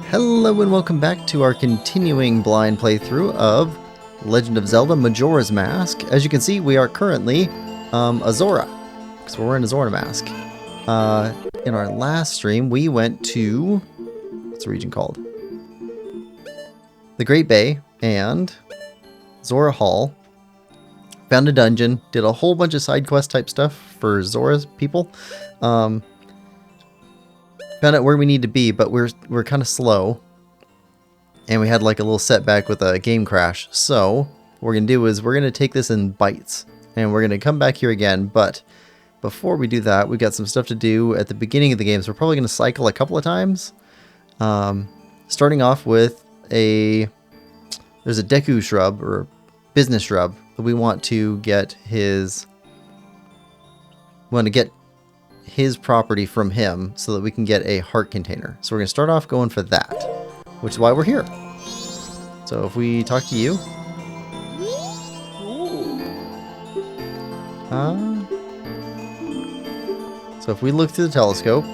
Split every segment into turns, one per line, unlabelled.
Hello and welcome back to our continuing blind playthrough of Legend of Zelda Majora's Mask. As you can see, we are currently a Zora, because we're wearing a Zora mask. In our last stream, we went to, what's the region called? The Great Bay and Zora Hall. Found a dungeon, did a whole bunch of side quest type stuff for Zora's people. Found out where we need to be, but we're kind of slow. And we had like a little setback with a game crash. So what we're going to do is we're going to take this in bites. And we're going to come back here again. But before we do that, we've got some stuff to do at the beginning of the game. So we're probably going to cycle a couple of times. Starting off with there's a Deku shrub or business shrub that we want to get his property from him so that we can get a heart container. So we're going to start off going for that, which is why we're here. So if we talk to you. So if we look through the telescope.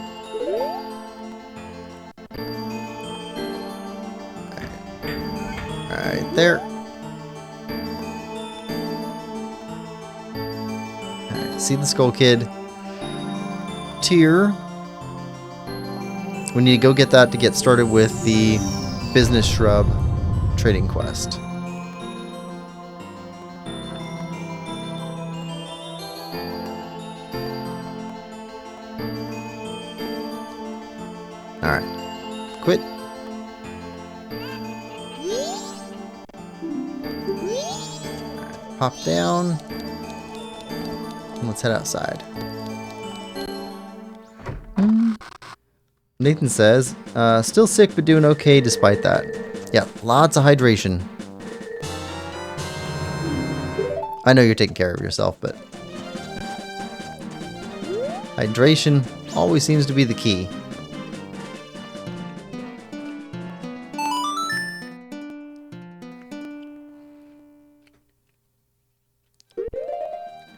Right there. Alright, see the Skull Kid. Tier. We need to go get that to get started with the business shrub trading quest. Alright. Quit. Alright, pop down. And let's head outside. Nathan says, still sick but doing okay despite that. Yeah, lots of hydration. I know you're taking care of yourself, but hydration always seems to be the key.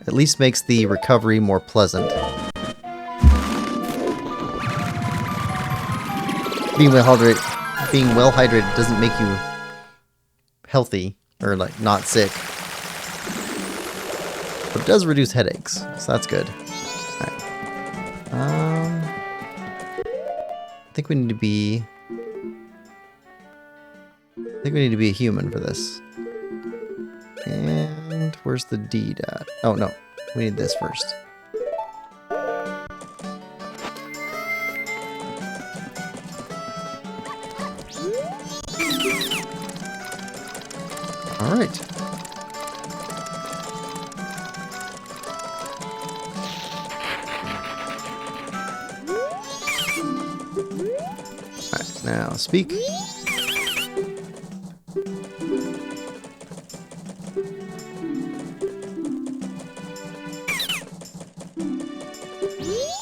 At least makes the recovery more pleasant. Being well hydrated doesn't make you healthy or like not sick, but it does reduce headaches, so that's good. All right. I think we need to be a human for this. And where's the deed at? Oh no, we need this first. All right. All right, now speak.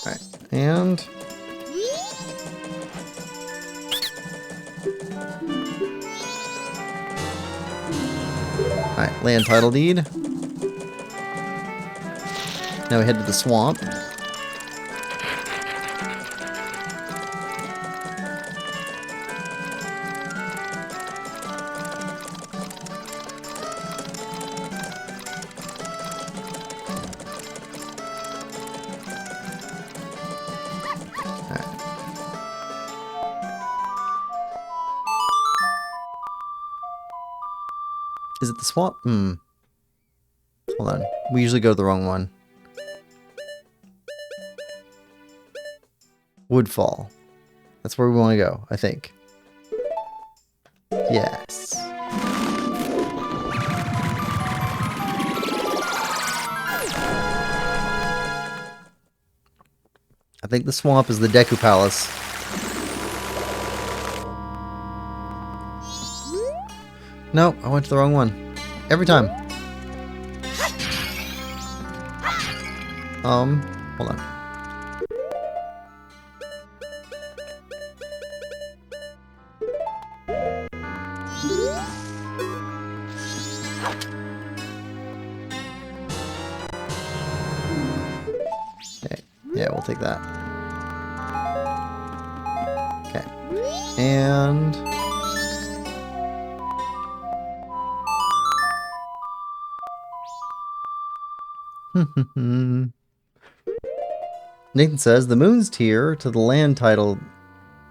All right, and alright, land title deed. Now we head to the swamp. Is it the swamp? Hold on. We usually go to the wrong one. Woodfall. That's where we want to go, I think. Yes. I think the swamp is the Deku Palace. Nope, I went to the wrong one. Every time. Hold on. Okay, yeah, we'll take that. Okay. And... Nathan says, the Moon's Tier to the land title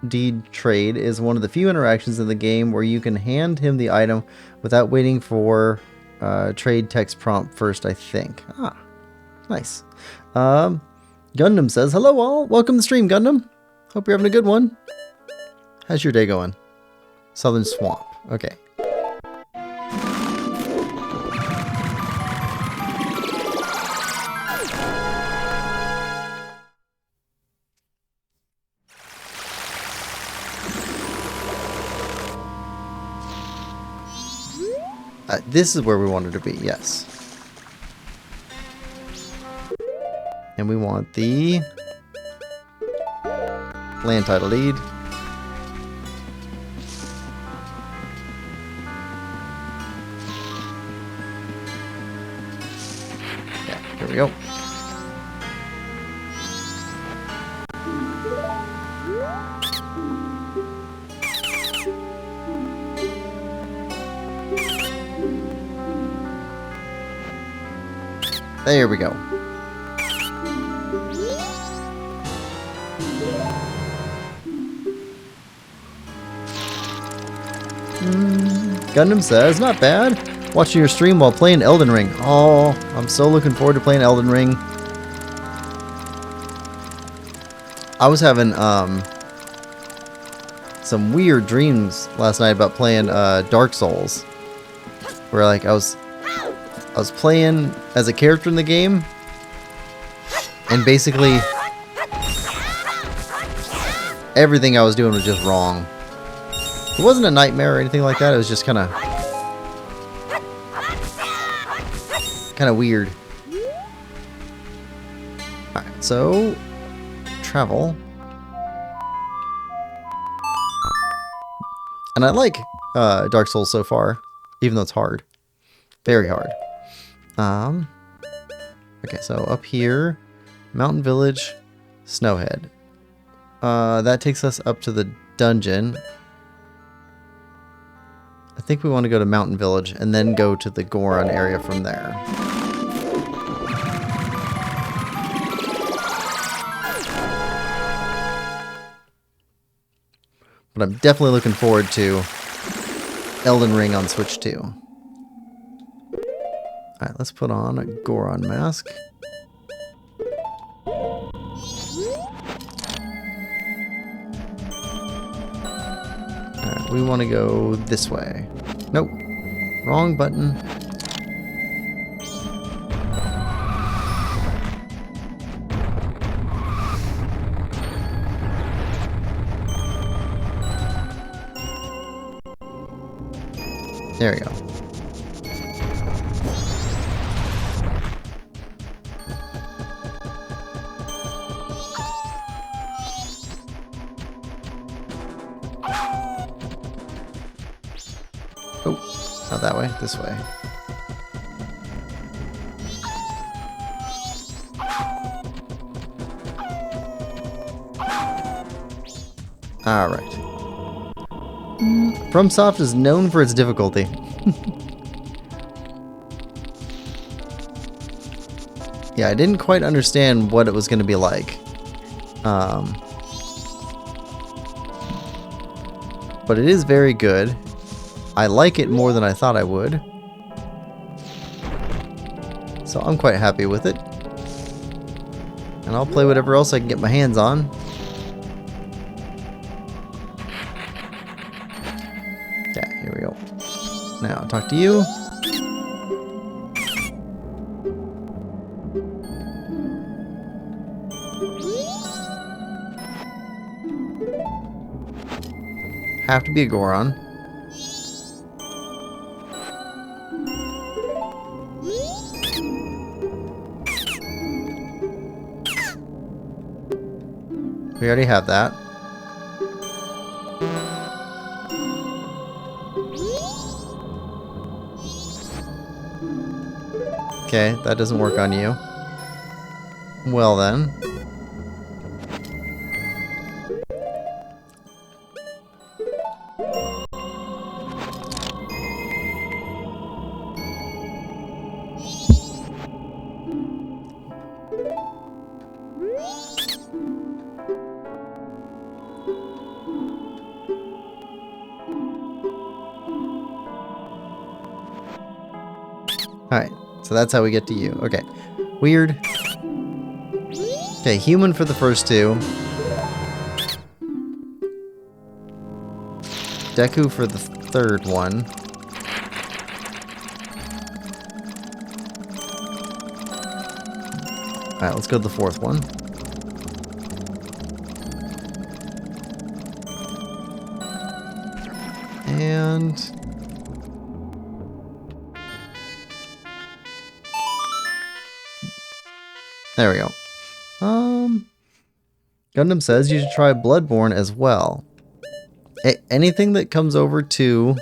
deed trade is one of the few interactions in the game where you can hand him the item without waiting for trade text prompt first, I think. Ah, nice. Gundam says, hello all, welcome to the stream, Gundam. Hope you're having a good one. How's your day going? Southern Swamp, okay. This is where we wanted to be, yes. And we want the land title deed. Yeah, here we go. There we go. Gundam says, not bad. Watching your stream while playing Elden Ring. Oh, I'm so looking forward to playing Elden Ring. I was having some weird dreams last night about playing Dark Souls. Where like I was playing as a character in the game, and basically everything I was doing was just wrong. It wasn't a nightmare or anything like that, it was just kind of weird. Alright, so travel. And I like Dark Souls so far, even though it's hard. Very hard. Okay, so up here, Mountain Village, Snowhead. That takes us up to the dungeon. I think we want to go to Mountain Village and then go to the Goron area from there. But I'm definitely looking forward to Elden Ring on Switch 2. Alright, let's put on a Goron mask. Alright, we want to go this way. Nope. Wrong button. There we go. Oh, not that way, this way. Alright. FromSoft is known for its difficulty. Yeah, I didn't quite understand what it was going to be like. But it is very good. I like it more than I thought I would. So I'm quite happy with it. And I'll play whatever else I can get my hands on. Yeah, here we go. Now, talk to you. Have to be a Goron. We already have that. Okay, that doesn't work on you. Well then. Alright, so that's how we get to you. Okay. Weird. Okay, human for the first two. Deku for the third one. Alright, let's go to the fourth one. And... there we go. Gundam says you should try Bloodborne as well. Anything that comes over to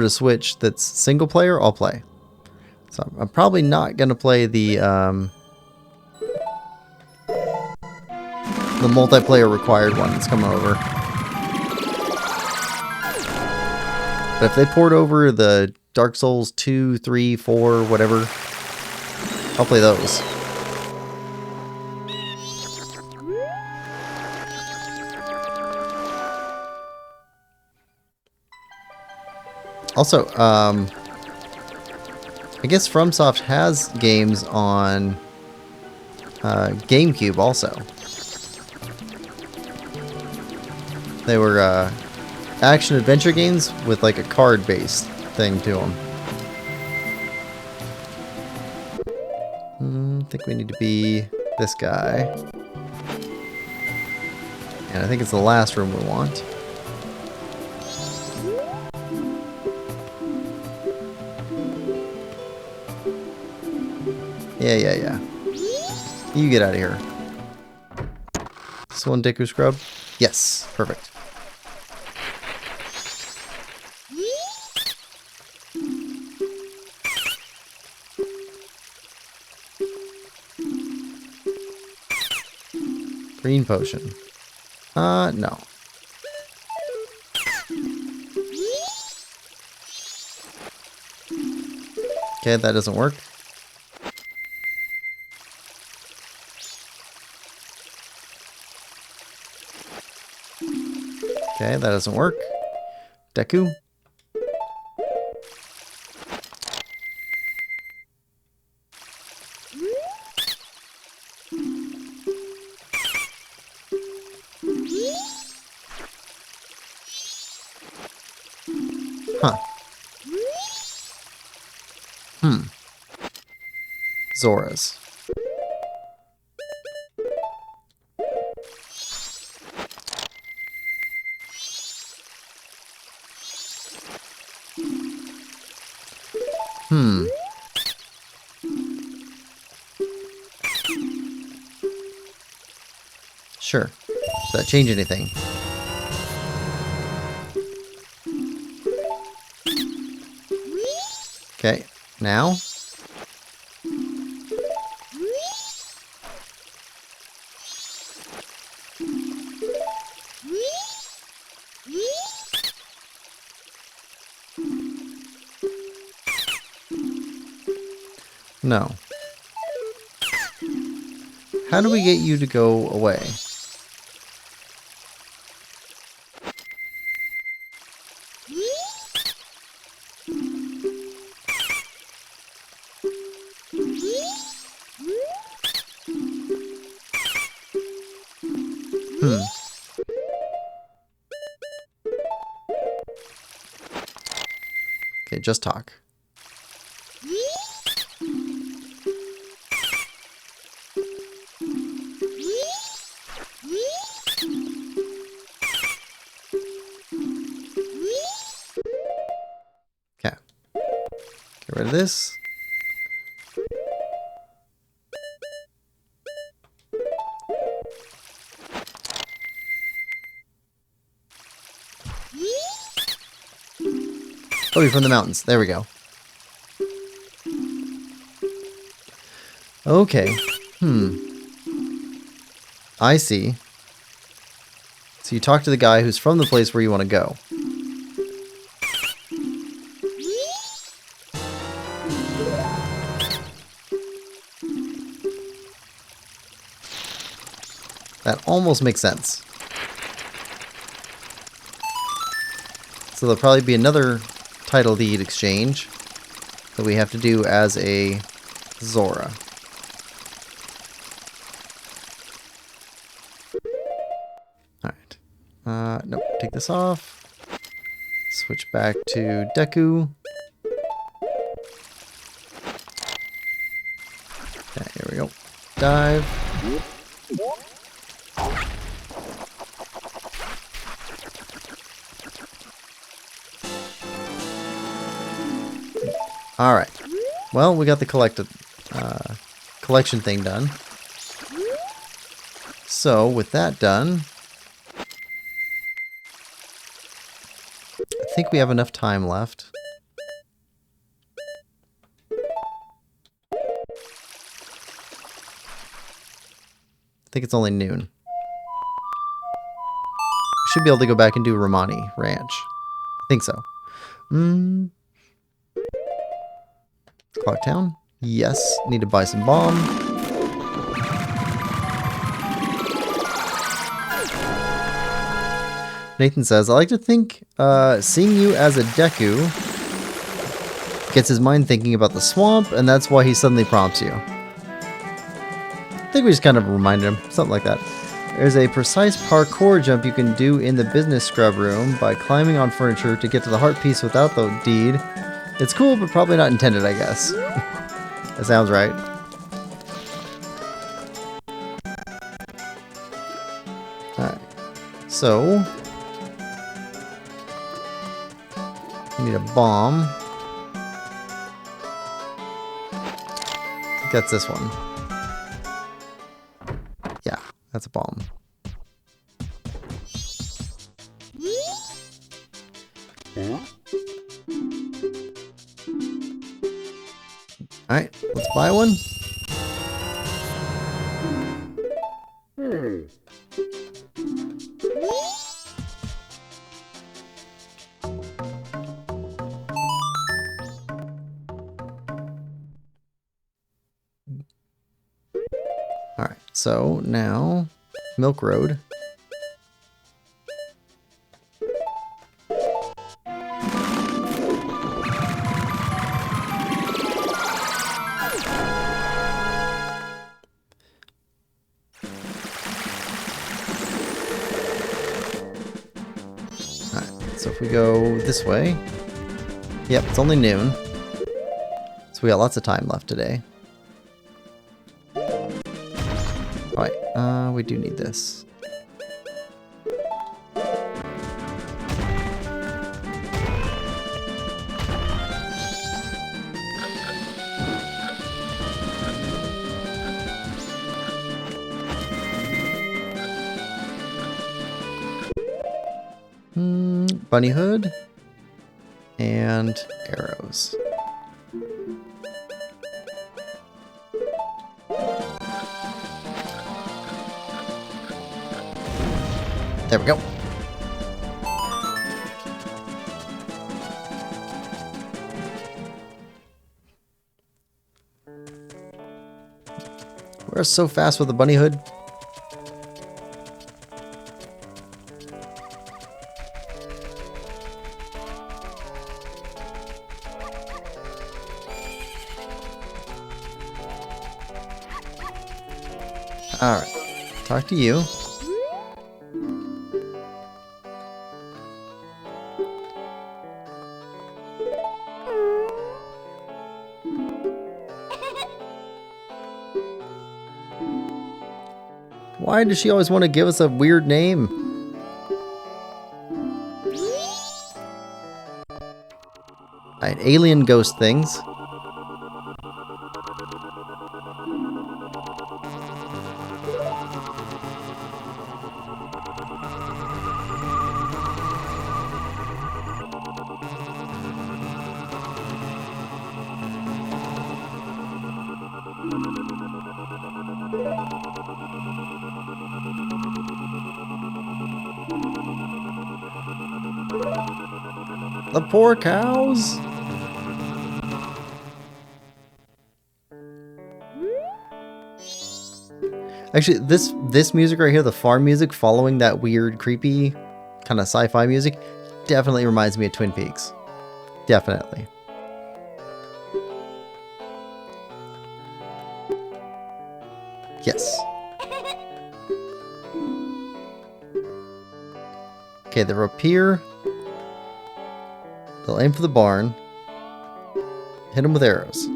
Switch that's single player, I'll play. So I'm probably not gonna play the multiplayer required one that's coming over. But if they poured over the Dark Souls 2, 3, 4, whatever, I'll play those. Also, I guess FromSoft has games on GameCube also. They were action-adventure games with like a card-based thing to them. I think we need to be this guy. And I think it's the last room we want. Yeah. You get out of here. This one Deku Scrub? Yes, perfect. Green potion. No. Okay, that doesn't work. Okay, that doesn't work. Deku. Huh. Zora's. Sure. Does that change anything? Okay, now. No. How do we get you to go away? Okay, just talk. Okay. Get rid of this. Oh, you're from the mountains. There we go. Okay. I see. So you talk to the guy who's from the place where you want to go. That almost makes sense. So there'll probably be another title deed exchange that we have to do as a Zora. Alright. Nope, take this off. Switch back to Deku. Okay, here we go. Dive. Alright. Well, we got the collection thing done. So, with that done, I think we have enough time left. I think it's only noon. Should be able to go back and do Romani Ranch. I think so. Clock Town? Yes. Need to buy some bomb. Nathan says, I like to think seeing you as a Deku gets his mind thinking about the swamp, and that's why he suddenly prompts you. I think we just kind of reminded him. Something like that. There's a precise parkour jump you can do in the business scrub room by climbing on furniture to get to the heart piece without the deed. It's cool, but probably not intended, I guess. That sounds right. Alright. So, we need a bomb. I think that's this one. Yeah, that's a bomb. Alright, let's buy one. Alright, so now Milk Road. So if we go this way, yep, it's only noon. So we got lots of time left today. Alright, we do need this. Bunny hood and arrows. There we go. We're so fast with the bunny hood. Alright, talk to you. Why does she always want to give us a weird name? Alright, alien ghost things. The poor cows. Actually, this music right here, the farm music following that weird, creepy kind of sci-fi music, definitely reminds me of Twin Peaks. Definitely. Yes. Okay, they're up here. They'll aim for the barn. Hit them with arrows.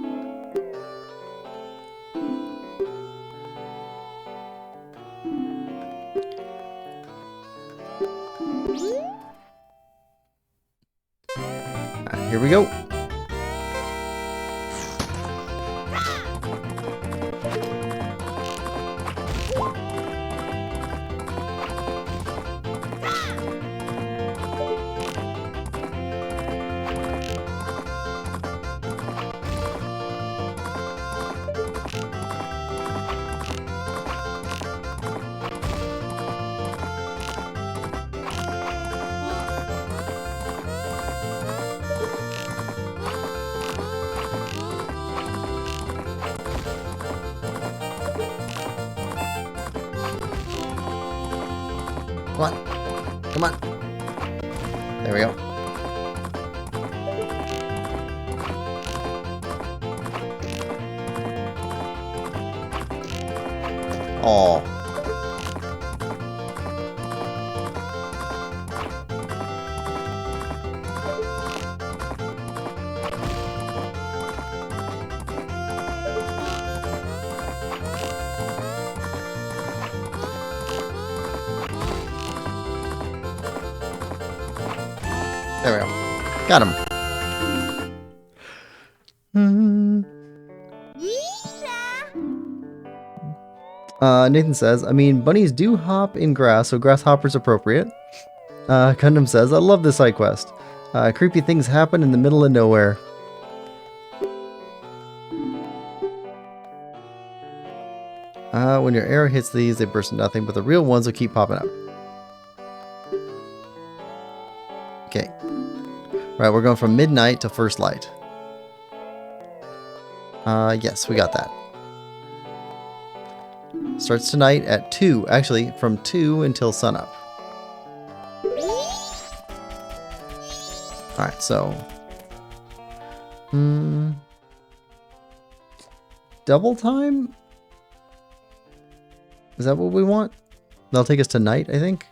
Alright, here we go. Come on. Come on. There we go. Oh. There we go. Got him. Nathan says, I mean, bunnies do hop in grass, so grasshopper's appropriate. Gundam says, I love this side quest. Creepy things happen in the middle of nowhere. When your arrow hits these, they burst into nothing, but the real ones will keep popping up. Okay. Right, we're going from midnight to first light. Yes, we got that. Starts tonight at 2. Actually, from 2 until sunup. Alright, so... double time? Is that what we want? That'll take us to night, I think.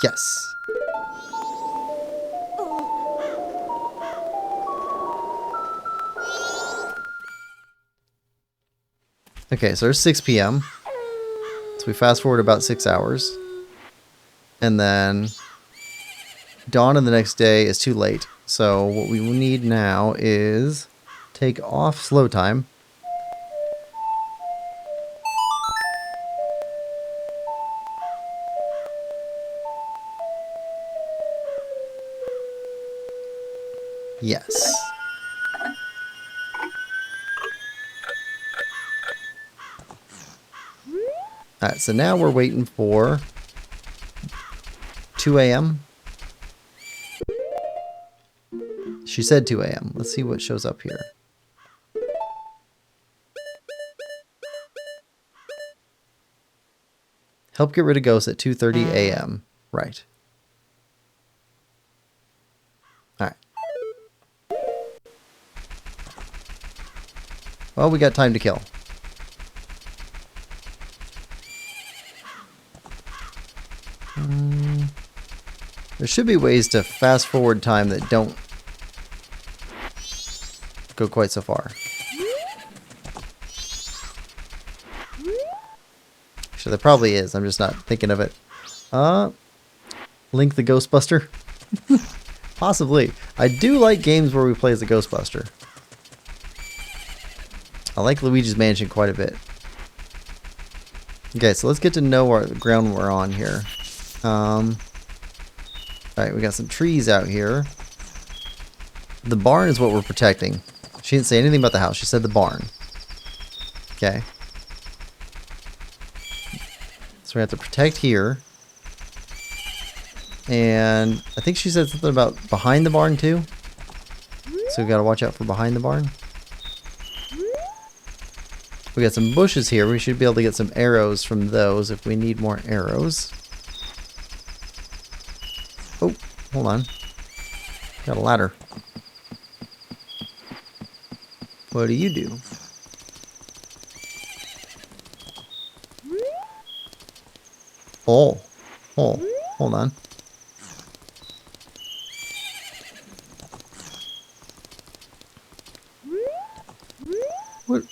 Yes. Okay, so there's 6 p.m. So we fast forward about 6 hours. And then dawn of the next day is too late. So what we need now is take off slow time. Yes. Alright, so now we're waiting for 2 a.m. She said 2 a.m. Let's see what shows up here. Help get rid of ghosts at 2:30 a.m. Right. Alright. Well, we got time to kill. There should be ways to fast forward time that don't go quite so far. Actually, there probably is. I'm just not thinking of it. Link the Ghostbuster? Possibly. I do like games where we play as a Ghostbuster. I like Luigi's Mansion quite a bit. Okay, so let's get to know our ground we're on here. Alright, we got some trees out here. The barn is what we're protecting. She didn't say anything about the house. She said the barn. Okay. So we have to protect here. And I think she said something about behind the barn too. So we got to watch out for behind the barn. We got some bushes here. We should be able to get some arrows from those if we need more arrows. Oh, hold on. Got a ladder. What do you do? Oh, hold on. What?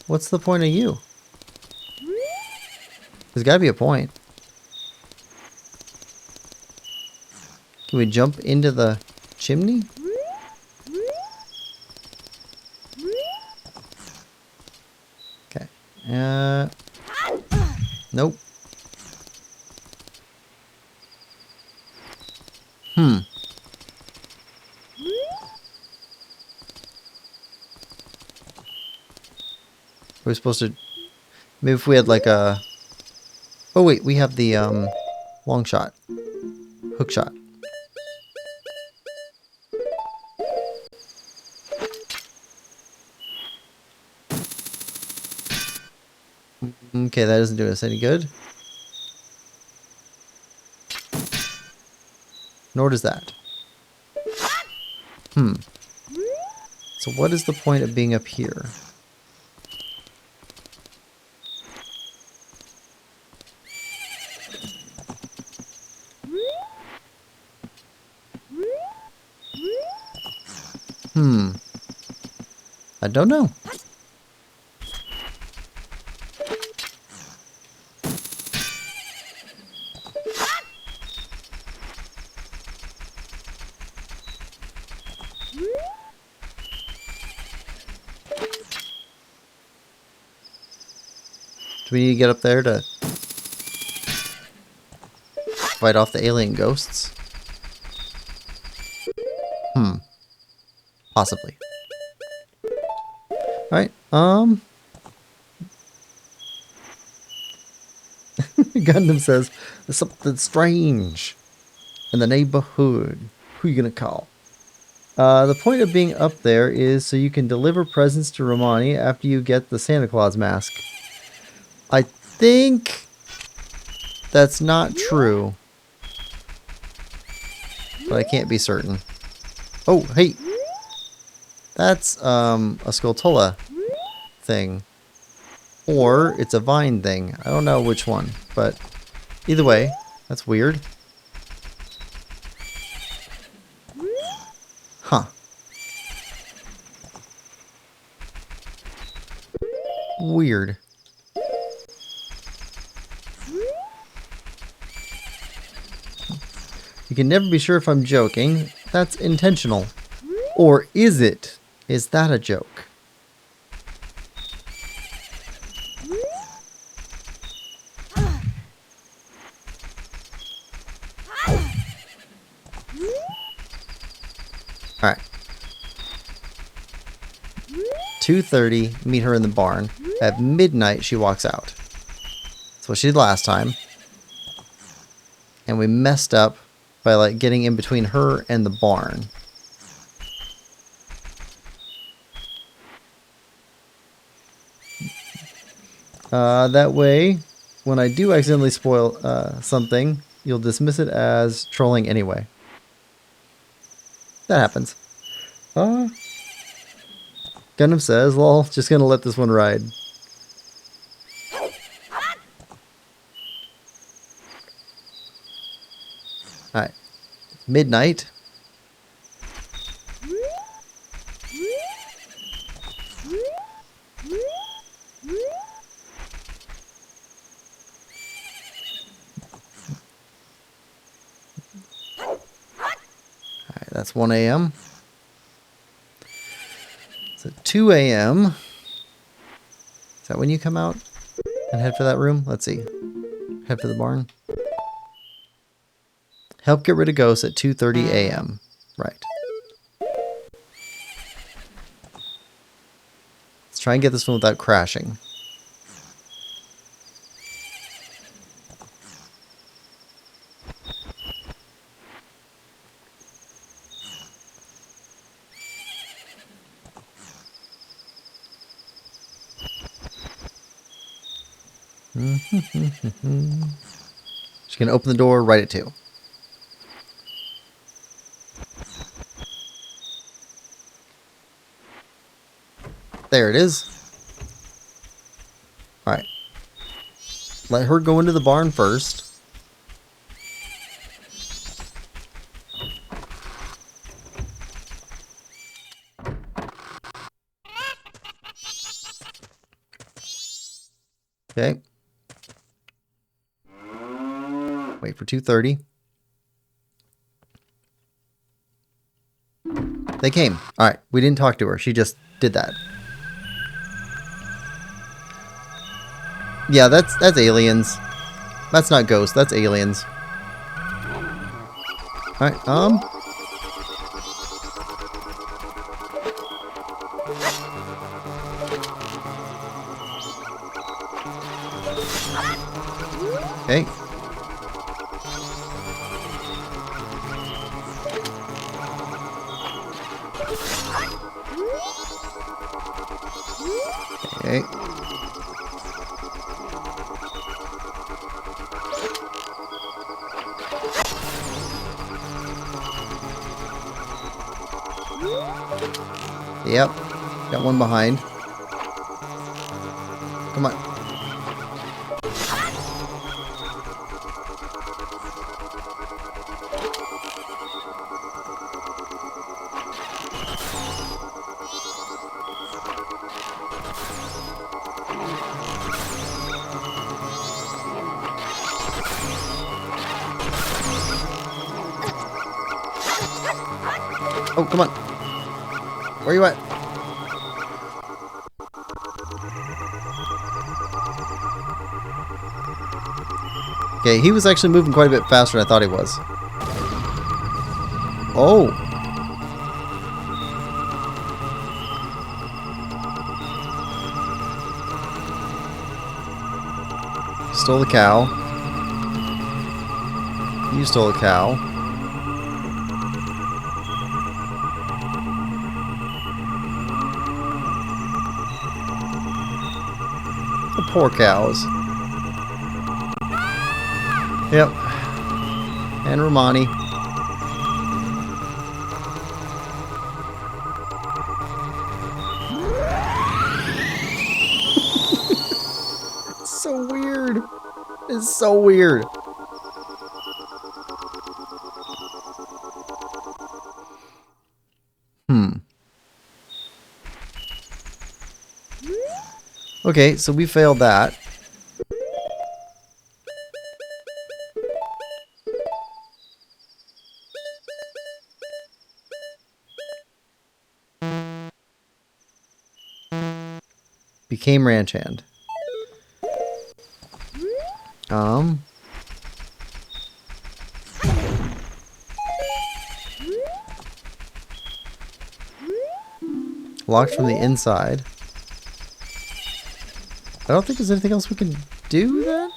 What's the point of you? There's gotta be a point. Can we jump into the chimney? Okay. Nope. We're supposed to... Maybe if we had like a... Oh wait, we have the long shot. Hook shot. Okay, that doesn't do us any good. Nor does that. So what is the point of being up here? I don't know. Do we need to get up there to fight off the alien ghosts? Possibly. Alright, Gundam says, there's something strange in the neighborhood. Who you gonna call? The point of being up there is so you can deliver presents to Romani after you get the Santa Claus mask. I think that's not true, but I can't be certain. Oh, hey! That's, a Skulltula thing. Or it's a vine thing. I don't know which one, but either way, that's weird. Huh. Weird. You can never be sure if I'm joking. That's intentional. Or is it? Is that a joke? Alright. 2:30, meet her in the barn. At midnight, she walks out. That's what she did last time. And we messed up by like getting in between her and the barn. That way, when I do accidentally spoil something, you'll dismiss it as trolling anyway. That happens. Gundam says, lol, just gonna let this one ride. Alright. Midnight. Alright, that's 1 a.m. So 2 a.m. Is that when you come out and head for that room? Let's see. Head for the barn. Help get rid of ghosts at 2:30 a.m. Right. Let's try and get this one without crashing. She's gonna open the door right at 2. There it is. Alright. Let her go into the barn first. Okay. Wait for 2:30. They came. Alright, we didn't talk to her. She just did that. Yeah, that's aliens. That's not ghosts, that's aliens. Alright, okay. Okay. Yep. Got one behind. Come on. Oh, come on. Where you at? Okay, he was actually moving quite a bit faster than I thought he was. Oh. Stole the cow. You stole a cow. The poor cows. Yep. And Romani. It's so weird. It's so weird. Okay, so we failed that. Became ranch hand. Locked from the inside. I don't think there's anything else we can do then.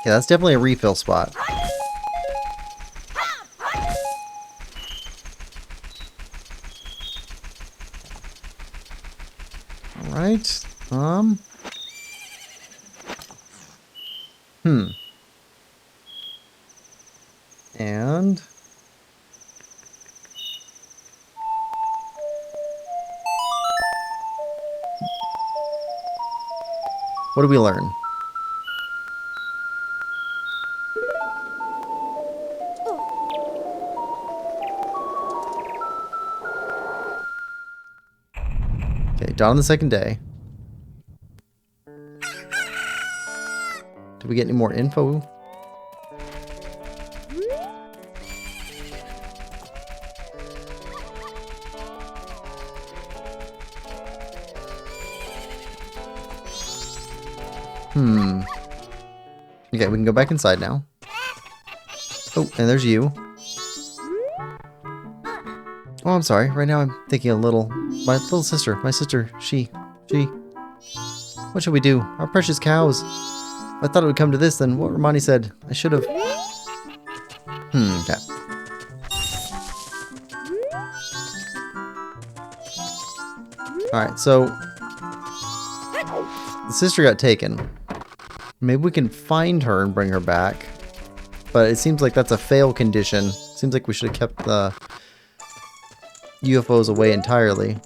Yeah, that's definitely a refill spot. Alright. And what did we learn? Okay, dawn on the second day. Did we get any more info? Okay, we can go back inside now. Oh, and there's you. Oh, I'm sorry. Right now I'm thinking my little sister. My sister, she. What should we do? Our precious cows. I thought it would come to this, then what Romani said. I should have. Okay. Alright, so the sister got taken. Maybe we can find her and bring her back. But it seems like that's a fail condition. Seems like we should have kept the UFOs away entirely.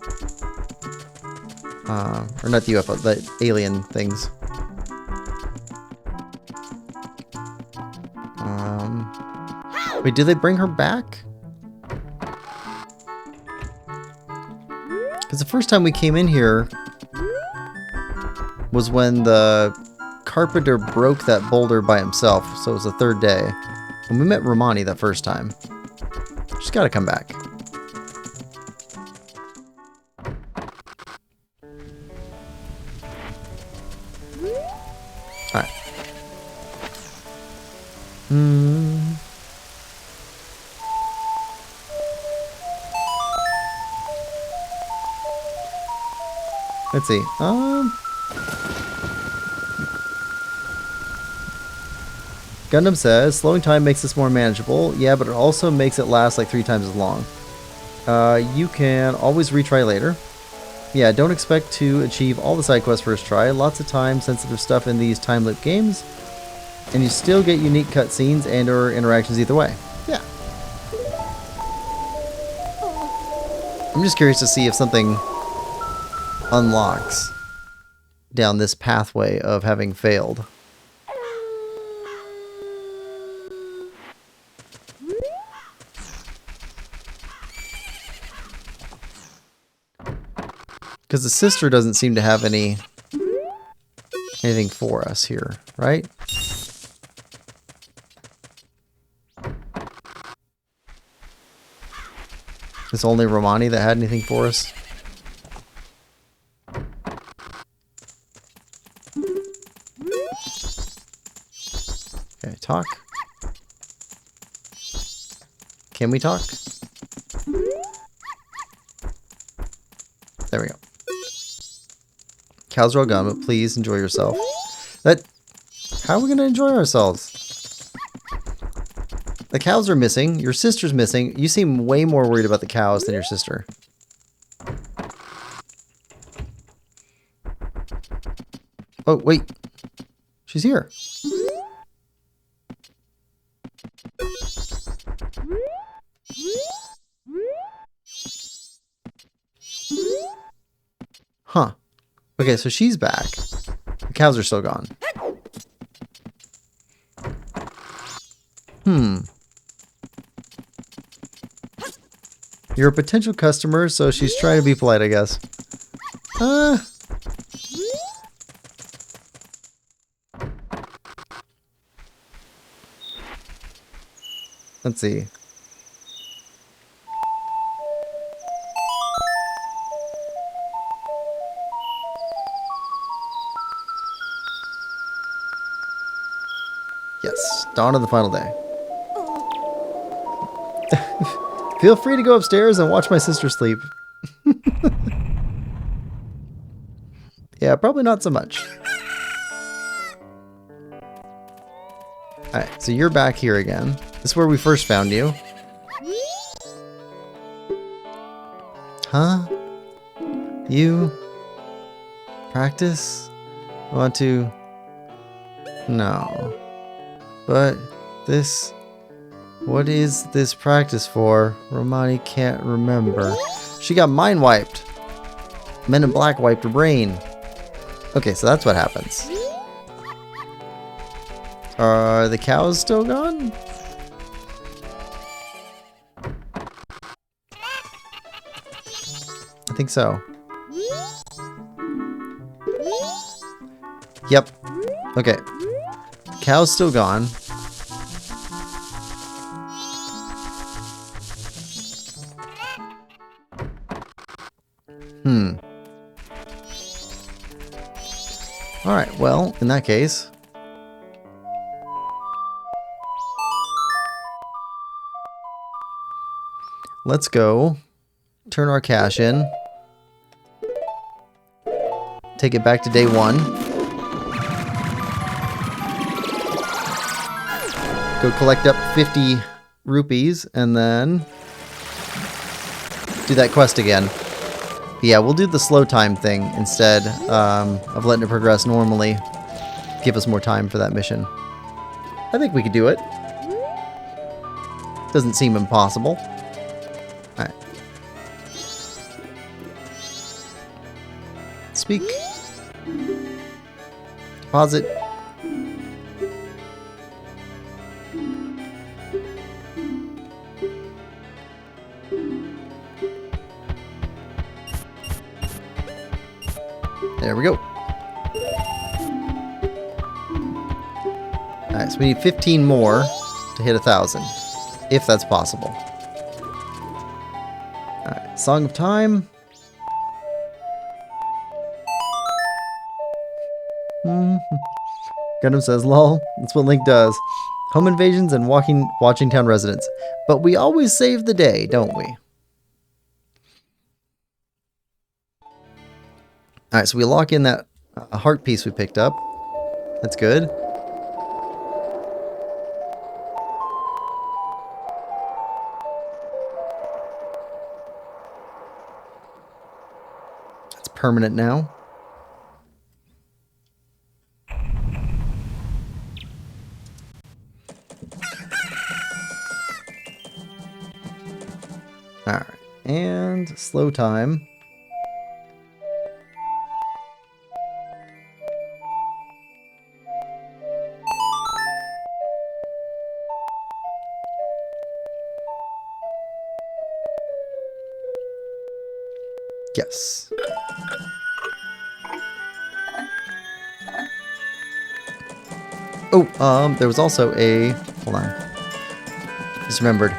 Or not the UFO, the alien things. Wait, did they bring her back? Because the first time we came in here was when the carpenter broke that boulder by himself, so it was the third day. And we met Romani that first time. She's gotta come back. Alright. Let's see. Gundam says, slowing time makes this more manageable. Yeah, but it also makes it last like 3 times as long. You can always retry later. Yeah, don't expect to achieve all the side quests first try. Lots of time-sensitive stuff in these time loop games. And you still get unique cutscenes and or interactions either way. Yeah. I'm just curious to see if something unlocks down this pathway of having failed. Because the sister doesn't seem to have anything for us here, right? It's only Romani that had anything for us. Okay, talk. Can we talk? There we go. Cows are all gone, but please enjoy yourself. How are we going to enjoy ourselves? The cows are missing. Your sister's missing. You seem way more worried about the cows than your sister. Oh, wait. She's here. Huh. Okay, so she's back. The cows are still gone. You're a potential customer, so she's trying to be polite, I guess. Let's see. Yes, dawn of the final day. Feel free to go upstairs and watch my sister sleep. Yeah, probably not so much. Alright, so you're back here again. This is where we first found you. Huh? You? Practice? Want to? No. But this... What is this practice for? Romani can't remember. She got mind wiped. Men in Black wiped her brain. Okay, so that's what happens. Are the cows still gone? I think so. Yep. Okay. Cow's still gone. Alright, well, in that case... let's go. Turn our cash in. Take it back to day 1. Go collect up 50 rupees and then do that quest again. But yeah, we'll do the slow time thing instead of letting it progress normally. Give us more time for that mission. I think we could do it. Doesn't seem impossible. Alright. Speak. Deposit. There we go. Alright, so we need 15 more to hit 1,000. If that's possible. Alright, Song of Time. Gundam says, lol, that's what Link does. Home invasions and watching town residents. But we always save the day, don't we? Alright, so we lock in that heart piece we picked up. That's good. It's permanent now. Alright, and slow time. Yes. Oh, there was also a... Hold on. Just remembered.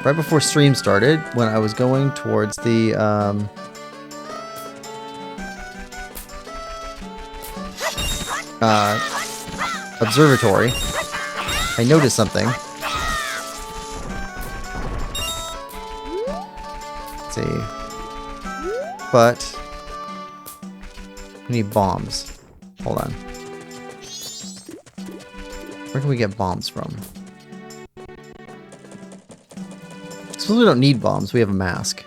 Right before stream started, when I was going towards the, observatory, I noticed something. Let's see. But we need bombs. Hold on. Where can we get bombs from? Suppose we don't need bombs. We have a mask.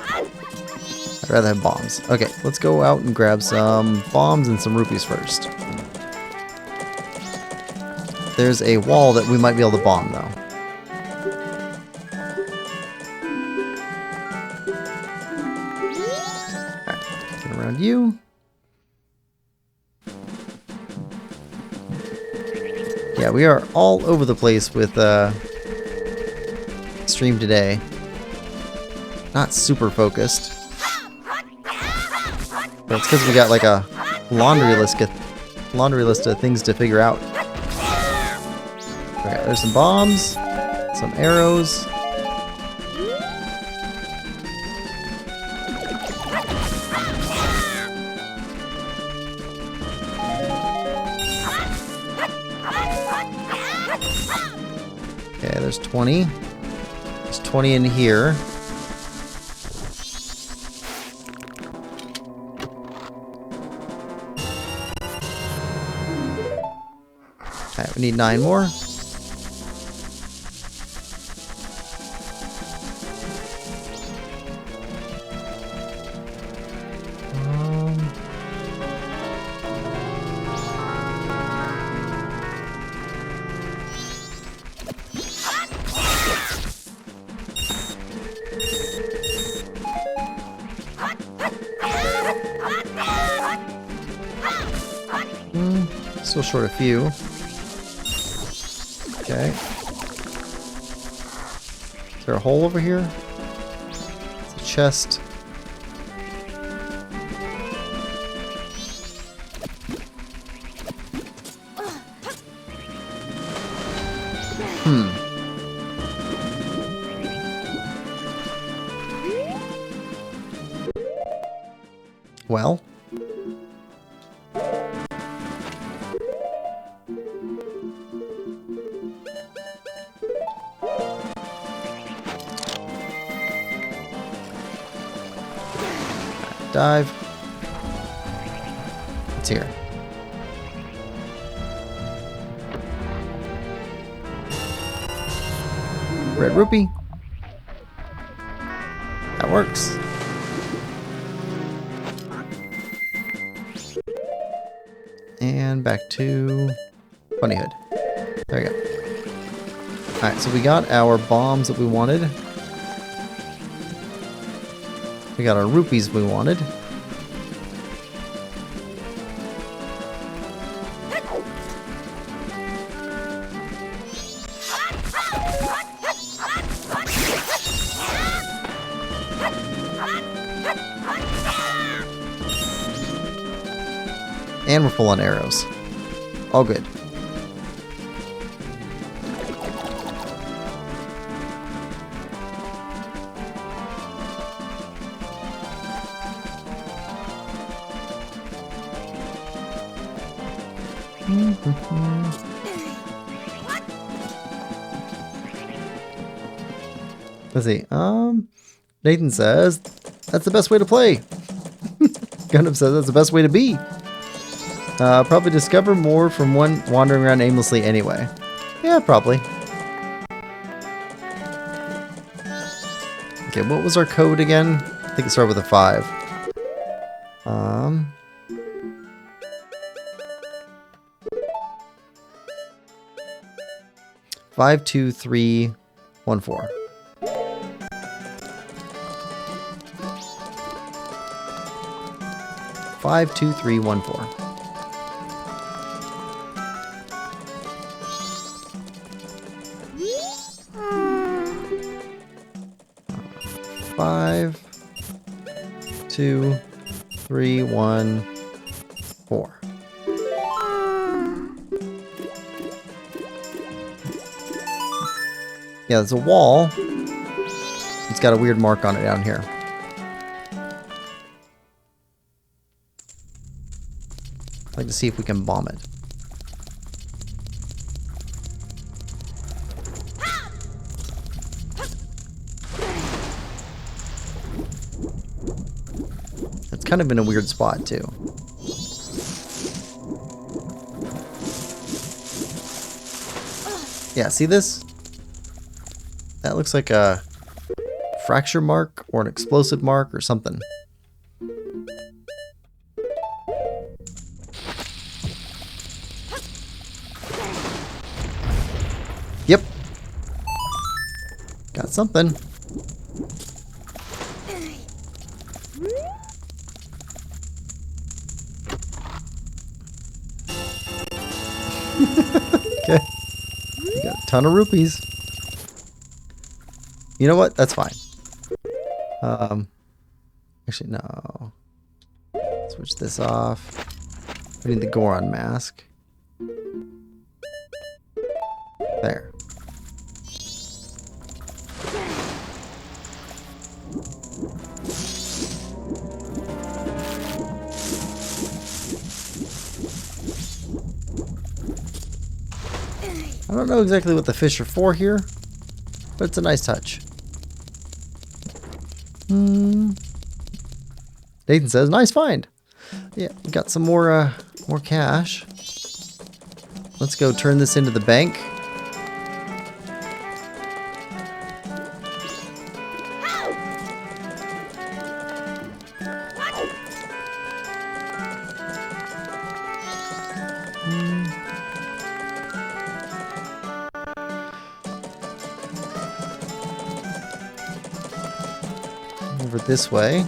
I'd rather have bombs. Okay, let's go out and grab some bombs and some rupees first. There's a wall that we might be able to bomb, though. Alright, get around you. Yeah, we are all over the place with stream today. Not super focused. But it's because we got like a laundry list of things to figure out. Okay, there's some bombs, some arrows. Okay, there's 20. There's 20 in here. Alright, we need 9 more. Still short a few. Okay. Is there a hole over here? It's a chest. Well. Dive. It's here. Red rupee. That works. And back to Bunny Hood. There you go. Alright, so we got our bombs that we wanted. We got our rupees we wanted. And we're full on arrows. All good. Let's see. Nathan says that's the best way to play. Gundam says that's the best way to be. Probably discover more from one wandering around aimlessly anyway. Yeah, probably. Okay, what was our code again? I think it started with a 5. 52314. Five, 2, 3, 1, 4. Five, 2, 3, 1, 4. Yeah, there's a wall. It's got a weird mark on it down here. I'd like to see if we can bomb it. It's kind of in a weird spot too. Yeah, see this? That looks like a fracture mark or an explosive mark or something. Yep. Got something. Okay. We got a ton of rupees. You know what? That's fine. Actually, no. Switch this off. We need the Goron mask. There. I don't know exactly what the fish are for here, but it's a nice touch. Nathan says, nice find. Yeah, we got some more cash. Let's go turn this into the bank. Over this way.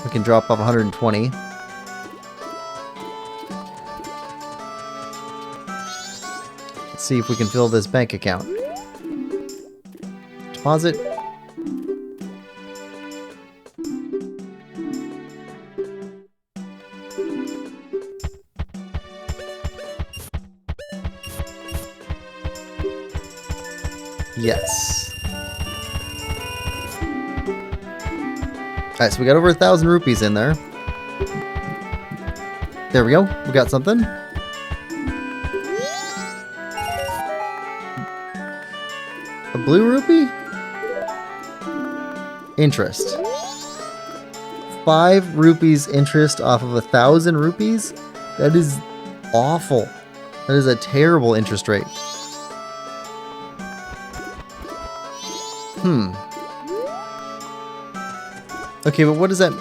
We can drop off 120. Let's see if we can fill this bank account. Deposit. Yes. Alright, so we got over 1,000 rupees in there. There we go. We got something. A blue rupee? Interest. 5 rupees interest off of 1,000 rupees? That is awful. That is a terrible interest rate. Okay, but what does that...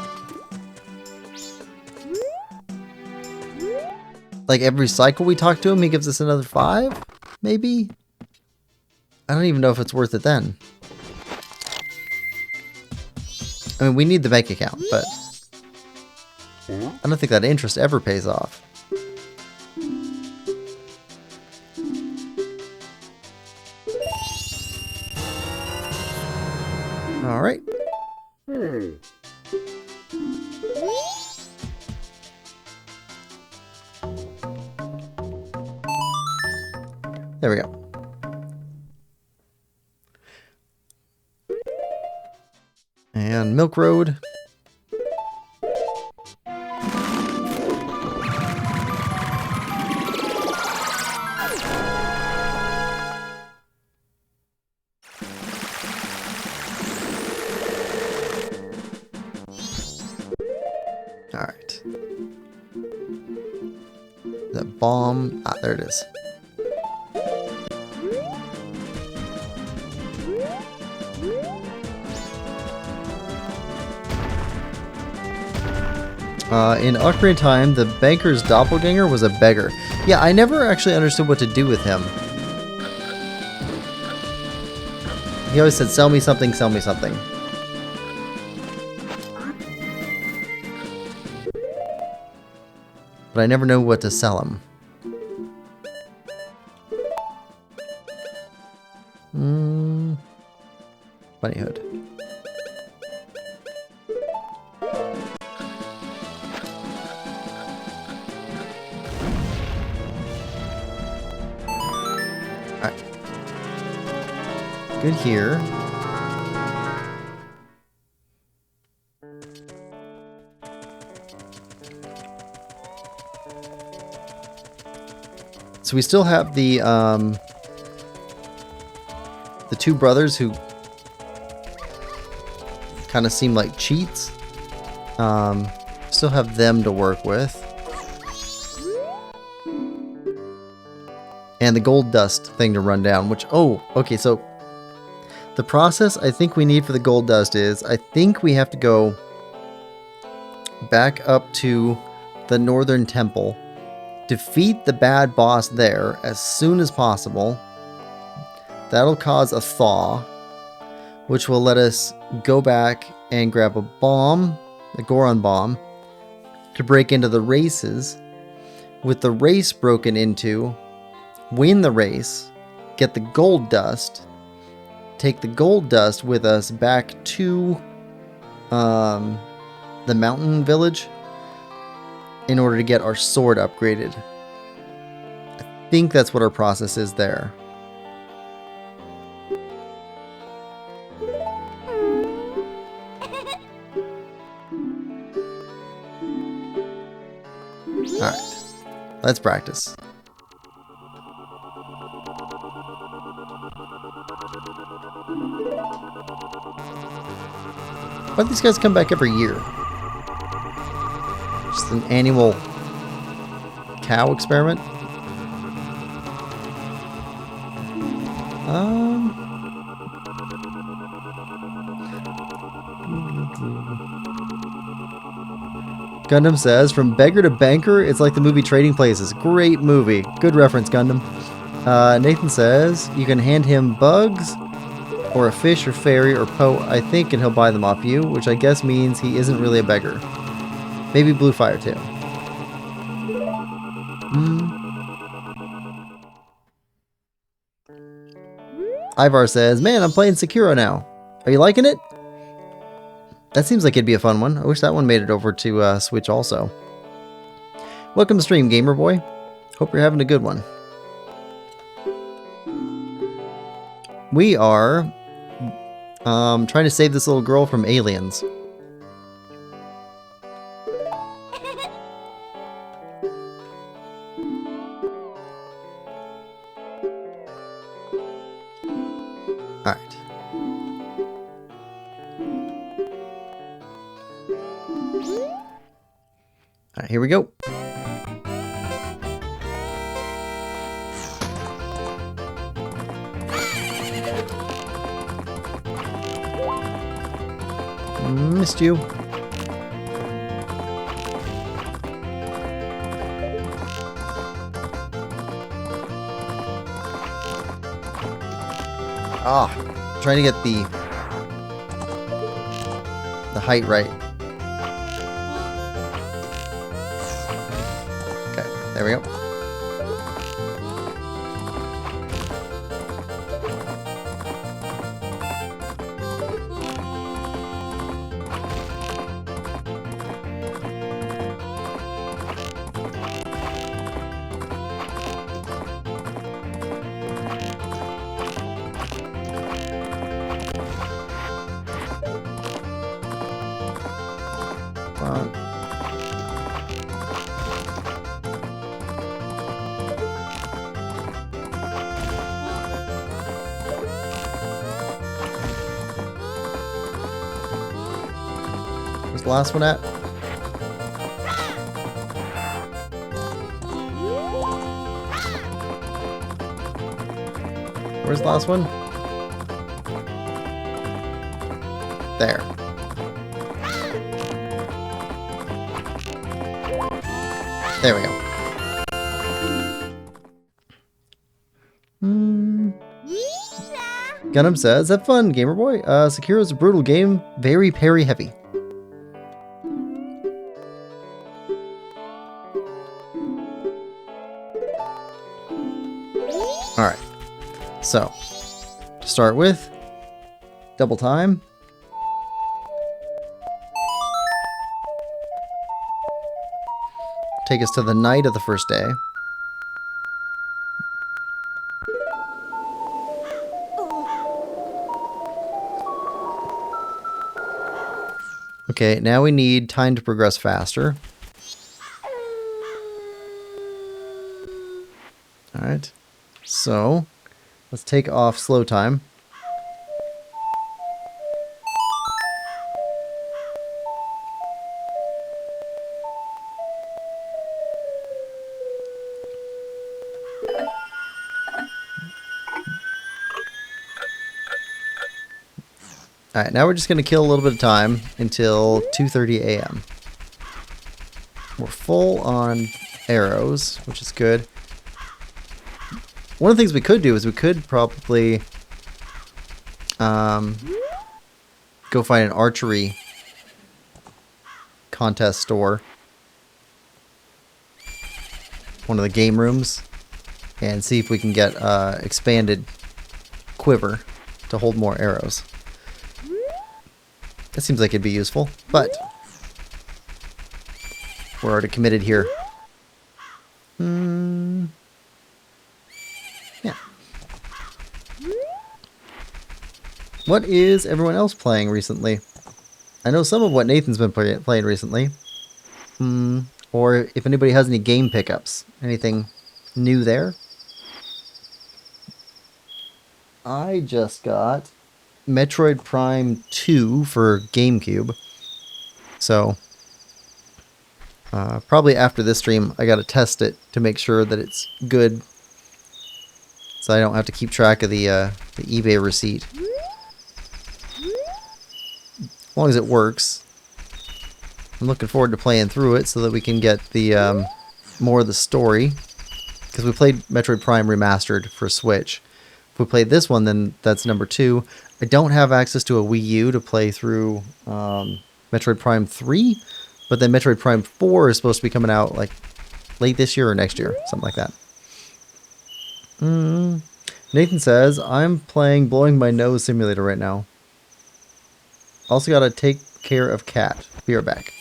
Like every cycle we talk to him, he gives us another 5? Maybe? I don't even know if it's worth it then. I mean, we need the bank account, but... I don't think that interest ever pays off. Alright. There we go. And Milk Road. Alright. That bomb. Ah, there it is. In Ocarina of Time, the banker's doppelganger was a beggar. Yeah, I never actually understood what to do with him. He always said, sell me something, sell me something. But I never know what to sell him. Bunny hood. Alright. Good here. So we still have the two brothers who kind of seem like cheats. Still have them to work with. And the gold dust thing to run down, which, oh, okay, so the process I think we need for the gold dust is, I think we have to go back up to the northern temple, defeat the bad boss there as soon as possible. That'll cause a thaw, which will let us go back and grab a bomb, a Goron bomb, to break into the races. With the race broken into, win the race, get the gold dust, take the gold dust with us back to the mountain village in order to get our sword upgraded. I think that's what our process is there. Alright, let's practice. Why do these guys come back every year? Just an annual cow experiment? Gundam says, from beggar to banker, it's like the movie Trading Places. Great movie. Good reference, Gundam. Nathan says, you can hand him bugs, or a fish, or fairy, or poe, I think, and he'll buy them off you, which I guess means he isn't really a beggar. Maybe Blue Fire, too. Ivar says, man, I'm playing Sekiro now. Are you liking it? That seems like it'd be a fun one. I wish that one made it over to Switch also. Welcome to stream, Gamer Boy. Hope you're having a good one. We are trying to save this little girl from aliens. Alright. Alright, here we go. Missed you. Ah, trying to get the height right. Okay, there we go. Where's the last one at? Where's the last one? There. There we go. Gundam says, have fun, gamer boy. Sekiro's a brutal game, very parry heavy. Alright. So, to start with, double time. Take us to the night of the first day. Okay, now we need time to progress faster. Alright, so let's take off slow time. Alright, now we're just going to kill a little bit of time until 2:30 a.m. We're full on arrows, which is good. One of the things we could do is we could probably go find an archery contest store. One of the game rooms. And see if we can get expanded quiver to hold more arrows. That seems like it'd be useful, but we're already committed here. Yeah. What is everyone else playing recently? I know some of what Nathan's been playing recently. Or if anybody has any game pickups. Anything new there? I just got Metroid Prime 2 for GameCube. So, probably after this stream, I gotta test it to make sure that it's good. So I don't have to keep track of the eBay receipt. As long as it works. I'm looking forward to playing through it so that we can get the more of the story. Because we played Metroid Prime Remastered for Switch. If we played this one, then that's number 2. I don't have access to a Wii U to play through Metroid Prime 3, but then Metroid Prime 4 is supposed to be coming out like late this year or next year, something like that. Nathan says, I'm playing Blowing My Nose Simulator right now. Also gotta take care of cat. Be right back.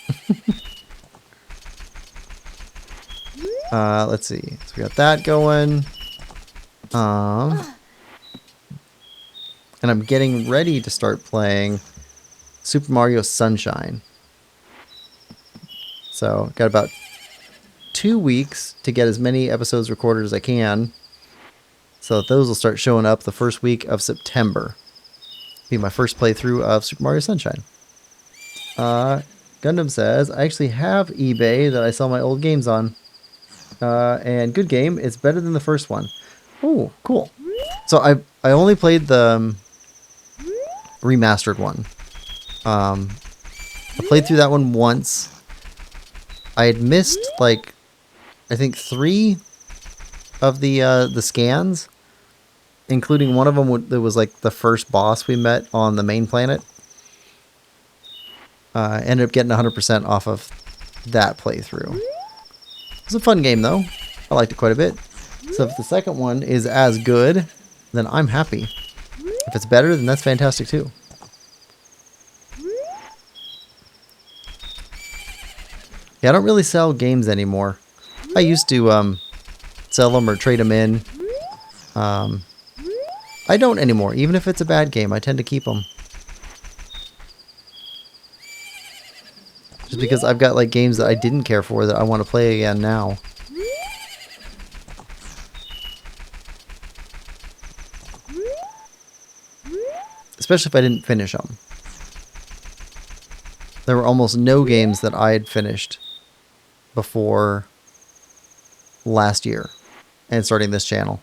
Let's see. So we got that going. And I'm getting ready to start playing Super Mario Sunshine. So, got about 2 weeks to get as many episodes recorded as I can. So those will start showing up the first week of September. Be my first playthrough of Super Mario Sunshine. Gundam says, I actually have eBay that I sell my old games on. And good game. It's better than the first one. Oh, cool. So I only played the remastered one. I played through that one once. I had missed, like, I think 3 of the scans, including one of them that was like the first boss we met on the main planet. Ended up getting 100% off of that playthrough. It was a fun game though. I liked it quite a bit. So if the second one is as good, then I'm happy. If it's better, then that's fantastic too. Yeah, I don't really sell games anymore. I used to sell them or trade them in. I don't anymore. Even if it's a bad game, I tend to keep them. Just because I've got like games that I didn't care for that I want to play again now. Especially if I didn't finish them. There were almost no games that I had finished before last year and starting this channel.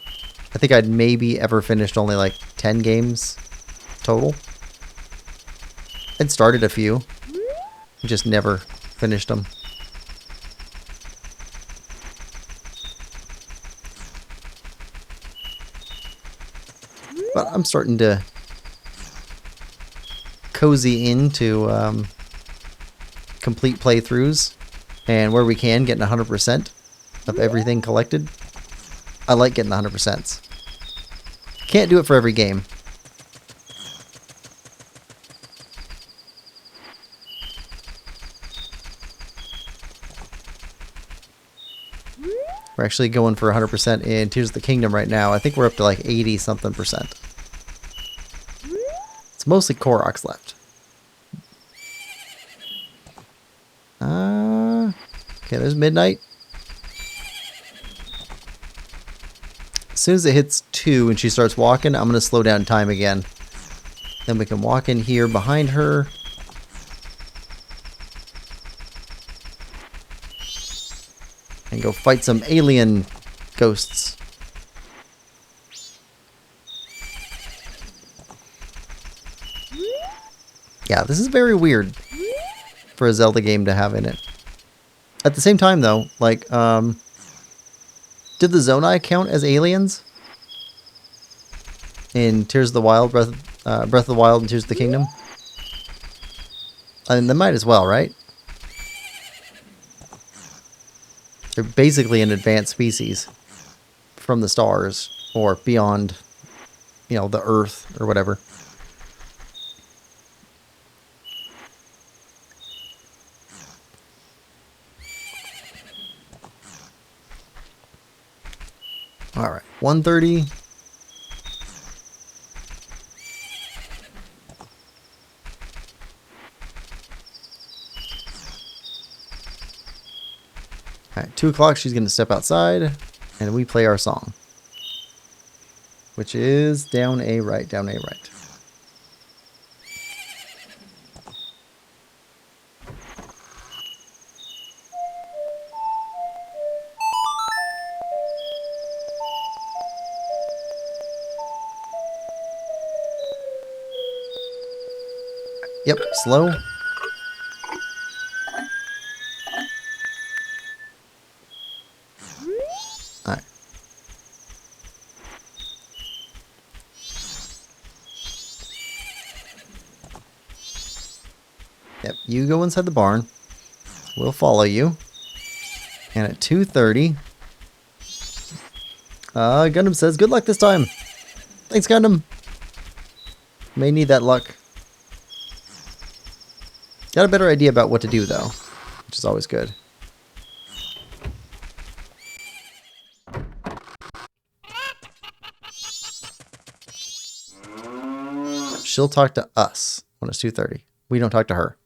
I think I'd maybe ever finished only like 10 games total. I'd started a few, just never finished them. But I'm starting to cozy into complete playthroughs, and where we can, getting 100% of everything collected. I like getting the 100%. Can't do it for every game. We're actually going for 100% in Tears of the Kingdom right now. I think we're up to like 80 something percent. It's mostly Koroks left. Okay, there's midnight. As soon as it hits 2 and she starts walking, I'm going to slow down time again. Then we can walk in here behind her. And go fight some alien ghosts. Yeah, this is very weird for a Zelda game to have in it. At the same time, though, like, did the Zonai count as aliens in Tears of the Wild, Breath of the Wild and Tears of the Kingdom? I mean, they might as well, right? They're basically an advanced species from the stars or beyond, you know, the Earth or whatever. All right, 130. All right, 2 o'clock, she's going to step outside, and we play our song. Which is down a right, down a right. Yep, slow. Alright. Yep, you go inside the barn. We'll follow you. And at 2:30, Gundam says, good luck this time. Thanks, Gundam. May need that luck. Got a better idea about what to do, though, which is always good. She'll talk to us when it's 2:30. We don't talk to her.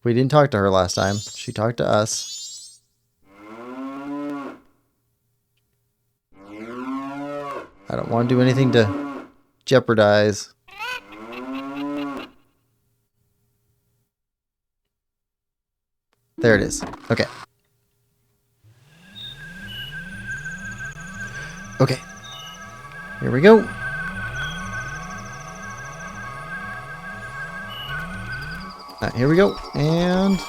We didn't talk to her last time. She talked to us. I don't want to do anything to jeopardize. There it is. Okay. Okay. Here we go. Here we go. And...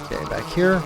okay, back here.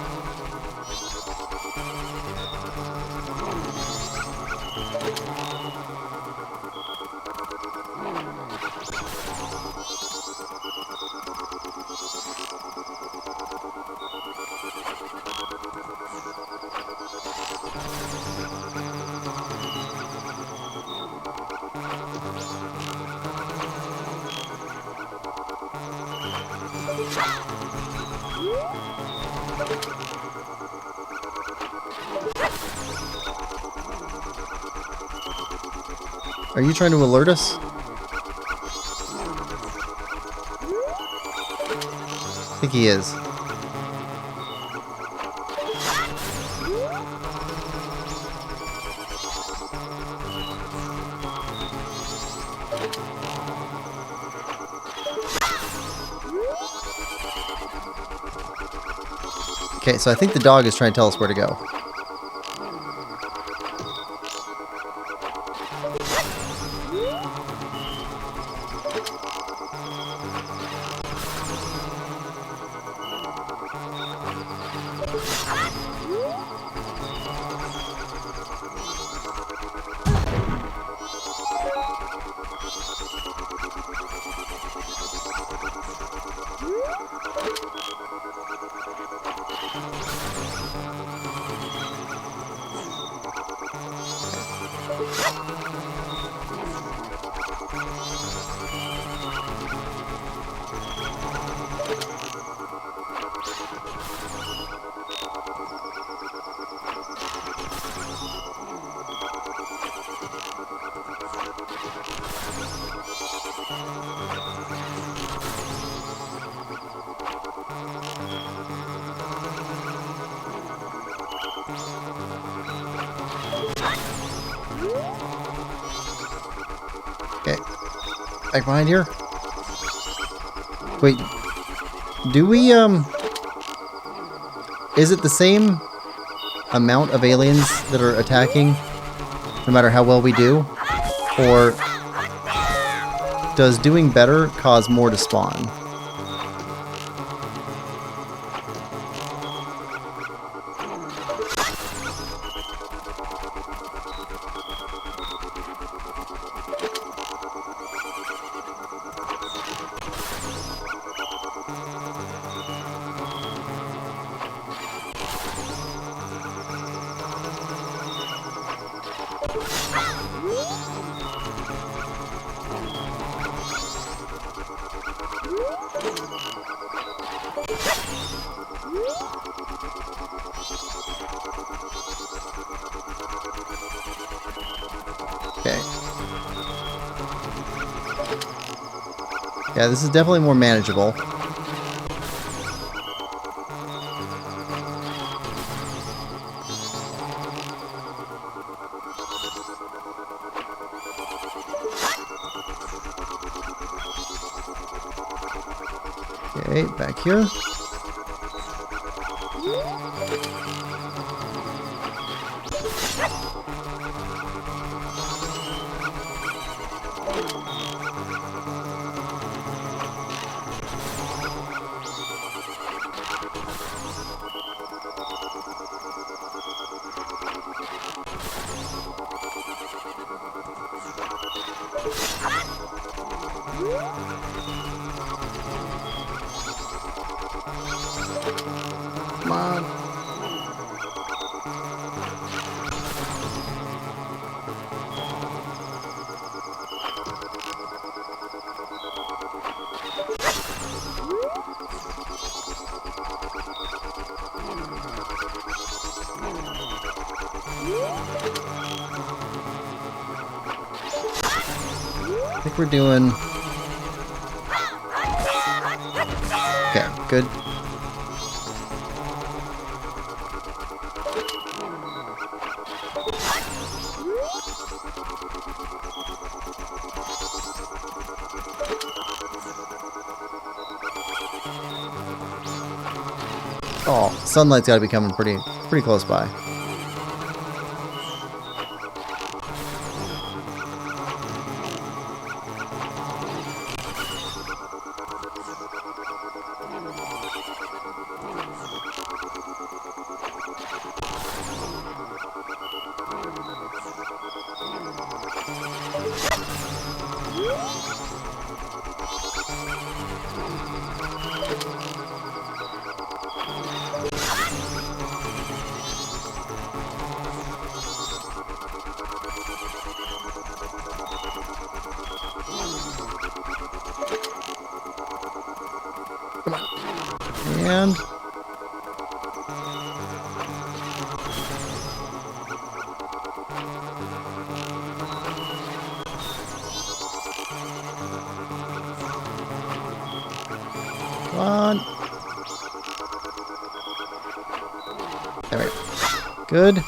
Are you trying to alert us? I think he is. Okay, so I think the dog is trying to tell us where to go. Okay. Back behind here. Wait. Do we, is it the same amount of aliens that are attacking no matter how well we do? Or does doing better cause more to spawn? Okay. Yeah, this is definitely more manageable. Okay, back here. Come on. I think we're doing... okay, good. Oh, sunlight's got to be coming pretty close by. Come on. And come on. There we go. Good.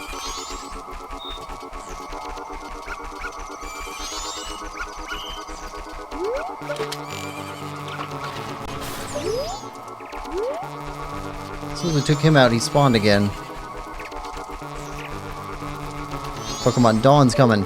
As soon as we took him out, he spawned again. Pokemon Dawn's coming.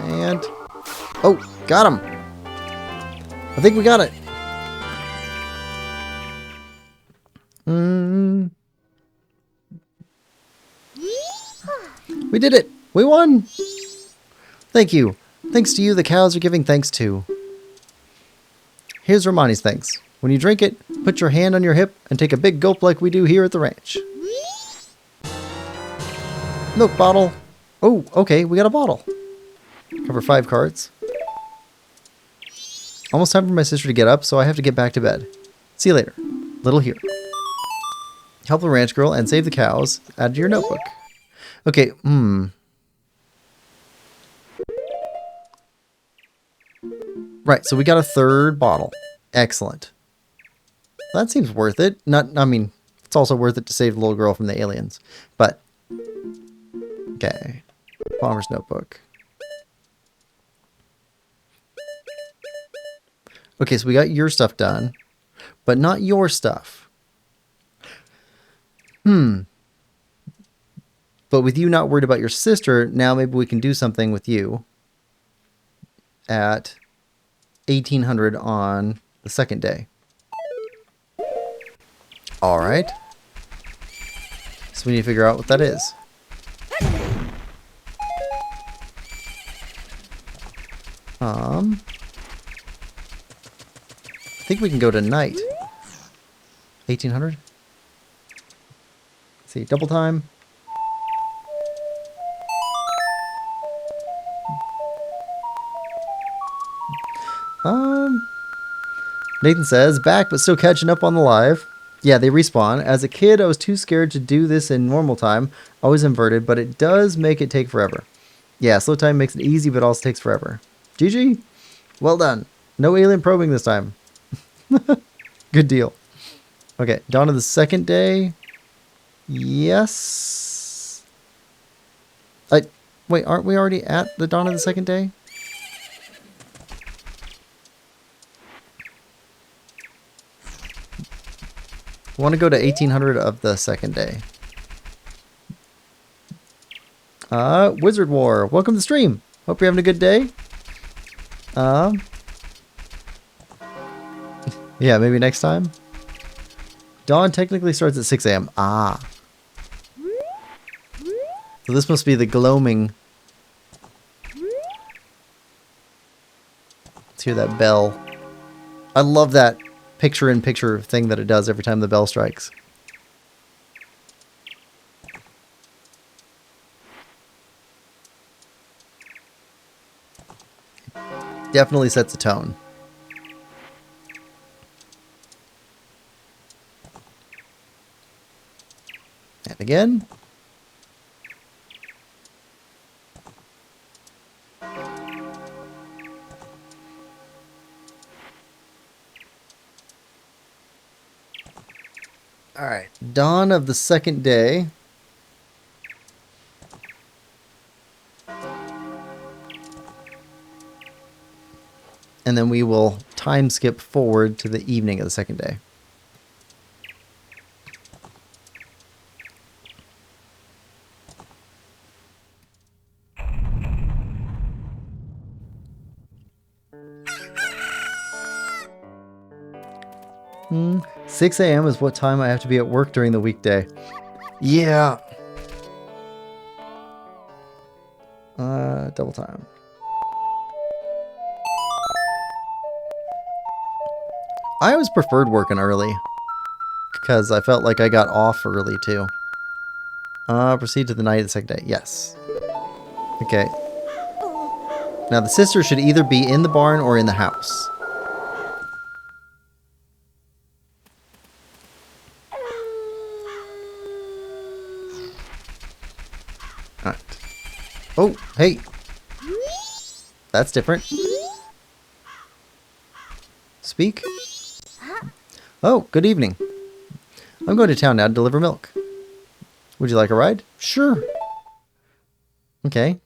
And oh, got him. I think we got it. We did it. We won. Thank you. Thanks to you, the cows are giving thanks to. Here's Romani's thanks. When you drink it, put your hand on your hip and take a big gulp like we do here at the ranch. Milk bottle. Oh, okay, we got a bottle. Cover 5 cards. Almost time for my sister to get up, so I have to get back to bed. See you later. Little here. Help the ranch girl and save the cows. Add to your notebook. Okay, Right, so we got a 3rd bottle. Excellent. That seems worth it. I mean, it's also worth it to save the little girl from the aliens. But, okay. Bomber's notebook. Okay, so we got your stuff done, but not your stuff. But with you not worried about your sister, now maybe we can do something with you at 1800 on the 2nd day. All right. So we need to figure out what that is. I think we can go to night. 1800. Let's see, double time. Nathan says, back but still catching up on the live. Yeah, they respawn. As a kid, I was too scared to do this in normal time. Always inverted, but it does make it take forever. Yeah, slow time makes it easy, but also takes forever. GG. Well done. No alien probing this time. Good deal. Okay, dawn of the 2nd day. Yes. Wait, aren't we already at the dawn of the 2nd day? I want to go to 1800 of the 2nd day. Wizard War. Welcome to the stream. Hope you're having a good day. Yeah, maybe next time. Dawn technically starts at 6 a.m. Ah. So this must be the gloaming. Let's hear that bell. I love that picture-in-picture thing that it does every time the bell strikes. Definitely sets a tone. And again. Alright, dawn of the second day. And then we will time skip forward to the evening of the second day. Hmm. 6 a.m. is what time I have to be at work during the weekday. Yeah. Double time. I always preferred working early because I felt like I got off early too. Proceed to the night of the second day. Yes. Okay. Now the sister should either be in the barn or in the house. Alright. Oh, hey. That's different. Speak. Oh, good evening. I'm going to town now to deliver milk. Would you like a ride? Sure. Okay.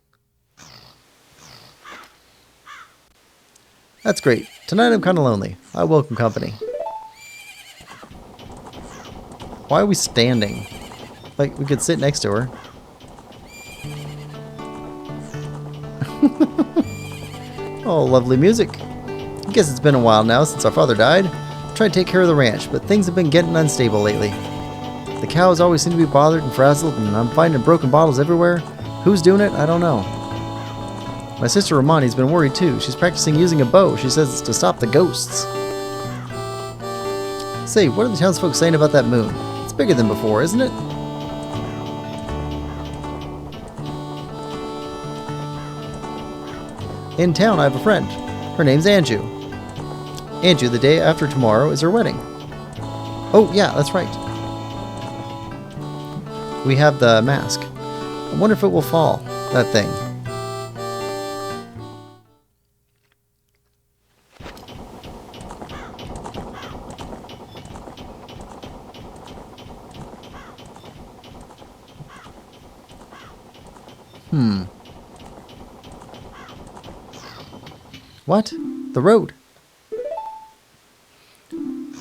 That's great. Tonight I'm kind of lonely. I welcome company. Why are we standing? Like, we could sit next to her. Oh, lovely music. I guess it's been a while now since our father died. I tried to take care of the ranch, but things have been getting unstable lately. The cows always seem to be bothered and frazzled, and I'm finding broken bottles everywhere. Who's doing it? I don't know. My sister Romani's been worried too. She's practicing using a bow. She says it's to stop the ghosts. Say, what are the townsfolk saying about that moon? It's bigger than before, isn't it? In town, I have a friend. Her name's Anju. Anju, the day after tomorrow is her wedding. Oh, yeah, that's right. We have the mask. I wonder if it will fall, that thing. What? The road.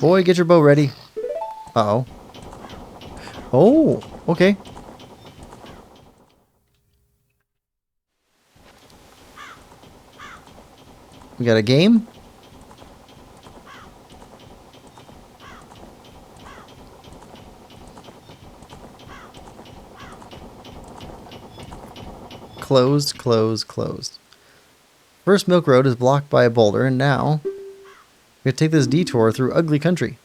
Boy, get your bow ready. Uh-oh. Oh, okay. We got a game. Closed, closed, closed. First Milk Road is blocked by a boulder, and now we have to take this detour through ugly country.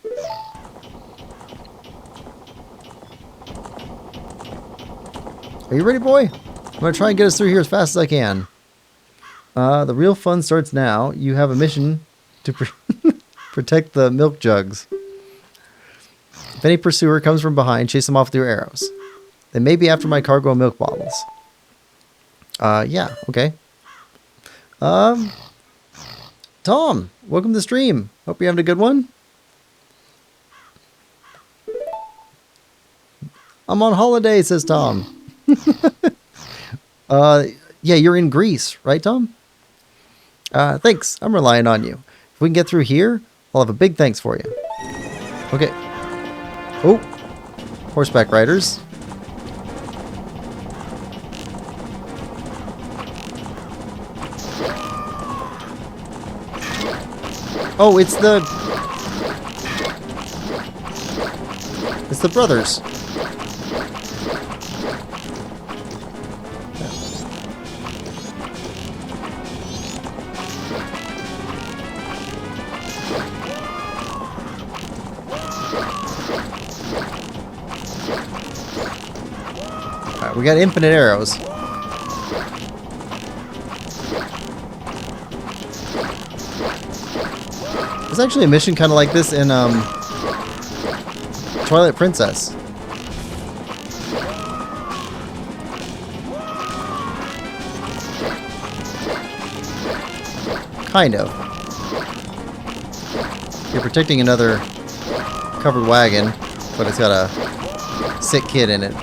Are you ready, boy? I'm going to try and get us through here as fast as I can. The real fun starts now. You have a mission to protect the milk jugs. If any pursuer comes from behind, chase them off with your arrows. They may be after my cargo of milk bottles. Yeah, okay. Tom, welcome to the stream. Hope you're having a good one. I'm on holiday, says Tom. Yeah, you're in Greece, right, Tom? Thanks. I'm relying on you. If we can get through here, I'll have a big thanks for you. Okay. Oh, horseback riders. Oh, it's the brothers. Alright, we got infinite arrows. There's actually a mission kind of like this in Twilight Princess. Kind of. You're protecting another covered wagon. but it's got a sick kid in it.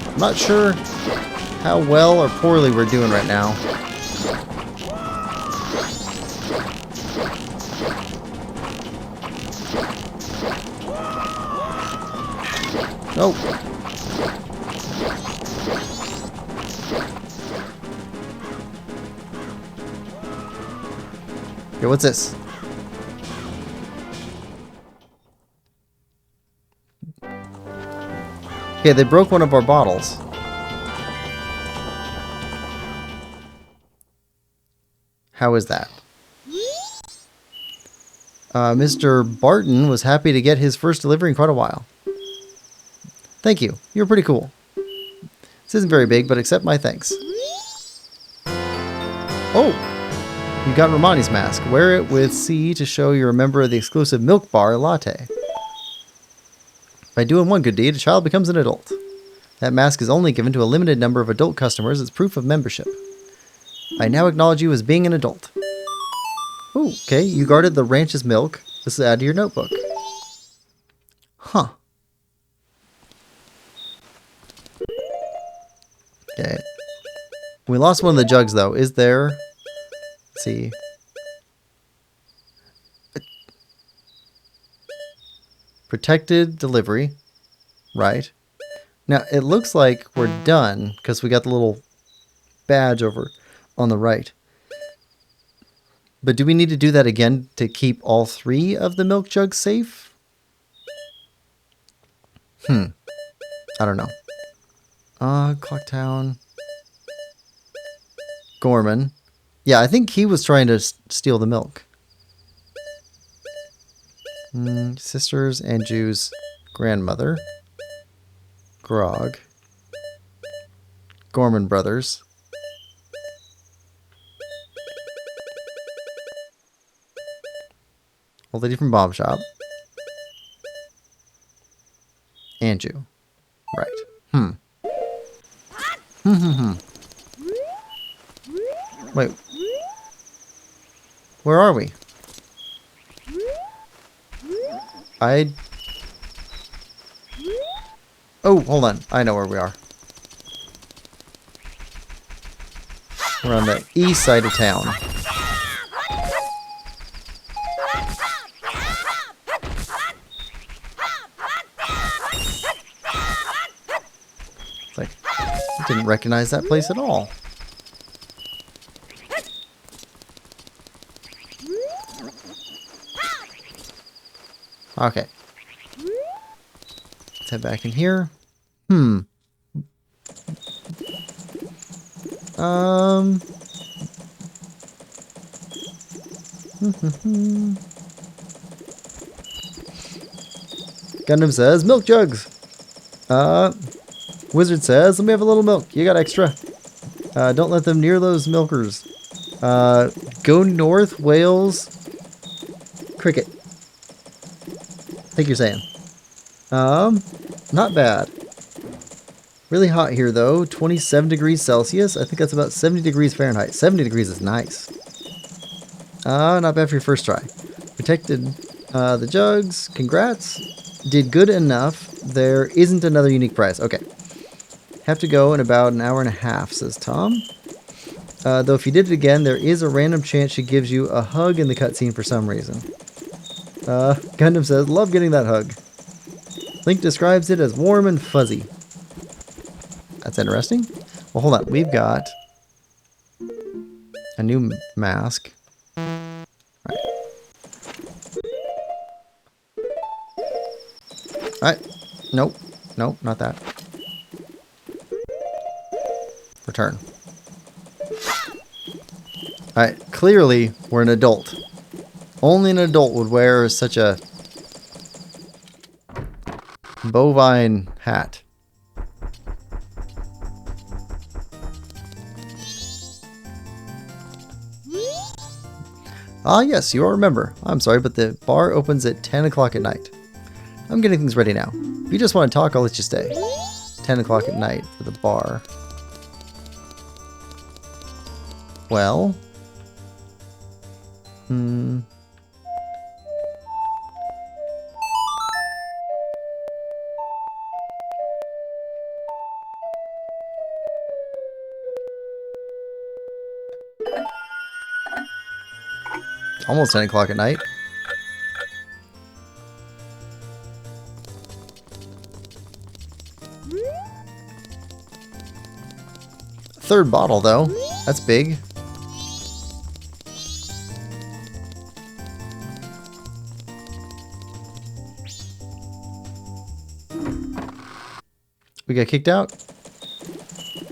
I'm not sure how well or poorly we're doing right now. Nope. Okay, what's this? Okay, they broke one of our bottles. How is that? Mr. Barton was happy to get his first delivery in quite a while. Thank you. You're pretty cool. This isn't very big, but accept my thanks. Oh! You got Romani's mask. Wear it with C to show you're a member of the exclusive Milk Bar Latte. By doing one good deed, a child becomes an adult. That mask is only given to a limited number of adult customers as proof of membership. I now acknowledge you as being an adult. Oh, okay. You guarded the ranch's milk. This is add to your notebook. Huh. Okay. We lost one of the jugs, though. Is there... Let's see. Protected delivery. Right. Now, it looks like we're done, because we got the little badge over on the right. But do we need to do that again to keep all 3 of the milk jugs safe? I don't know. Clocktown. Gorman. Yeah, I think he was trying to steal the milk. Sisters, Andrew's grandmother. Grog. Gorman brothers. Old lady from Bomb Shop. Andrew. Right. Wait. Where are we? Oh, hold on. I know where we are. We're on the east side of town. It's like, I didn't recognize that place at all. Okay. Let's head back in here. Gundam says, milk jugs. Wizard says, let me have a little milk. You got extra. Don't let them near those milkers. Go north, Wales. Cricket. I think you're saying. Not bad. Really hot here though. 27 degrees Celsius. I think that's about 70 degrees Fahrenheit. 70 degrees is nice. Not bad for your first try. Protected the jugs. Congrats. Did good enough. There isn't another unique prize. Okay. Have to go in about an hour and a half, says Tom. Though if you did it again, there is a random chance she gives you a hug in the cutscene for some reason. Gundam says, love getting that hug. Link describes it as warm and fuzzy. That's interesting. Well, hold on. We've got a new mask. Alright. Alright. Nope. Nope, not that. Return. Alright, clearly we're an adult. Only an adult would wear such a bovine hat. Ah, yes, you all remember. I'm sorry, but the bar opens at 10 o'clock at night. I'm getting things ready now. If you just want to talk, I'll let you stay. 10 o'clock at night for the bar. Well. Almost 10 o'clock at night. Third bottle, though. That's big. We got kicked out?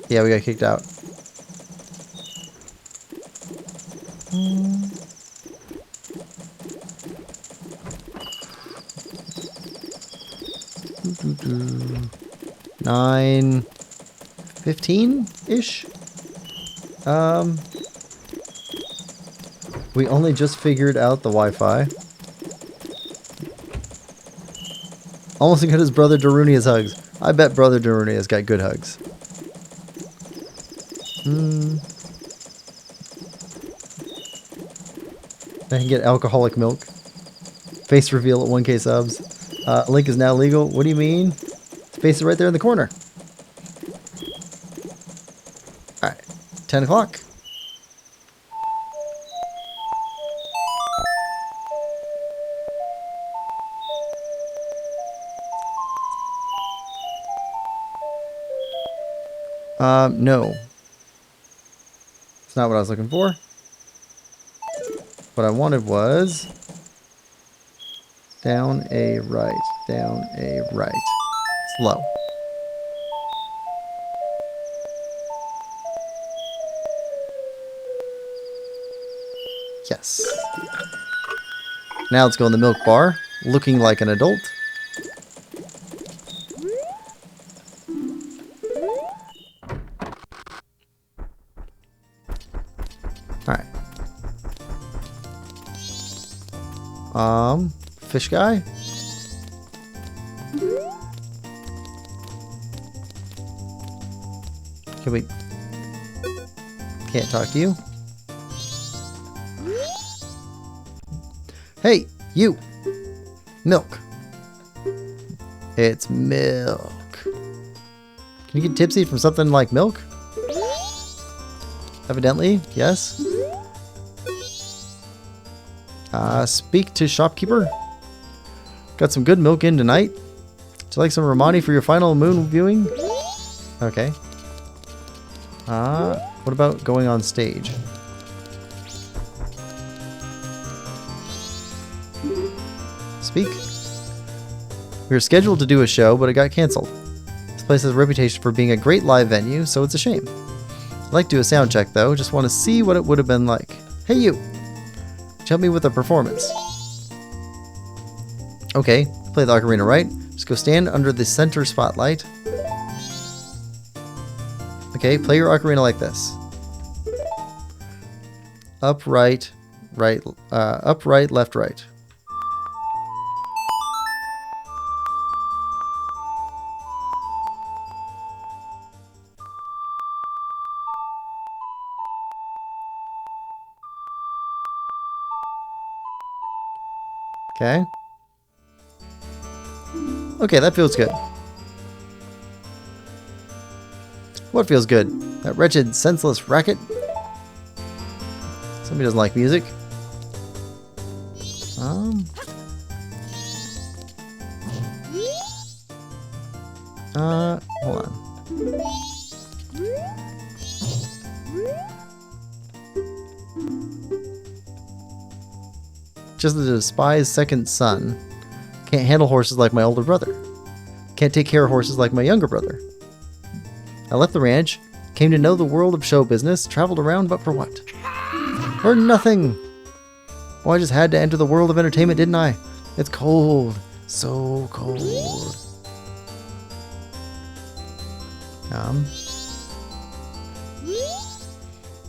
Yeah, we got kicked out. Nine 15-ish. We only just figured out the Wi-Fi. Almost as good as Brother Darunia's hugs. I bet Brother Darunia's got good hugs. I can get alcoholic milk. Face reveal at 1K subs. Link is now legal. What do you mean? Face is right there in the corner. Alright. 10 o'clock. No. It's not what I was looking for. What I wanted was down a right, down a right. Slow. Yes. Now let's go in the milk bar, looking like an adult. Alright. Fish guy? Can we... Can't talk to you. Hey, you! Milk. It's milk. Can you get tipsy from something like milk? Evidently, yes. Speak to shopkeeper. Got some good milk in tonight. Would you like some Romani for your final moon viewing? Okay. What about going on stage? Speak. We were scheduled to do a show, but it got canceled. This place has a reputation for being a great live venue, so it's a shame. I'd like to do a sound check, though. Just want to see what it would have been like. Hey, you! Help me with the performance. Okay, play the ocarina right. Just go stand under the center spotlight. Okay, play your ocarina like this. Up, right, right, up, right, left, right. Okay. Okay, that feels good. What feels good? That wretched, senseless racket? Somebody doesn't like music. Hold on. Just the despised second son. Can't handle horses like my older brother. Can't take care of horses like my younger brother. I left the ranch, came to know the world of show business, traveled around, but for what? For nothing! Well, I just had to enter the world of entertainment, didn't I? It's cold. So cold.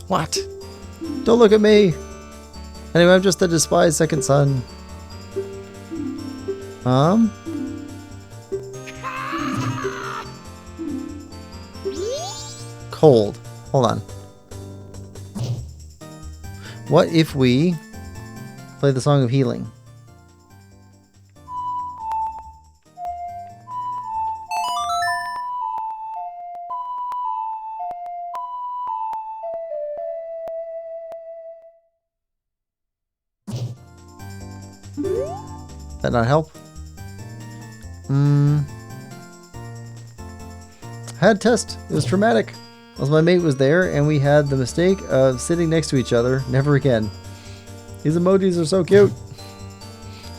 What? Don't look at me! Anyway, I'm just a despised second son. cold. Hold on. What if we play the Song of Healing? That not help? Had test. It was traumatic. As my mate was there and we had the mistake of sitting next to each other. Never again. These emojis are so cute.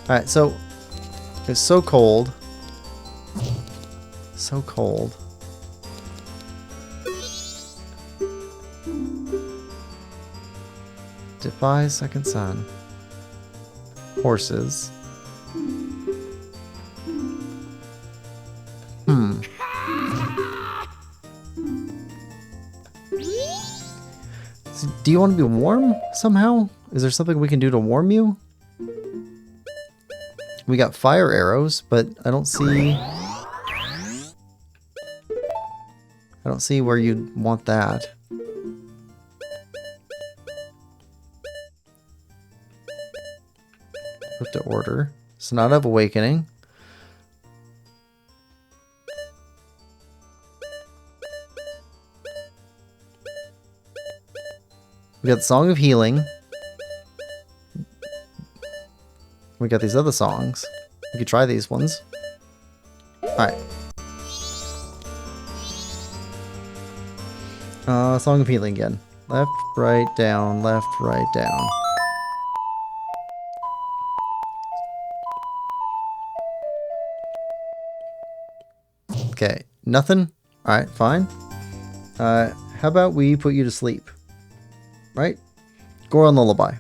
Alright, so it's so cold. So cold. Defy second sun. Horses. Do you want to be warm somehow? Is there something we can do to warm you? We got fire arrows, but I don't see where you'd want that. Put to order. Sonata of Awakening. We got the Song of Healing. We got these other songs. We could try these ones. Alright. Song of Healing again. Left, right, down, left, right, down. Okay, nothing? Alright, fine. How about we put you to sleep? Right? Goron Lullaby.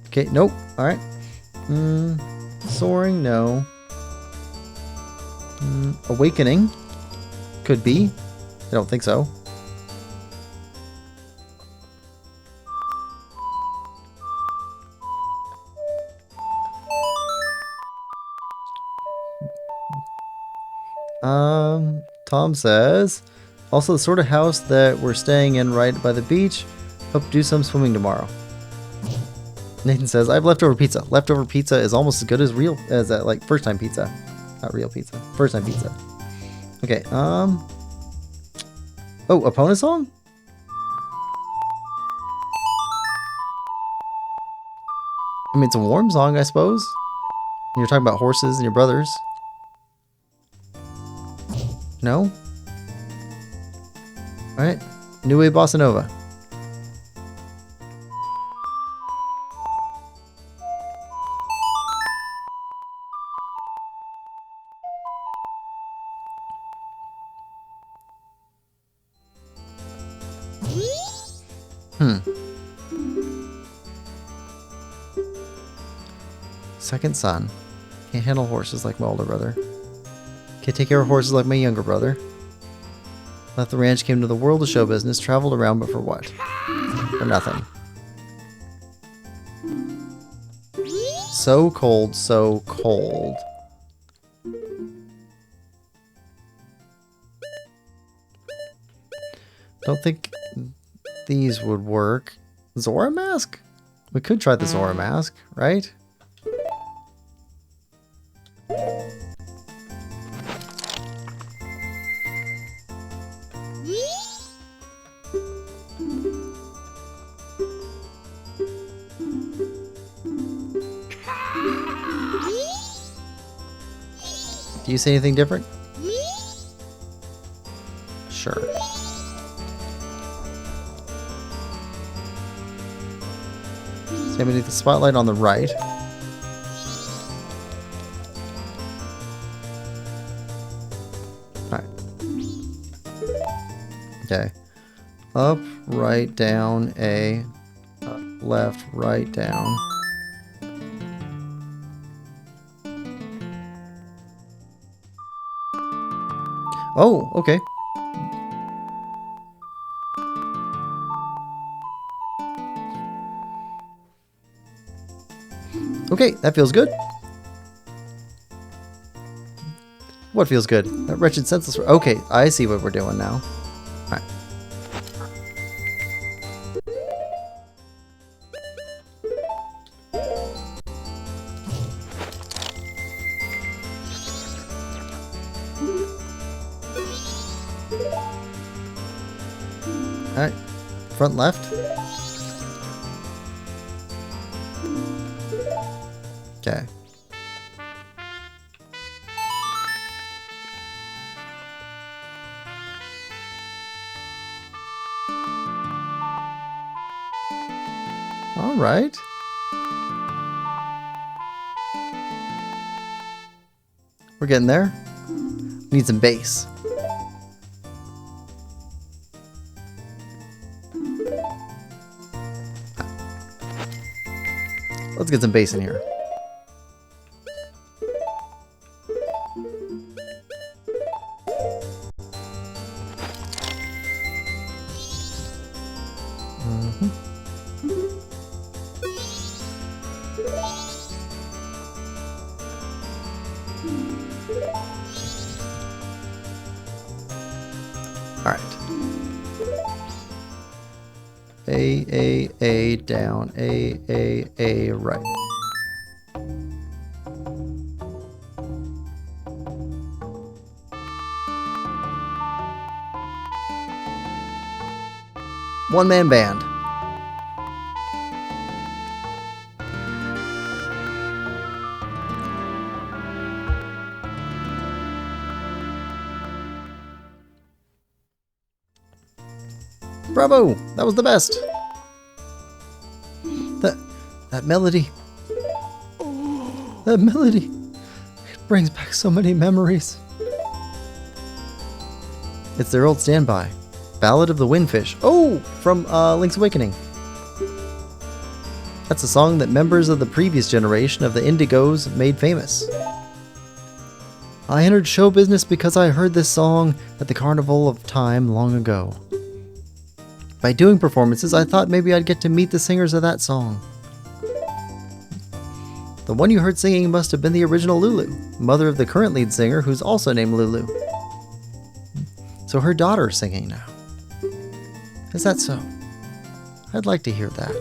Okay, nope. Alright. Soaring, no. Awakening. Could be. I don't think so. Tom says, also the sort of house that we're staying in right by the beach. Hope to do some swimming tomorrow. Nathan says, I have leftover pizza. Leftover pizza is almost as good as like first time pizza. Not real pizza. First time pizza. Okay, oh, opponent song? I mean, it's a warm song, I suppose. You're talking about horses and your brothers. No? Alright. New Wave Bossa Nova. Second son. Can't handle horses like my older brother. Can't take care of horses like my younger brother. Left the ranch, came to the world of show business, traveled around, but for what? For nothing. So cold, so cold. Don't think these would work. Zora mask? We could try the Zora mask, right? Do you see anything different? Sure. So I'm gonna do the spotlight on the right. Alright. Okay. Up, right, down, A. Up, left, right, down. Oh, okay. Okay, that feels good. What feels good? That wretched senseless... Okay, I see what we're doing now. Alright. Alright. Front left. Okay. All right. We're getting there. Need some bass. Let's get some bass in here. Alright. A, down. A, right. One-man band. Bravo! That was the best! That melody. That melody. It brings back so many memories. It's their old standby. Ballad of the Windfish. Oh! From Link's Awakening. That's a song that members of the previous generation of the Indigos made famous. I entered show business because I heard this song at the Carnival of Time long ago. By doing performances, I thought maybe I'd get to meet the singers of that song. The one you heard singing must have been the original Lulu, mother of the current lead singer who's also named Lulu. So her daughter's singing now. Is that so? I'd like to hear that.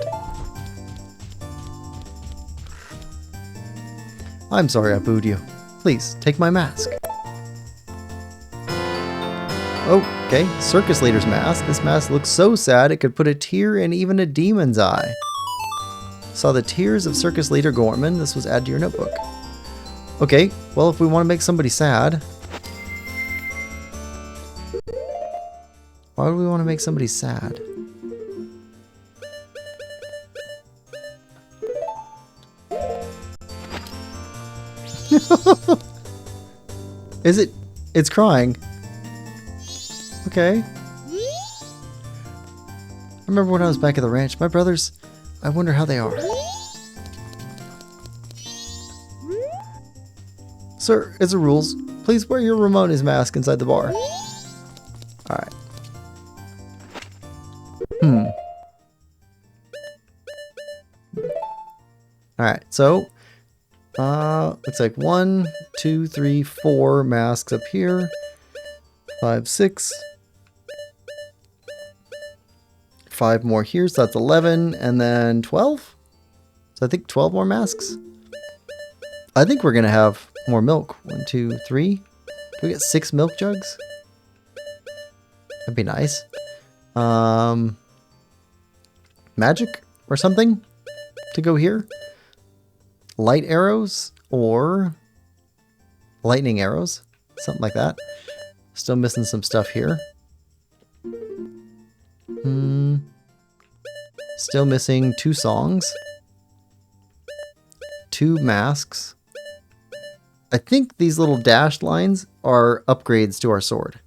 I'm sorry I booed you. Please, take my mask. Okay, circus leader's mask. This mask looks so sad it could put a tear in even a demon's eye. Saw the tears of circus leader Gorman. This was added to your notebook. Okay, well if we want to make somebody sad... Why would we want to make somebody sad? Is it? It's crying. Okay. I remember when I was back at the ranch, my brothers, I wonder how they are. Sir, it's a rules. Please wear your Romani's mask inside the bar. Alright. Alright, so looks like 1, 2, 3, 4 masks up here. 5, 6. 5 more here, so that's 11, and then 12? So I think 12 more masks. I think we're gonna have more milk. 1, 2, 3. Do we get 6 milk jugs? That'd be nice. Magic or something to go here. Light arrows or lightning arrows, something like that. Still missing some stuff here. Still missing 2 songs, 2 masks. I think these little dashed lines are upgrades to our sword.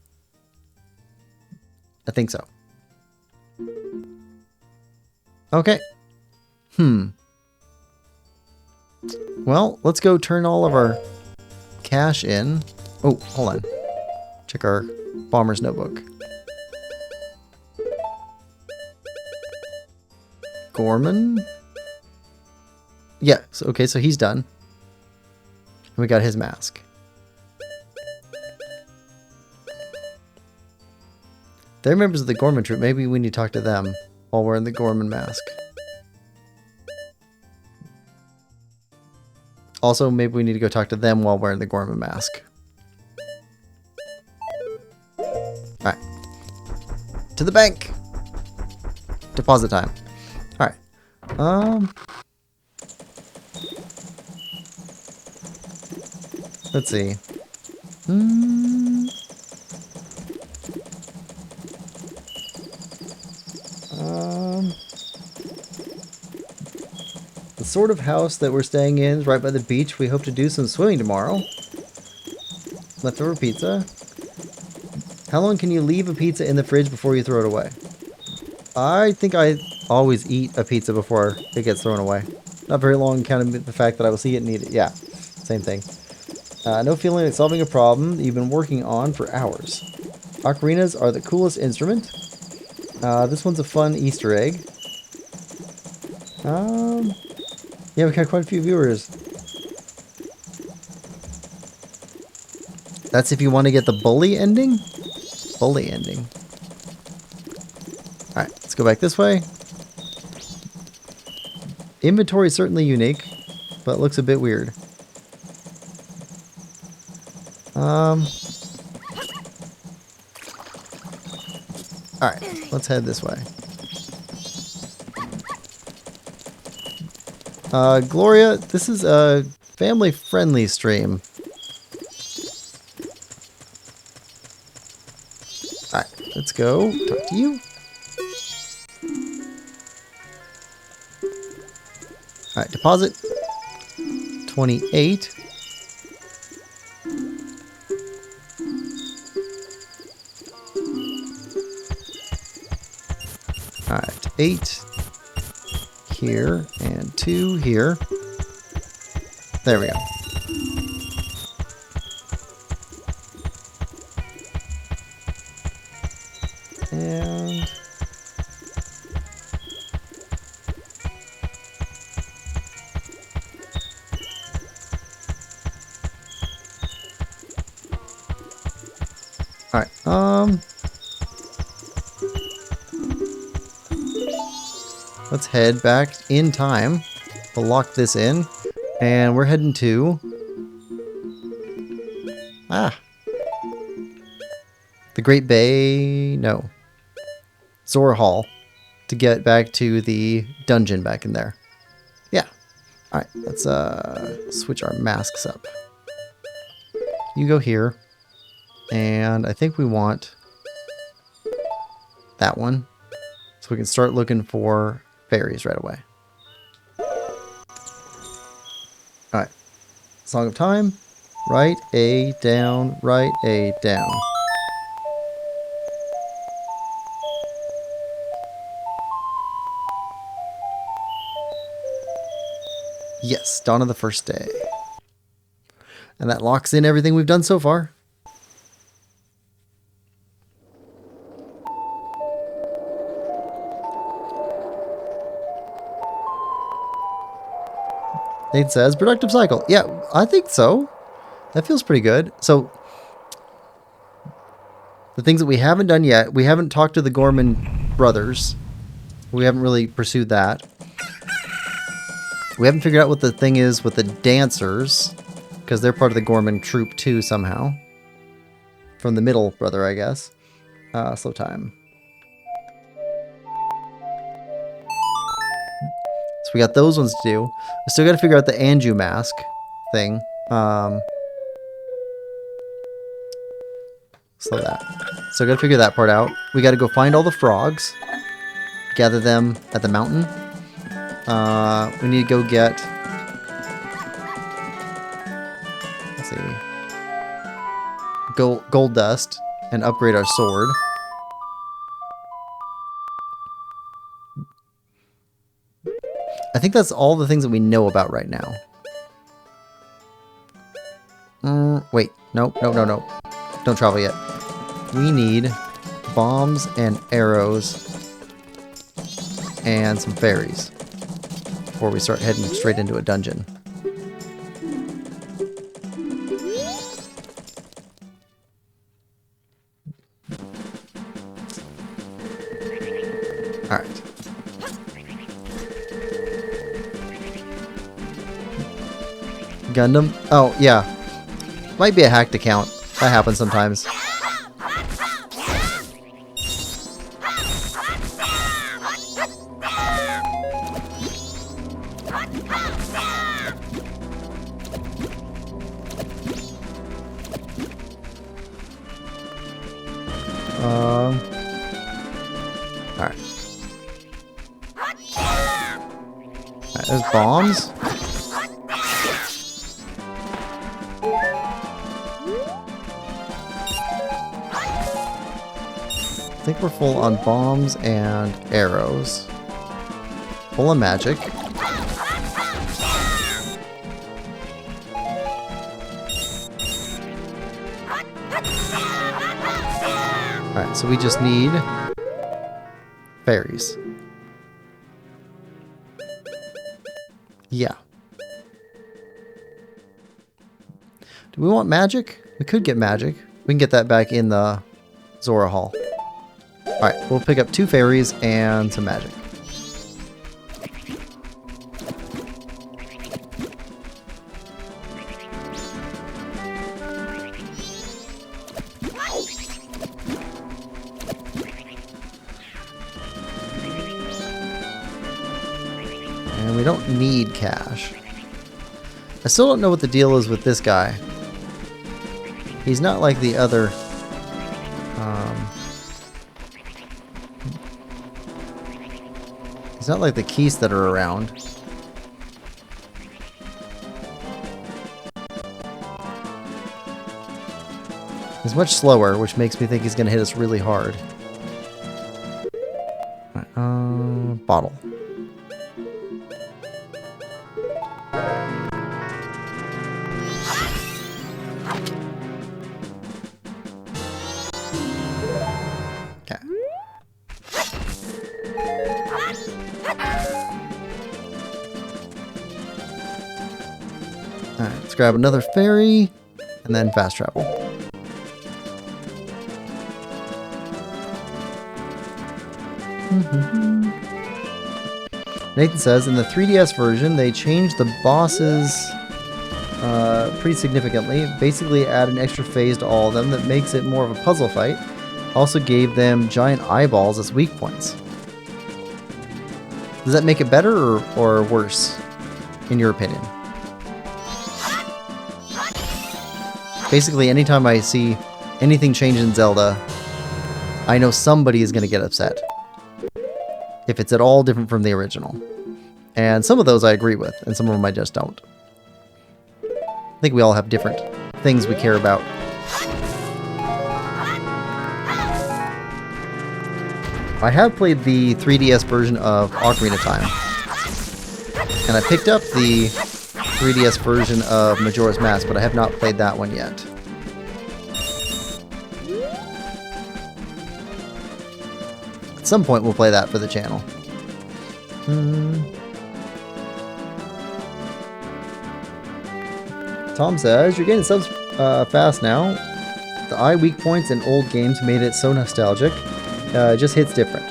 I think so. Okay. Well, let's go turn all of our cash in. Oh, hold on. Check our bomber's notebook. Gorman. Yeah, so, okay, so he's done. And we got his mask. They're members of the Gorman troop. Maybe we need to talk to them while we're in the Gorman mask. Also, maybe we need to go talk to them while we're in the Gorman mask. Alright. To the bank! Deposit time. Alright. Let's see. The sort of house that we're staying in is right by the beach. We hope to do some swimming tomorrow. Leftover pizza. How long can you leave a pizza in the fridge before you throw it away? I think I always eat a pizza before it gets thrown away. Not very long, counting the fact that I will see it and eat it. Yeah, same thing. No feeling like solving a problem that you've been working on for hours. Ocarinas are the coolest instrument. This one's a fun Easter egg. Yeah, we got quite a few viewers. That's if you want to get the bully ending? Bully ending. Alright, let's go back this way. Inventory is certainly unique, but looks a bit weird. Alright, let's head this way. Gloria, this is a family-friendly stream. Alright, let's go talk to you. Alright, deposit. 28. Alright, 8 here and 2 here. There we go. And all right, let's head back in time. We'll lock this in, and we're heading to the Great Bay. No, Zora Hall, to get back to the dungeon back in there. Yeah. All right. Let's switch our masks up. You go here, and I think we want that one, so we can start looking for fairies right away. All right. Song of Time. Right A down. Right A down. Yes, dawn of the first day. And that locks in everything we've done so far. Nate says, productive cycle. Yeah, I think so. That feels pretty good. So, the things that we haven't done yet, we haven't talked to the Gorman brothers. We haven't really pursued that. We haven't figured out what the thing is with the dancers, because they're part of the Gorman troop too somehow. From the middle brother, I guess. Slow time. So we got those ones to do. We still got to figure out the Anju mask thing. Slow that. So got to figure that part out. We got to go find all the frogs. Gather them at the mountain. We need to go get... Let's see. Gold dust and upgrade our sword. I think that's all the things that we know about right now. Wait. Nope. Don't travel yet. We need bombs and arrows and some fairies. before we start heading straight into a dungeon. Alright. Gundam? Oh, yeah. Might be a hacked account. That happens sometimes. Alright. Alright, there's bombs. I think we're full on bombs and arrows. Full of magic. Alright, so we just need fairies. Yeah. Do we want magic? We could get magic. We can get that back in the Zora Hall. Alright, we'll pick up 2 fairies and some magic. And we don't need cash. I still don't know what the deal is with this guy. He's not like the other... It's not like the keys that are around. He's much slower, which makes me think he's going to hit us really hard. Bottle. Okay. Alright, let's grab another fairy, and then fast travel. Nathan says, in the 3DS version, they changed the bosses pretty significantly. Basically add an extra phase to all of them that makes it more of a puzzle fight. Also gave them giant eyeballs as weak points. Does that make it better or worse, in your opinion? Basically, anytime I see anything change in Zelda, I know somebody is going to get upset. If it's at all different from the original. And some of those I agree with, and some of them I just don't. I think we all have different things we care about. I have played the 3DS version of Ocarina of Time. And I picked up the 3DS version of Majora's Mask, but I have not played that one yet. At some point we'll play that for the channel. Tom says, you're getting subs fast now. The eye weak points in old games made it so nostalgic. It just hits different.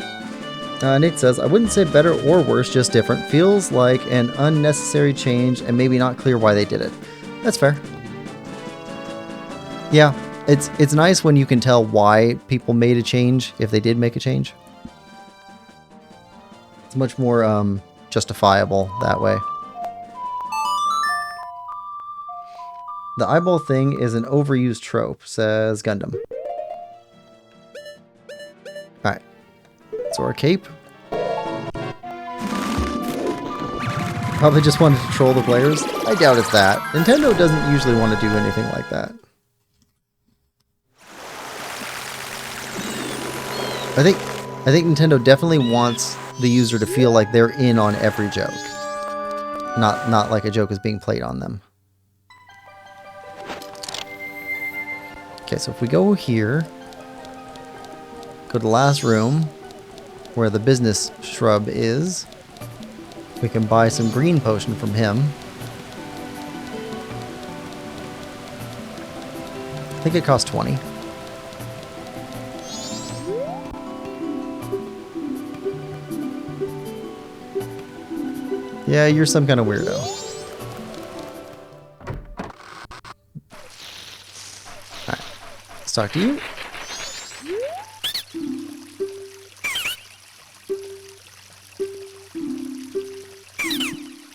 Nate says, I wouldn't say better or worse, just different. Feels like an unnecessary change and maybe not clear why they did it. That's fair. Yeah, it's nice when you can tell why people made a change, if they did make a change. It's much more justifiable that way. The eyeball thing is an overused trope, says Gundam. Alright. So our cape. Probably just wanted to troll the players. I doubt it's that. Nintendo doesn't usually want to do anything like that. I think Nintendo definitely wants the user to feel like they're in on every joke. Not like a joke is being played on them. Okay, so if we go here, go to the last room, where the business shrub is. We can buy some green potion from him. I think it costs 20. Yeah, you're some kind of weirdo. Alright, let's talk to you.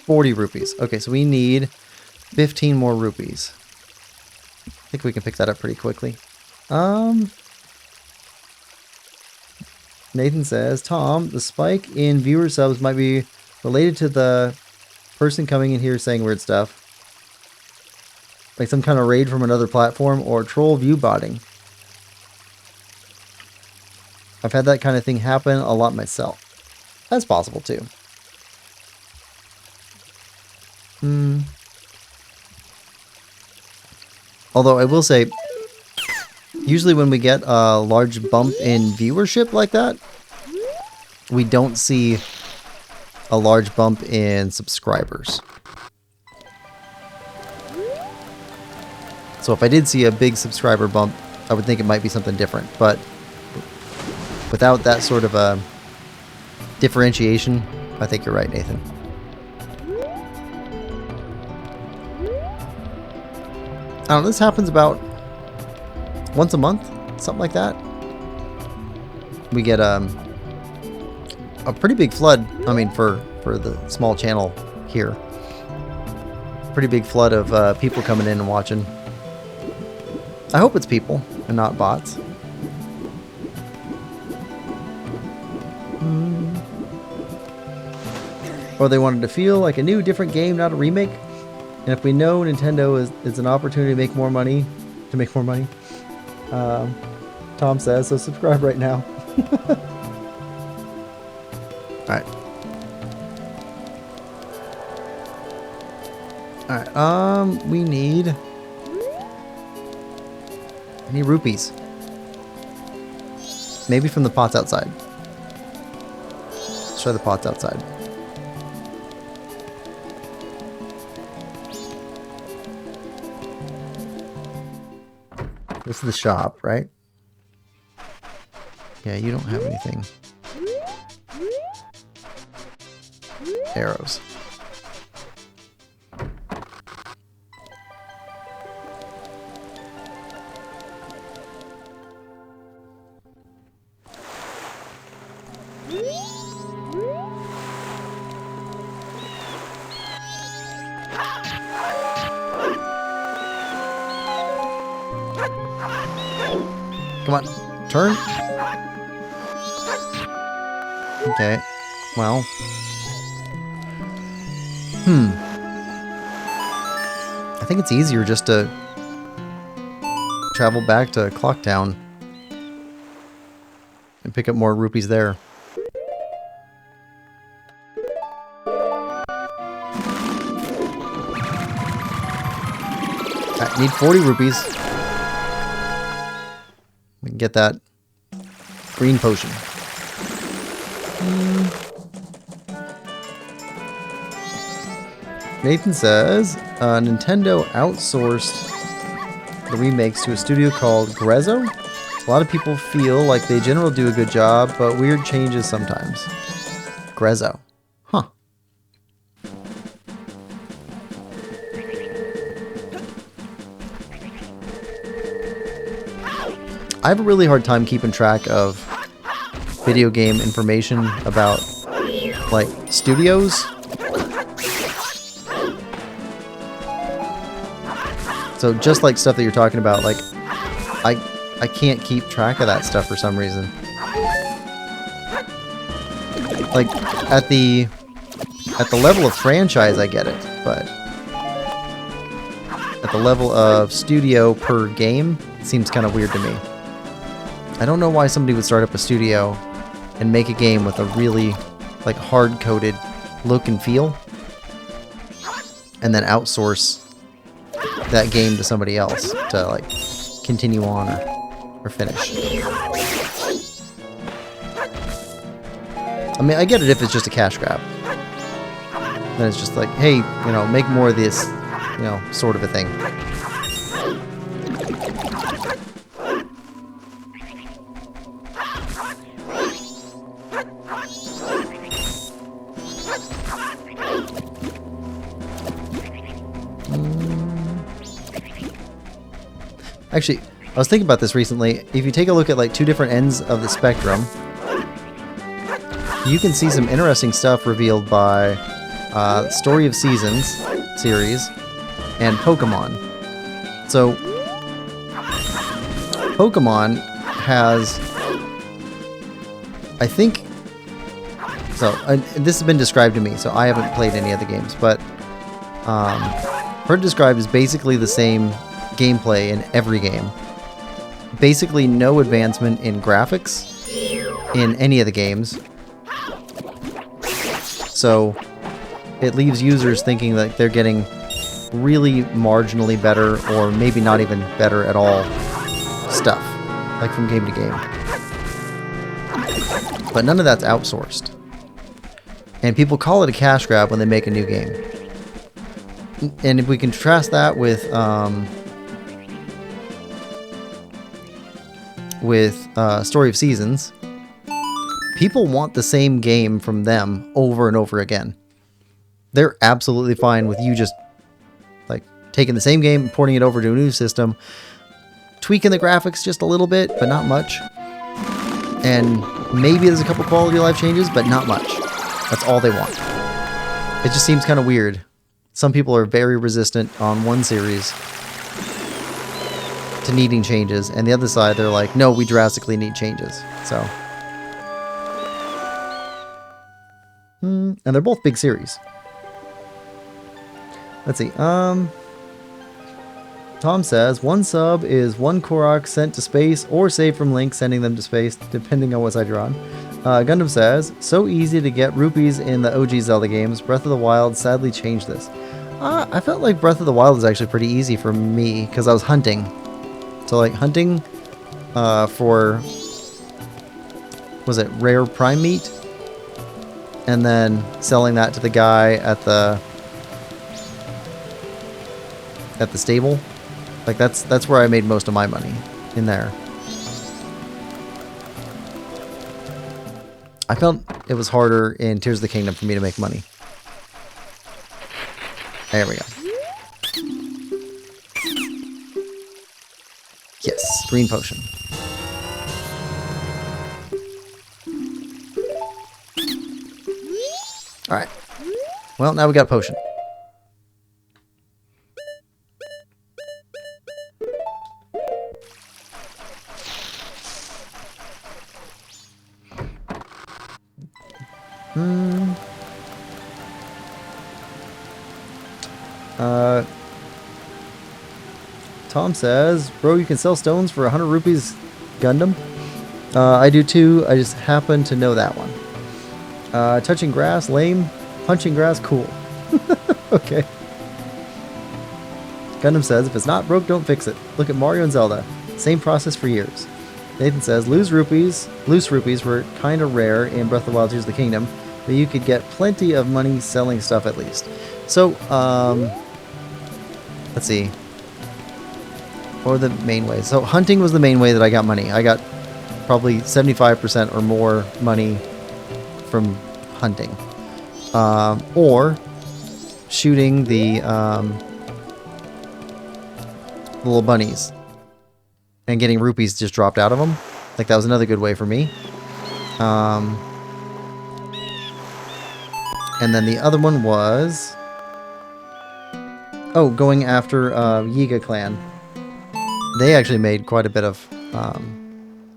₹40. Okay, so we need 15 more rupees. I think we can pick that up pretty quickly. Nathan says, Tom, the spike in viewer subs might be related to the person coming in here saying weird stuff. Like some kind of raid from another platform or troll view botting. I've had that kind of thing happen a lot myself. That's possible too. Although I will say, usually when we get a large bump in viewership like that, we don't see a large bump in subscribers. So if I did see a big subscriber bump, I would think it might be something different. But without that sort of a differentiation, I think you're right, Nathan. I don't know, this happens about once a month, something like that. We get a pretty big flood. I mean, for the small channel here, pretty big flood of people coming in and watching. I hope it's people and not bots. Or they wanted to feel like a new, different game, not a remake. And if we know Nintendo is an opportunity to make more money, Tom says, so subscribe right now. Alright. Alright, we need any rupees. Maybe from the pots outside. Let's try the pots outside. This is the shop, right? Yeah, you don't have anything. Arrows. Come on, turn. Okay, well. I think it's easier just to travel back to Clock Town and pick up more rupees there. I need 40 rupees. We can get that green potion. Nathan says, Nintendo outsourced the remakes to a studio called Grezzo. A lot of people feel like they generally do a good job, but weird changes sometimes. Grezzo. Huh. I have a really hard time keeping track of video game information about, like, studios. So just like stuff that you're talking about, like, I can't keep track of that stuff for some reason. Like, at the level of franchise, I get it, but at the level of studio per game, it seems kind of weird to me. I don't know why somebody would start up a studio and make a game with a really, like, hard-coded look and feel, and then outsource that game to somebody else to, like, continue on or finish. I mean, I get it if it's just a cash grab. then it's just like, hey, you know, make more of this, you know, sort of a thing. Actually, I was thinking about this recently. If you take a look at like two different ends of the spectrum, you can see some interesting stuff revealed by Story of Seasons series and Pokemon. So, Pokemon has, I think, so this has been described to me, so I haven't played any of the games, but heard described as basically the same gameplay in every game. Basically no advancement in graphics in any of the games. So it leaves users thinking that they're getting really marginally better, or maybe not even better at all, stuff, like from game to game. But none of that's outsourced. And people call it a cash grab when they make a new game. And if we contrast that with Story of Seasons, people want the same game from them over and over again. They're absolutely fine with you just like taking the same game, porting it over to a new system, tweaking the graphics just a little bit, but not much. And maybe there's a couple quality of life changes, but not much. That's all they want. It just seems kind of weird. Some people are very resistant on one series to needing changes, and the other side, they're like, no, we drastically need changes. So, and they're both big series. Let's see. Tom says, one sub is one Korok sent to space, or saved from Link sending them to space, depending on what side you're on. Gundam says, so easy to get rupees in the OG Zelda games. Breath of the Wild sadly changed this. I felt like Breath of the Wild was actually pretty easy for me, because I was hunting. So like hunting for, was it rare prime meat? And then selling that to the guy at the stable. Like that's where I made most of my money, in there. I felt it was harder in Tears of the Kingdom for me to make money. There we go. Yes, green potion. Alright. Well, now we got a potion. Tom says, bro, you can sell stones for 100 rupees Gundam? I do too, I just happen to know that one. Touching grass, lame. Punching grass, cool. Okay. Gundam says, if it's not broke, don't fix it. Look at Mario and Zelda. Same process for years. Nathan says, loose rupees were kind of rare in Breath of the Wild Tears of the Kingdom, but you could get plenty of money selling stuff at least. So, let's see. What were the main ways? So hunting was the main way that I got money. I got probably 75% or more money from hunting. Or shooting the little bunnies and getting rupees just dropped out of them. Like that was another good way for me. And then the other one was, oh, going after Yiga clan. They actually made quite a bit of,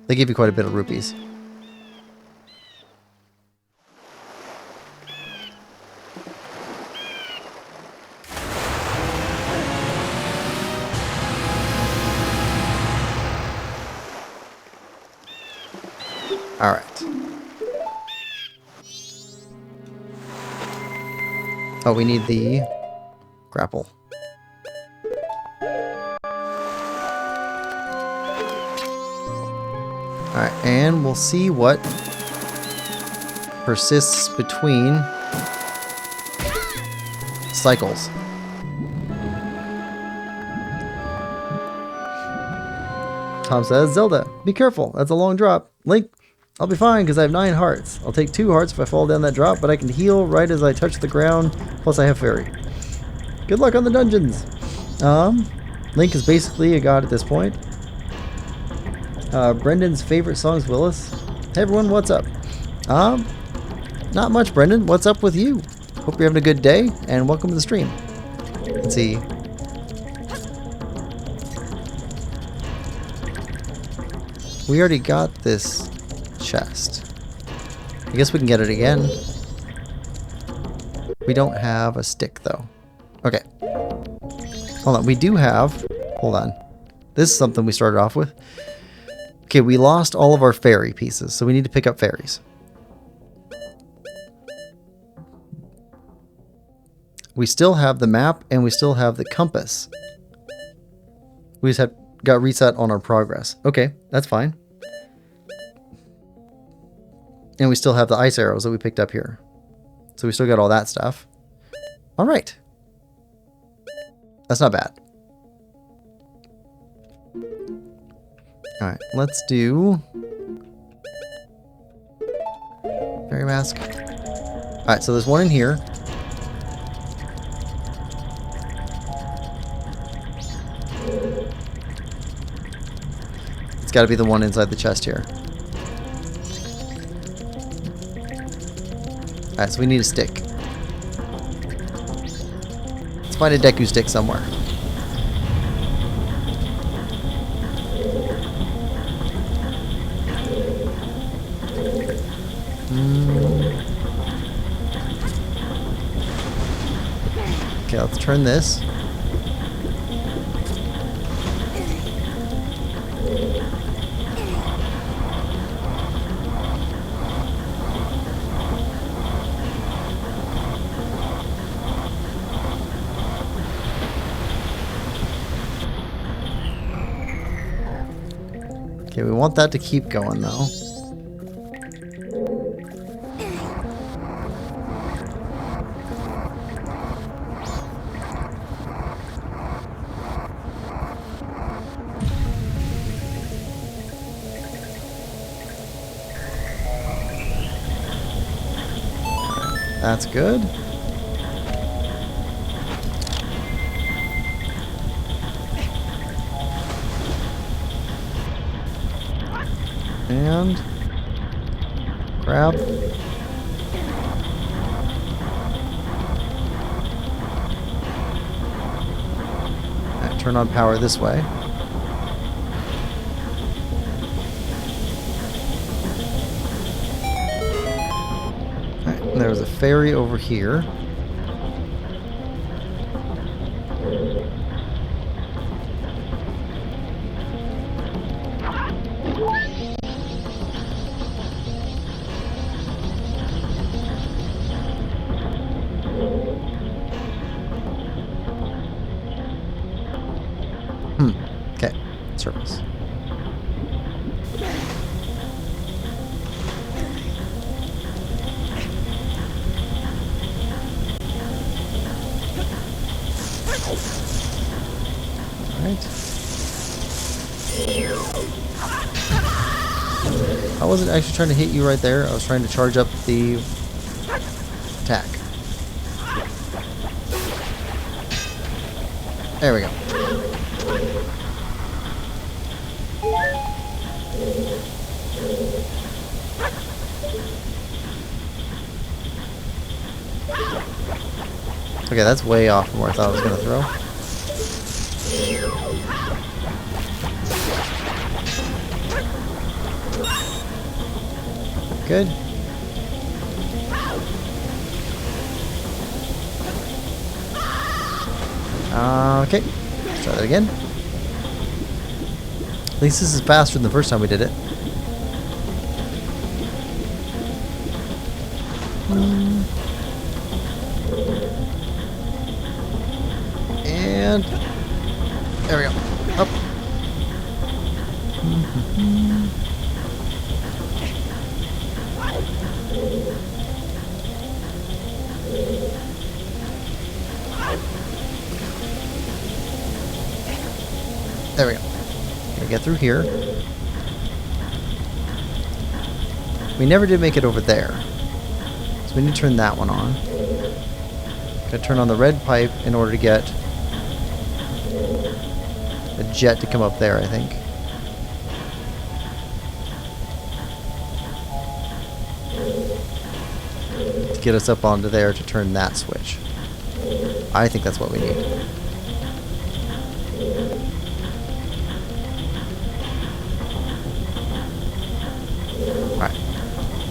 they gave you quite a bit of rupees. Alright. Oh, we need the grapple. Alright, and we'll see what persists between cycles. Tom says, Zelda, be careful. That's a long drop. Link, I'll be fine because I have 9 hearts. I'll take 2 hearts if I fall down that drop, but I can heal right as I touch the ground. Plus I have fairy. Good luck on the dungeons. Link is basically a god at this point. Brendan's favorite song is Willis. Hey everyone, what's up? Not much, Brendan. What's up with you? Hope you're having a good day, and welcome to the stream. Let's see. We already got this chest. I guess we can get it again. We don't have a stick, though. Okay. Hold on. We do have... Hold on. This is something we started off with. Okay, we lost all of our fairy pieces, so we need to pick up fairies. We still have the map, and we still have the compass. We just got reset on our progress. Okay, that's fine. And we still have the ice arrows that we picked up here. So we still got all that stuff. All right. That's not bad. All right, let's do fairy mask. All right, so there's one in here. Got to be the one inside the chest here. Alright, so we need a stick. Let's find a Deku stick somewhere. Okay, let's turn this. Okay, we want that to keep going, though. That's good. And grab. And turn on power this way. Alright, and there's a fairy over here. Okay, surface. Alright. I wasn't actually trying to hit you right there. I was trying to charge up the attack. There we go. Okay, that's way off from where I thought I was going to throw. Good. Okay, let's try that again. At least this is faster than the first time we did it. And there we go. Up. get through here. We never did make it over there. So we need to turn that one on. Gotta turn on the red pipe in order to get a jet to come up there, I think. To get us up onto there to turn that switch. I think that's what we need. Alright.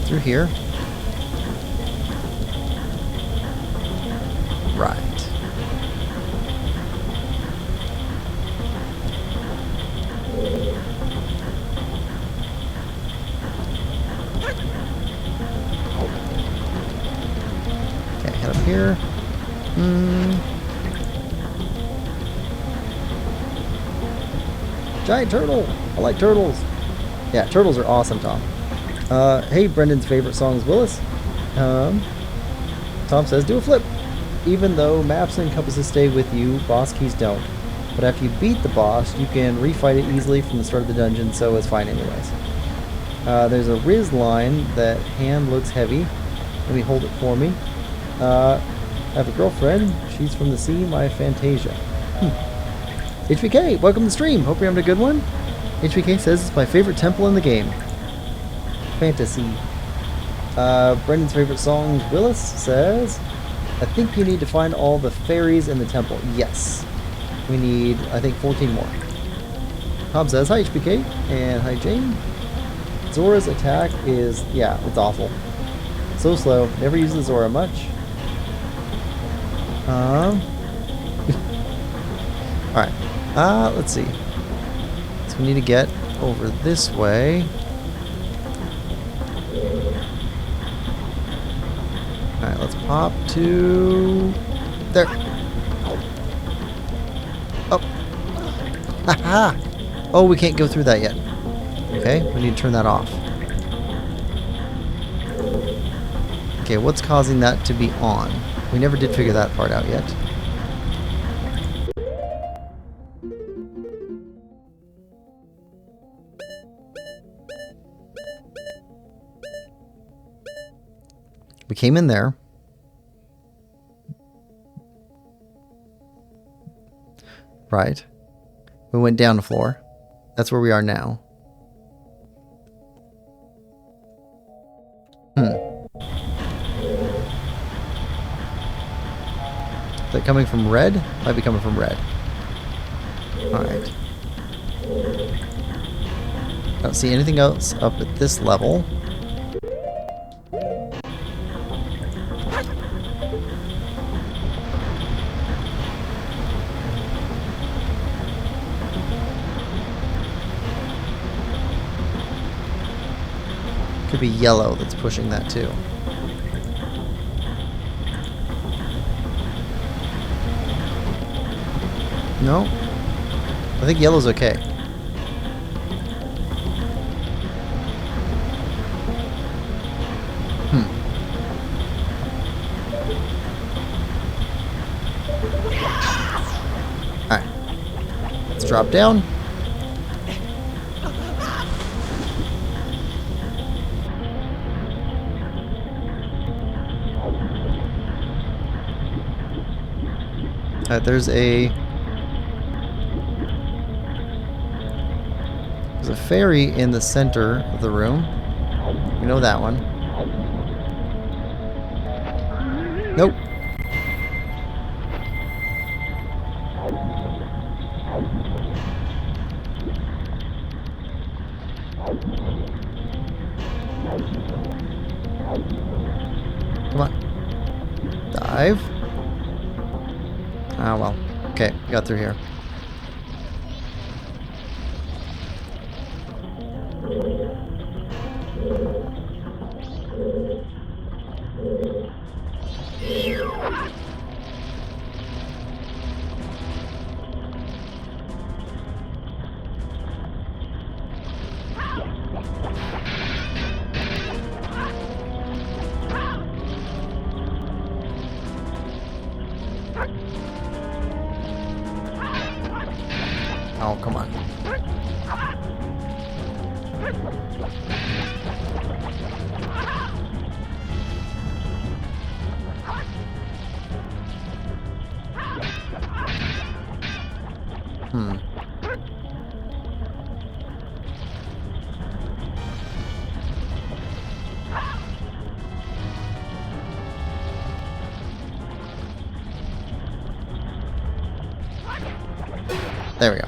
Through here. Right. Okay, head up here. Giant turtle! I like turtles. Yeah, turtles are awesome, Tom. Hey, Brendan's favorite song is Willis. Tom says, do a flip. Even though maps and compasses stay with you, boss keys don't. But after you beat the boss, you can refight it easily from the start of the dungeon, so it's fine anyways. There's a Riz line. That hand looks heavy. Let me hold it for me. I have a girlfriend. She's from the sea, my Fantasia. HBK, welcome to the stream. Hope you're having a good one. HBK says it's my favorite temple in the game. Fantasy. Brendan's favorite song, Willis, says, I think you need to find all the fairies in the temple. Yes. We need, I think, 14 more. Tom says, hi HBK, and hi Jane. Zora's attack is, yeah, it's awful. So slow. Never use the Zora much. Alright. Let's see. So we need to get over this way. Alright, let's pop to... there. Oh. Haha! Oh, we can't go through that yet. Okay, we need to turn that off. Okay, what's causing that to be on? We never did figure that part out yet. We came in there. Right. We went down the floor. That's where we are now. Is that coming from red? Might be coming from red. Alright. I don't see anything else up at this level. Could be yellow that's pushing that too. No? I think yellow's okay. Alright. Let's drop down. There's a fairy in the center of the room. We know that one. Nope. Come on. Dive. Ah, well. Okay, got through here. There we go.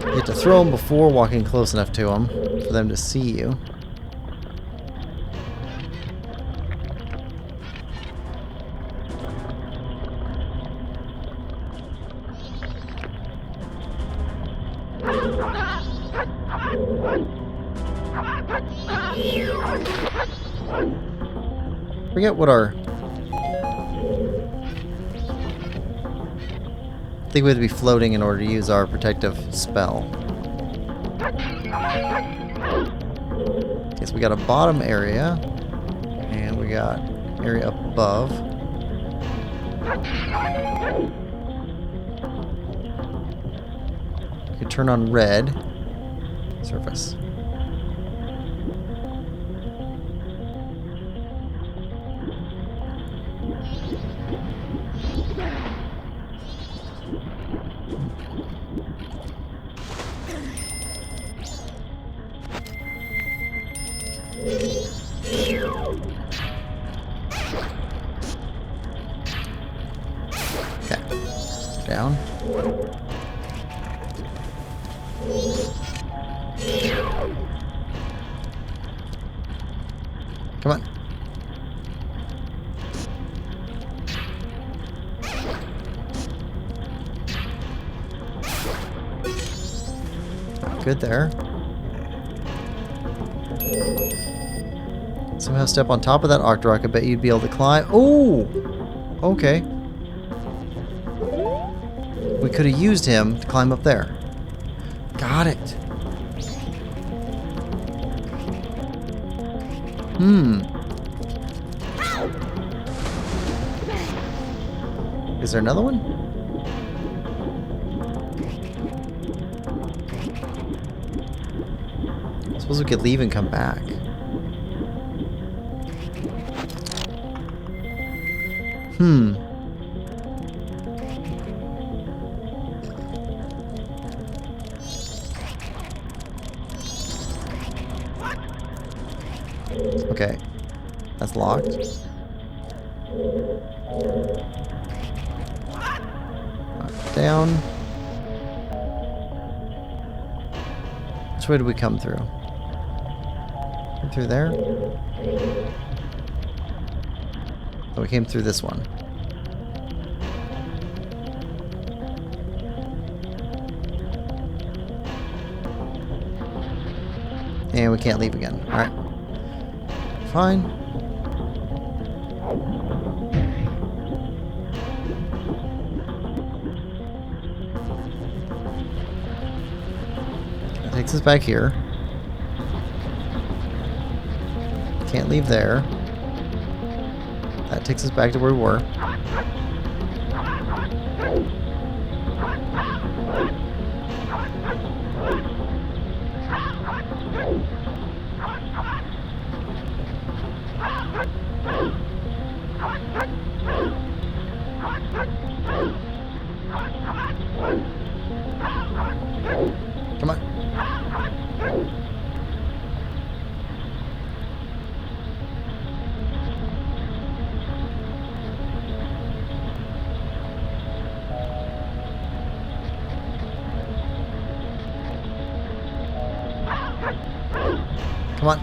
You have to throw them before walking close enough to them for them to see you. Forget what our... I think we have to be floating in order to use our protective spell. Okay, so we got a bottom area. And we got area up above. We can turn on red. Surface. Okay. Down. Come on. Good there. Somehow step on top of that Octorok. I bet you'd be able to climb. Oh! Okay. We could have used him to climb up there. Got it. Is there another one? I suppose we could leave and come back. Okay. That's locked. Down. Which way did we come through? Come through there? Oh, we came through this one. And we can't leave again. Alright. Fine. That takes us back here. Can't leave there. That takes us back to where we were. Come on. Come on.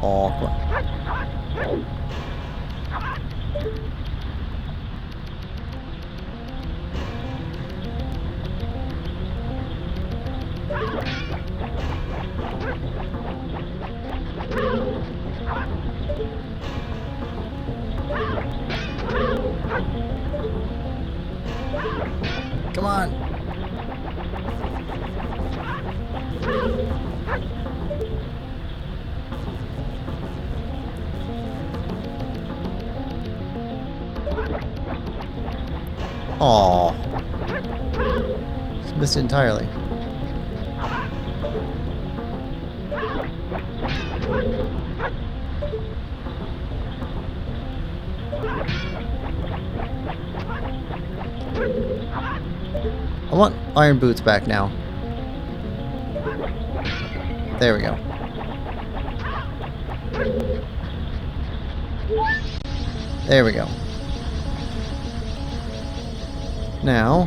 Oh, come on. Come on. Aww. Just missed it entirely. I want iron boots back now. There we go. There we go. Now,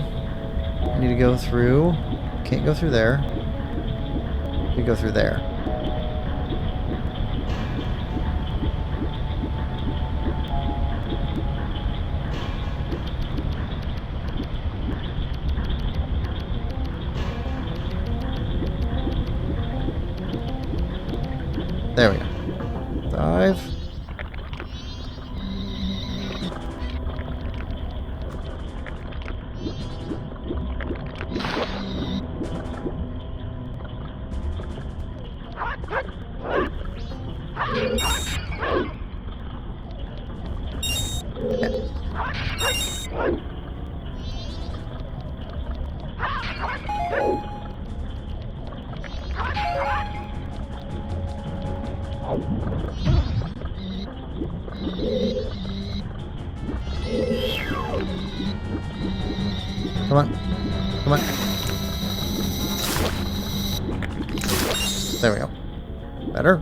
I need to go through... Can't go through there. We go through there. There we go. Dive. Come on. Come on. There we go. Better.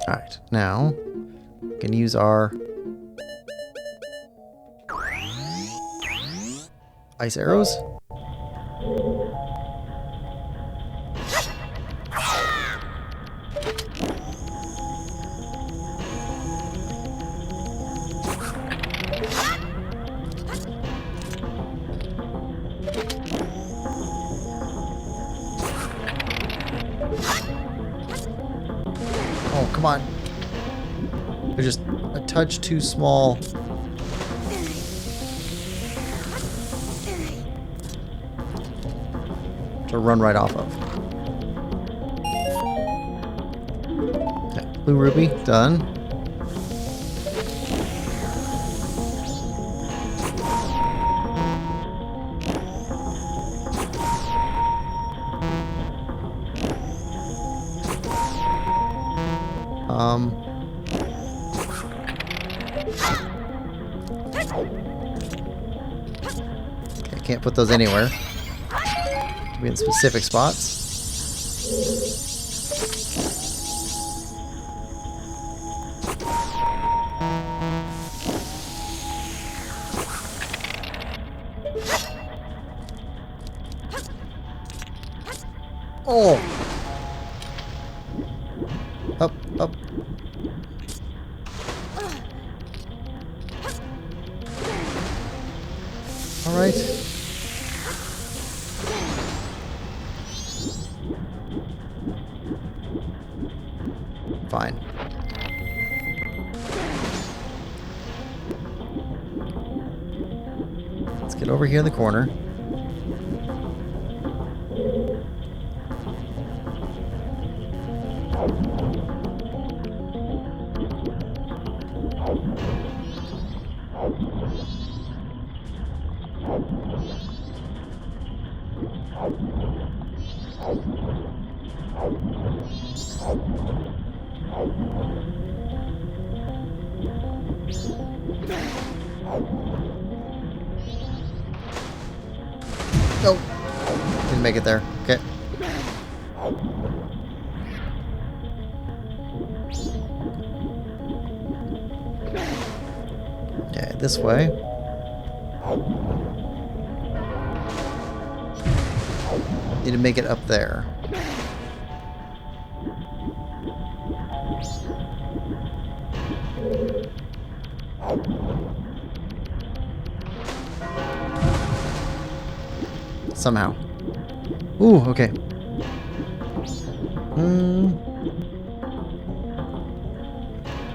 Alright, now we can use our ice arrows. Oh, come on. They're just a touch too small. To run right off of. Okay, blue ruby, done. Okay, can't put those anywhere. To be in specific spots. Oh! Up, up. All right. Fine. Let's get over here in the corner. Nope. Didn't make it there. Okay. Okay, this way. Need to make it up there. Somehow. Ooh, okay.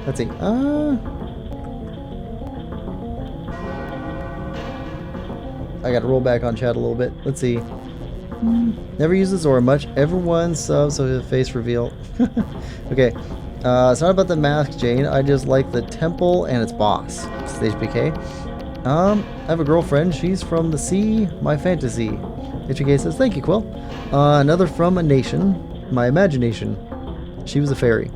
Let's see. I gotta roll back on chat a little bit. Let's see. Never use the Zora much. Everyone subs so his face reveal. Okay. It's not about the mask, Jane. I just like the temple and its boss. Stage PK. I have a girlfriend. She's from the sea. My fantasy. HK says, thank you, Quill. Another from a nation. My imagination. She was a fairy.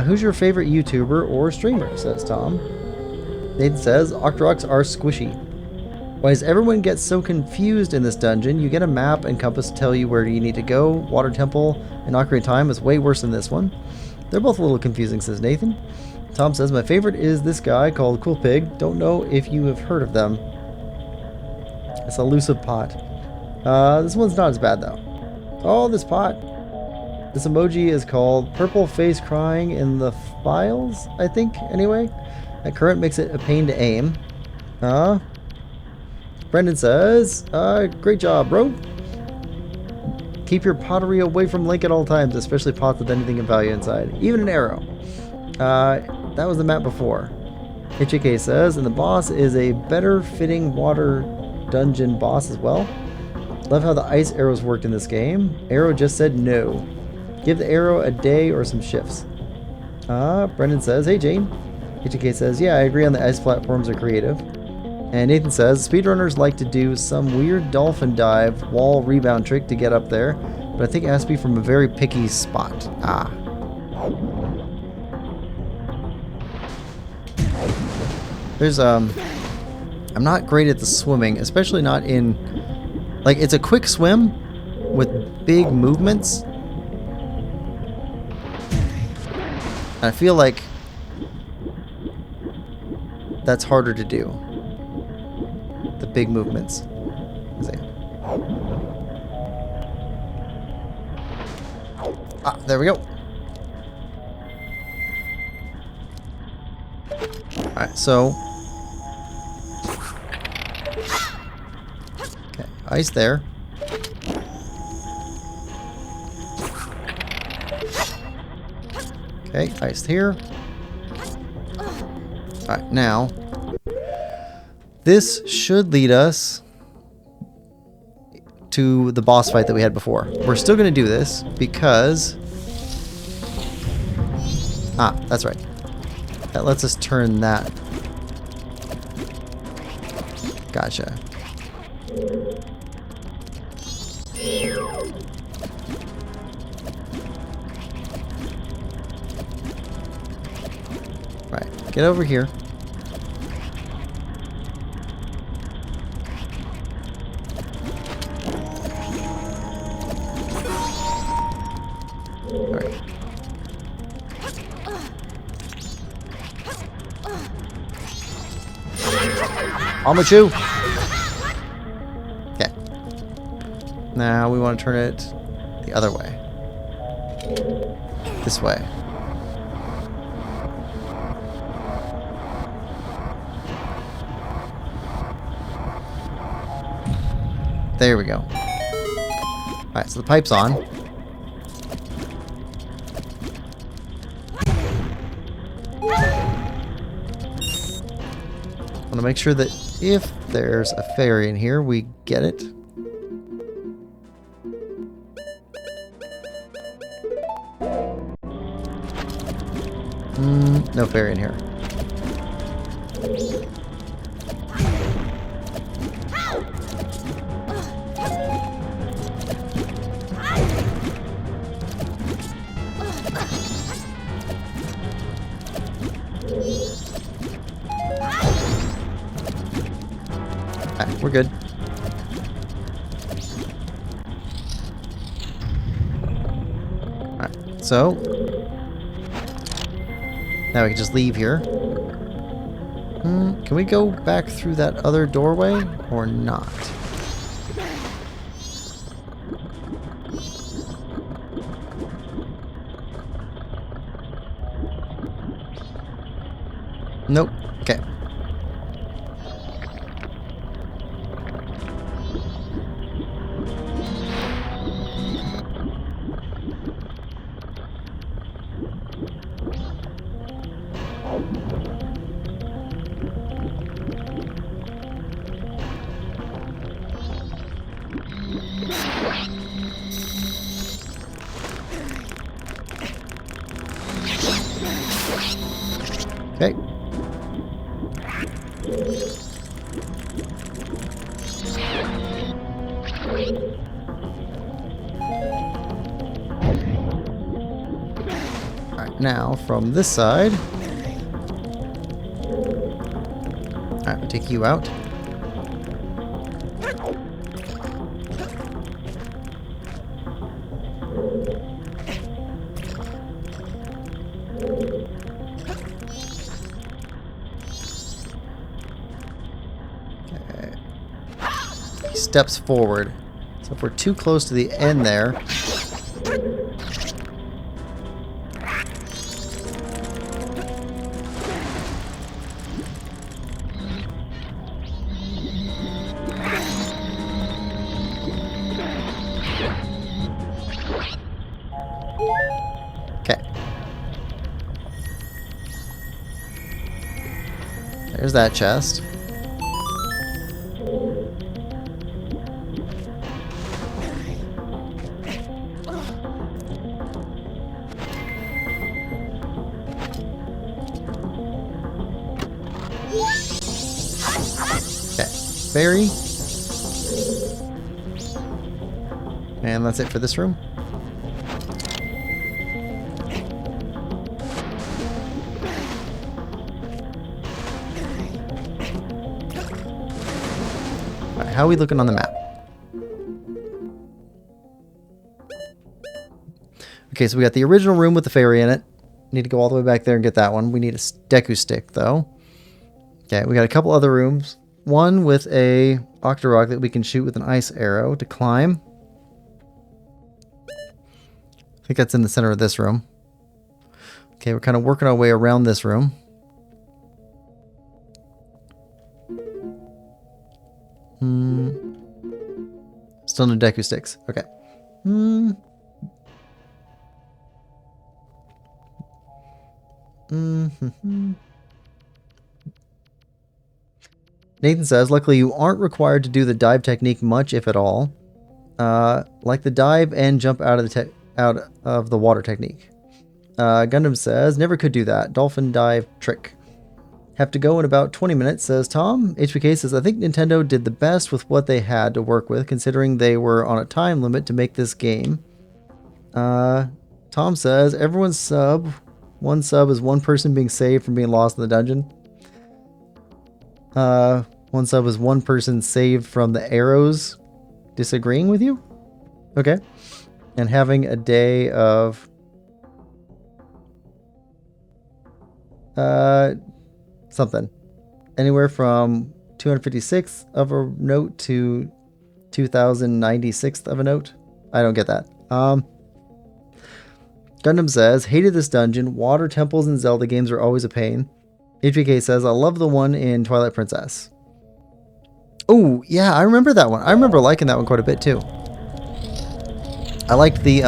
Who's your favorite YouTuber or streamer? Says Tom. Nathan says, Octoroks are squishy. Why does everyone get so confused in this dungeon? You get a map and compass to tell you where you need to go. Water Temple and Ocarina of Time is way worse than this one. They're both a little confusing, says Nathan. Tom says, my favorite is this guy called Quillpig. Don't know if you have heard of them. It's a elusive pot. This one's not as bad, though. Oh, this pot. This emoji is called Purple Face Crying in the Files, I think, anyway. That current makes it a pain to aim. Brendan says, great job, bro. Keep your pottery away from Link at all times, especially pots with anything of value inside. Even an arrow. That was the map before. HK says, and the boss is a better fitting water dungeon boss as well. Love how the ice arrows worked in this game. Arrow just said no. Give the arrow a day or some shifts. Brendan says, hey Jane. HK says, yeah, I agree on the ice platforms are creative. And Nathan says, speedrunners like to do some weird dolphin dive wall rebound trick to get up there, but I think it has to be from a very picky spot. There's, I'm not great at the swimming, especially not in, like, it's a quick swim with big movements. And I feel like that's harder to do. The big movements. There we go. Alright, so. Okay, ice there. Okay, ice here. Alright, now. This should lead us to the boss fight that we had before. We're still going to do this because... that's right. That lets us turn that. Gotcha. Right, get over here. On with you. Okay. Now we want to turn it the other way. This way. There we go. Alright, so the pipe's on. I want to make sure that if there's a fairy in here, we get it. No fairy in here. We're good. Alright, so now we can just leave here. Can we go back through that other doorway or not? Nope. Okay. Okay. Alright, now from this side. Alright, we'll take you out. steps forward. So if we're too close to the end there... Okay. There's that chest. Berry. And that's it for this room. Alright, how are we looking on the map? Okay, so we got the original room with the fairy in it. Need to go all the way back there and get that one. We need a Deku stick, though. Okay, we got a couple other rooms. One with a Octorok that we can shoot with an ice arrow to climb. I think that's in the center of this room. Okay, we're kind of working our way around this room. Still no Deku sticks. Okay. Nathan says, luckily you aren't required to do the dive technique much, if at all. Like the dive and jump out of the water technique. Gundam says, never could do that. Dolphin dive trick. Have to go in about 20 minutes, says Tom. HBK says, I think Nintendo did the best with what they had to work with, considering they were on a time limit to make this game. Tom says, everyone's sub. One sub is one person being saved from being lost in the dungeon. One sub is one person saved from the arrows disagreeing with you. Okay. And having a day of something. Anywhere from 256th of a note to 2096th of a note. I don't get that. Gundam says, hated this dungeon. Water temples in Zelda games are always a pain. HBK says, I love the one in Twilight Princess. Oh, yeah, I remember that one. I remember liking that one quite a bit, too. I liked the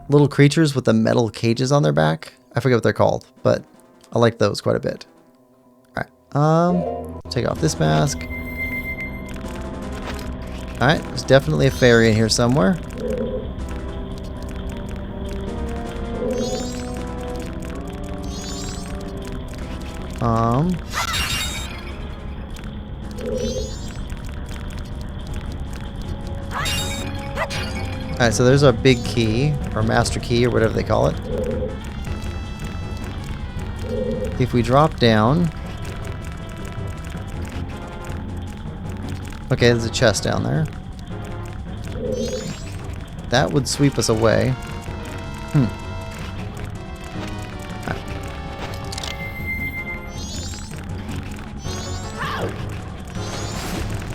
little creatures with the metal cages on their back. I forget what they're called, but I like those quite a bit. Alright, take off this mask. Alright, there's definitely a fairy in here somewhere. Alright, so there's our big key, or master key, or whatever they call it. If we drop down... Okay, there's a chest down there. That would sweep us away.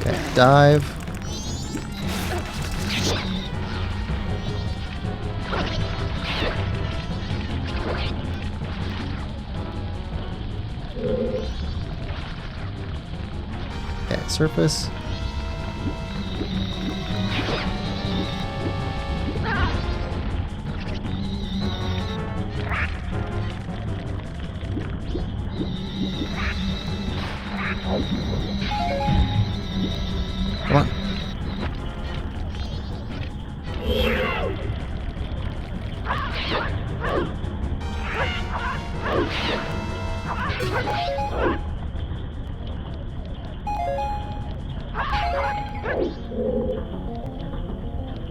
Okay, dive. Okay, surface. Come on.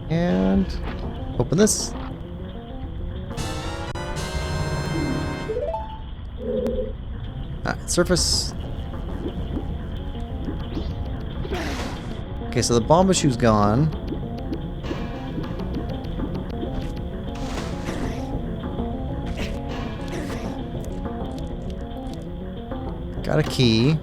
And open this. Surface. Okay, so the bomb issue's gone. Got a key.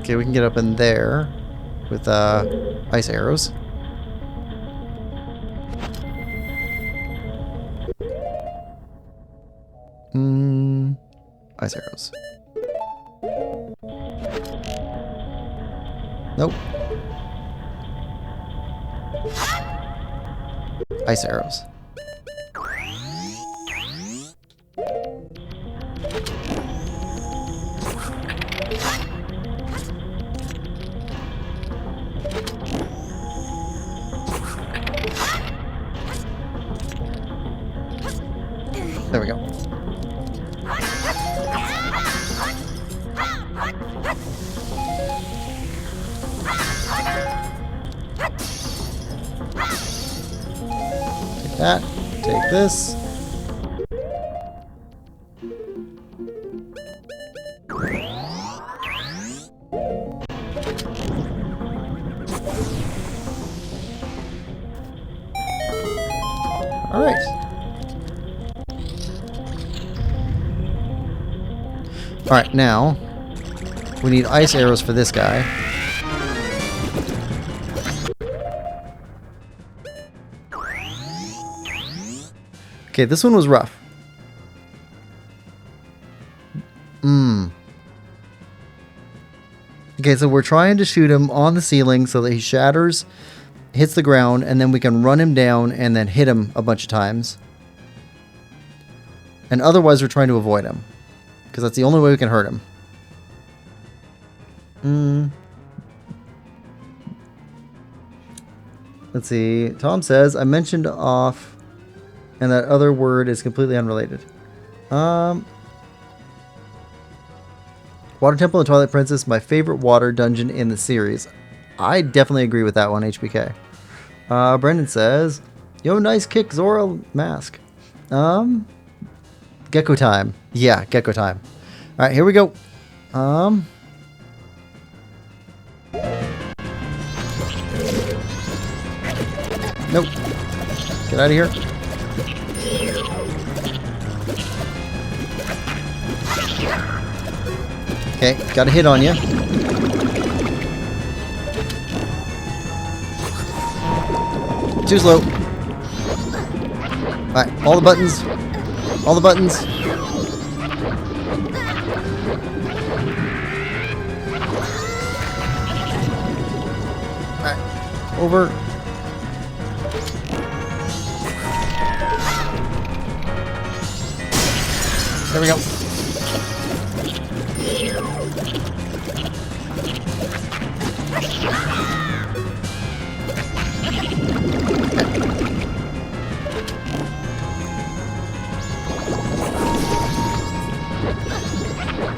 Okay, we can get up in there with ice arrows. Ice arrows. Nope. Ice arrows. There we go. Take that. Take this. All right. Alright, now we need ice arrows for this guy. Okay, this one was rough. Okay, so we're trying to shoot him on the ceiling so that he shatters, hits the ground, and then we can run him down and then hit him a bunch of times. And otherwise we're trying to avoid him, because that's the only way we can hurt him. Let's see. Tom says, I mentioned off, and that other word is completely unrelated. Water Temple and Twilight Princess, my favorite water dungeon in the series. I definitely agree with that one, HBK. Brendan says, yo, nice kick, Zora mask. Gecko time. Yeah, gecko time. All right, here we go. Nope. Get out of here. Okay, got a hit on you. Too slow. Alright, all the buttons. All the buttons. Alright, over. There we go.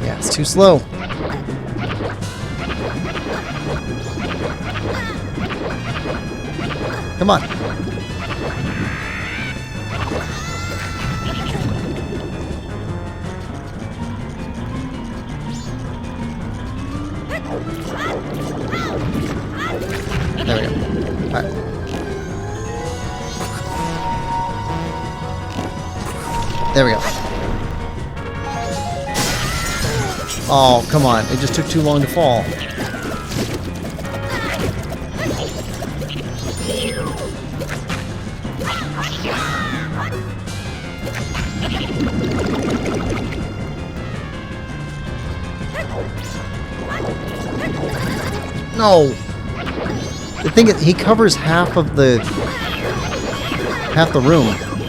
Yeah, it's too slow. Come on. There we go. Alright. There we go. Oh, come on. It just took too long to fall. No. The thing is, he covers half the room,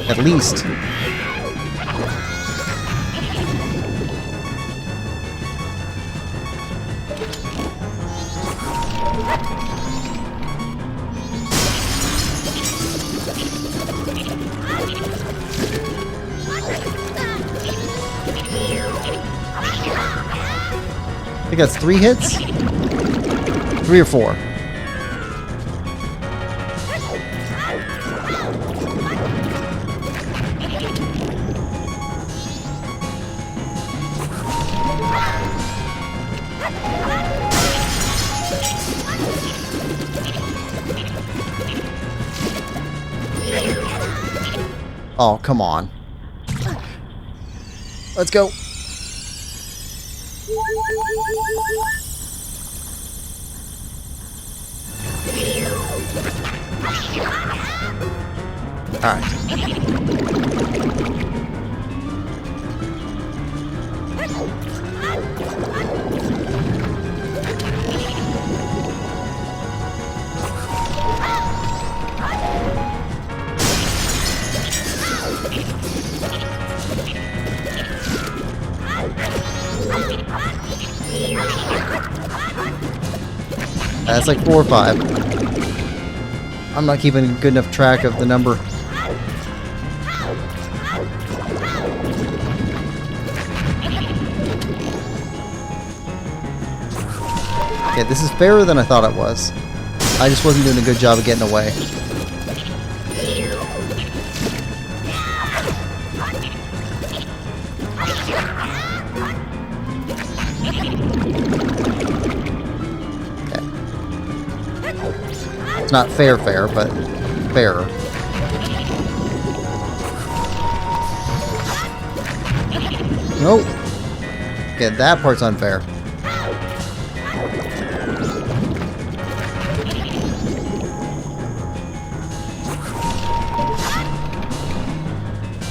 at least. I think that's 3 hits? 3 or 4. Oh, come on. Let's go. That's like 4 or 5. I'm not keeping a good enough track of the number. Okay, this is fairer than I thought it was. I just wasn't doing a good job of getting away. It's not fair, but fairer. Nope. Okay, that part's unfair.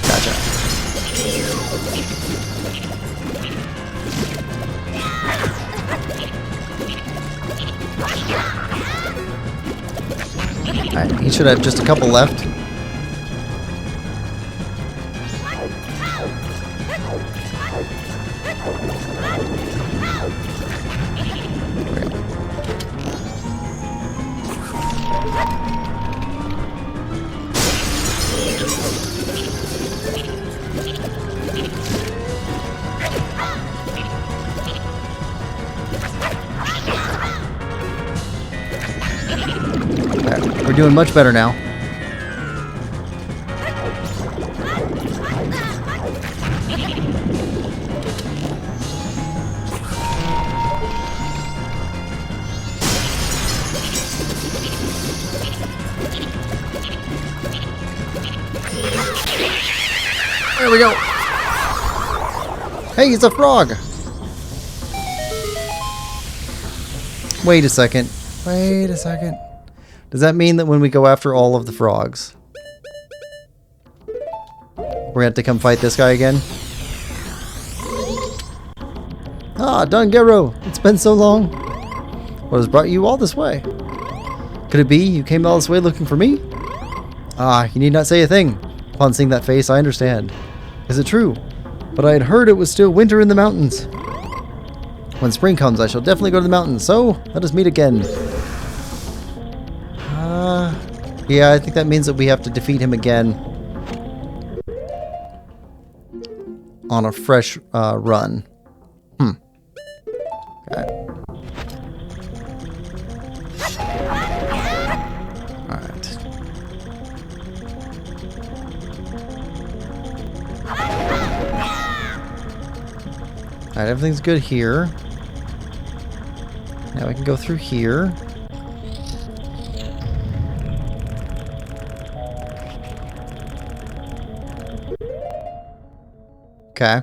Gotcha. Alright, he should have just a couple left. We're doing much better now. There we go. Hey, it's a frog. Wait a second. Wait a second. Does that mean that when we go after all of the frogs, we're gonna have to come fight this guy again? Ah, Dungero! It's been so long. What has brought you all this way? Could it be you came all this way looking for me? Ah, you need not say a thing. Upon seeing that face, I understand. Is it true? But I had heard it was still winter in the mountains. When spring comes, I shall definitely go to the mountains, so let us meet again. Yeah, I think that means that we have to defeat him again on a fresh run. Okay. Alright. Alright, everything's good here. Now we can go through here. Okay.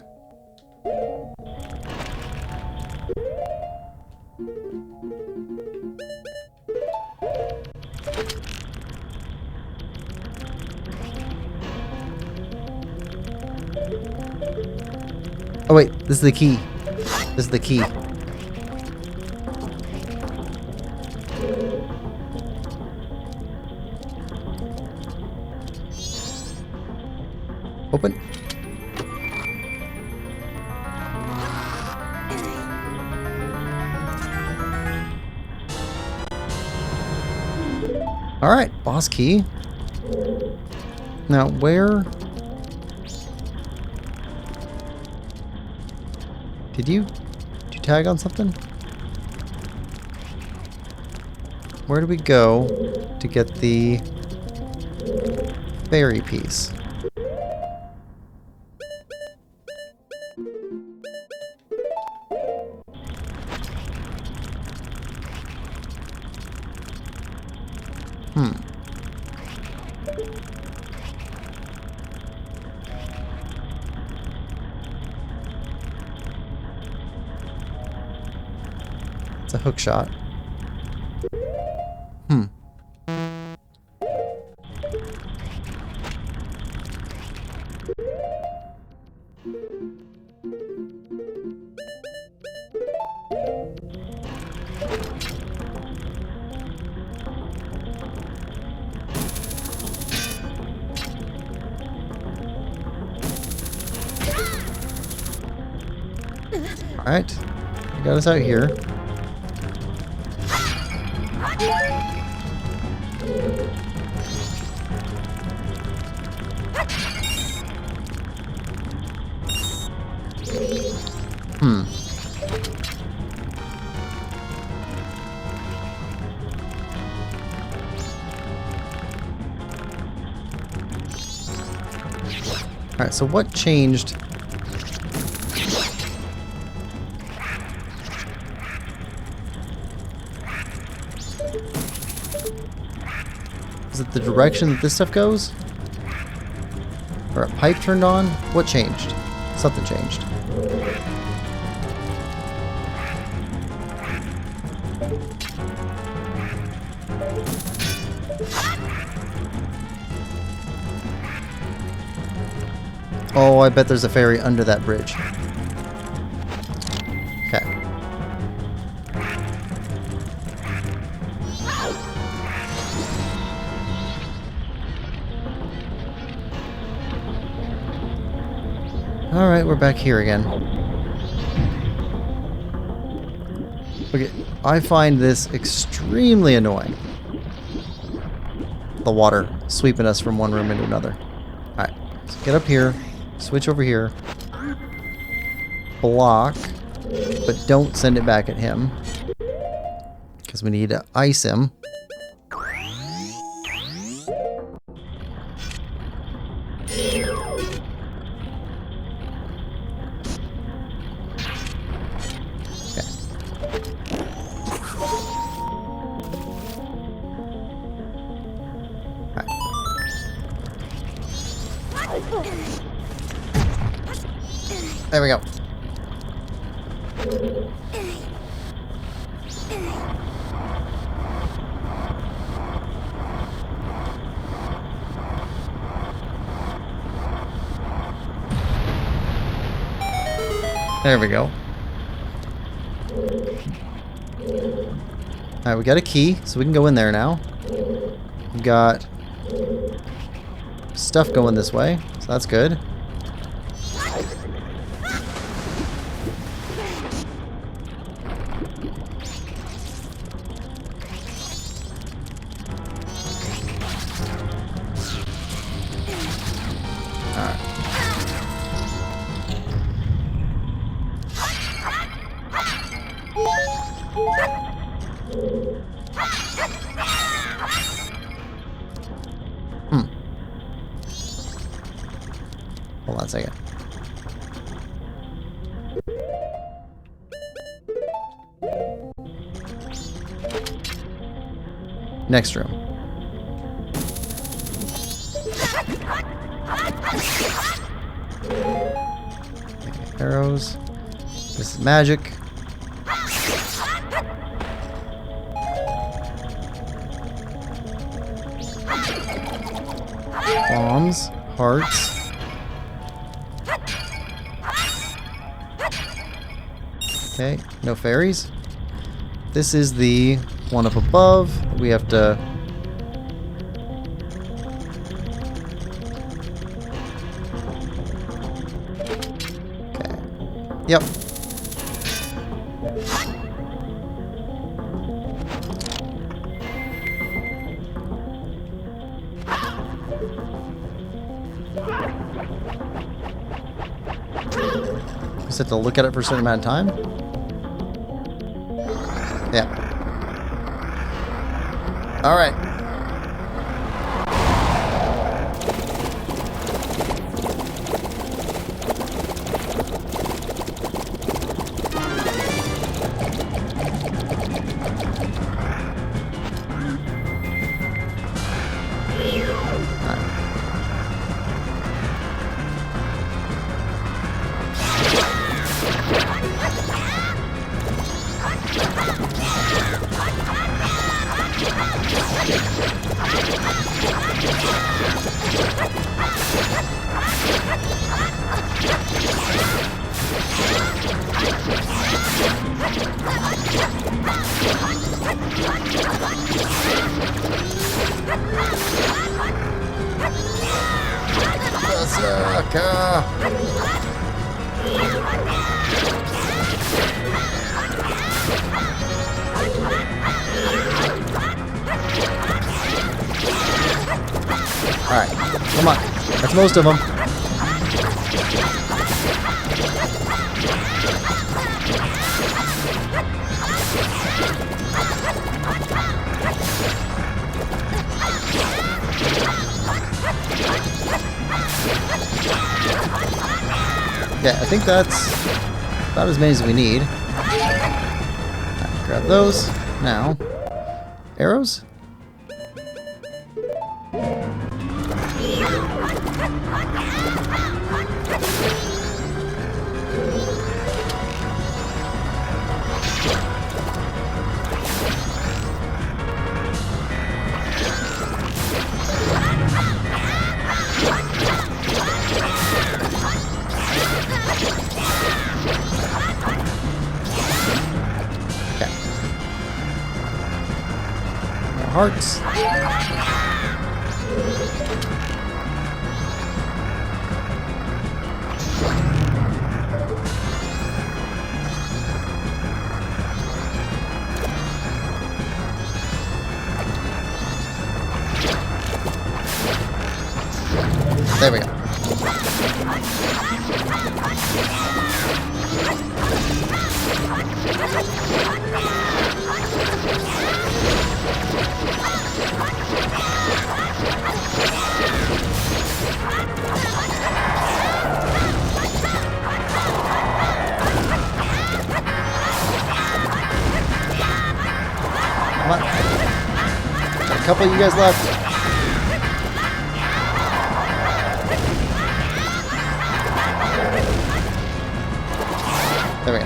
Oh wait, this is the key. This is the key. Open. Alright, boss key. Now, where... Did you tag on something? Where do we go to get the fairy piece? It's a hook shot. Alright. You got us out here. Alright, so what changed? Is it the direction that this stuff goes? Or a pipe turned on? What changed? Something changed. Oh, I bet there's a ferry under that bridge. Okay. Alright, we're back here again. Okay, I find this extremely annoying. The water sweeping us from one room into another. Alright, so get up here. Switch over here. Block. But don't send it back at him. Because we need to ice him. There we go. There we go. Alright, we got a key, so we can go in there now. We got stuff going this way, so that's good. Hold on a second. Next room. Okay, arrows. This is magic. Bombs. Hearts. Okay, no fairies. This is the one up above. We have to... Okay. Yep. Just have to look at it for a certain amount of time. Yeah. All right. Come on. That's most of them. Yeah, I think that's about as many as we need. Right, grab those. Now, arrows? Hearts. There we go. Come on. Got a couple of you guys left. There we go.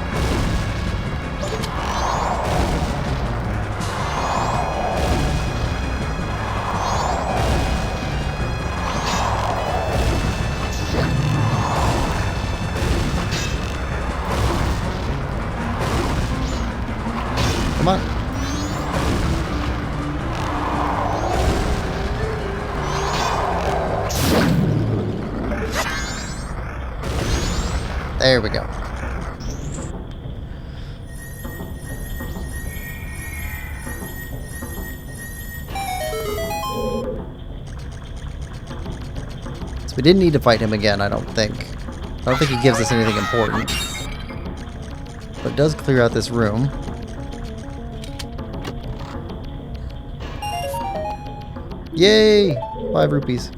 Come on. There we go. So we didn't need to fight him again, I don't think. I don't think he gives us anything important. But it does clear out this room. Yay! 5 rupees.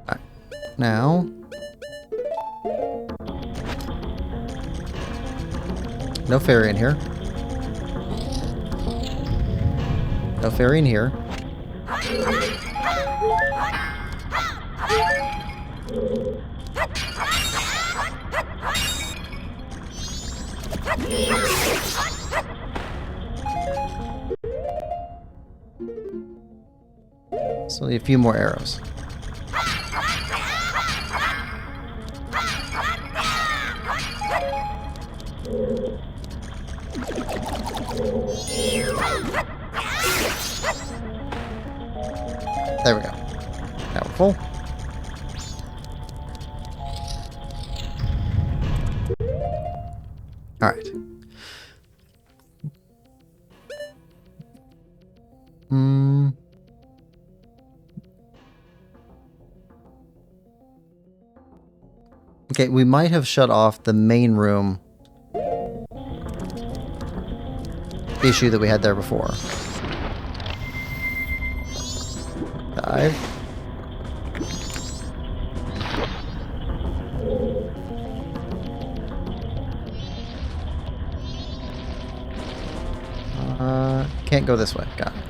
Alright. Now. No fairy in here. No fairy in here. So only a few more arrows. There we go. Now we're full. All right. Okay, we might have shut off the main room issue that we had there before. Dive. Can't go this way. Got it.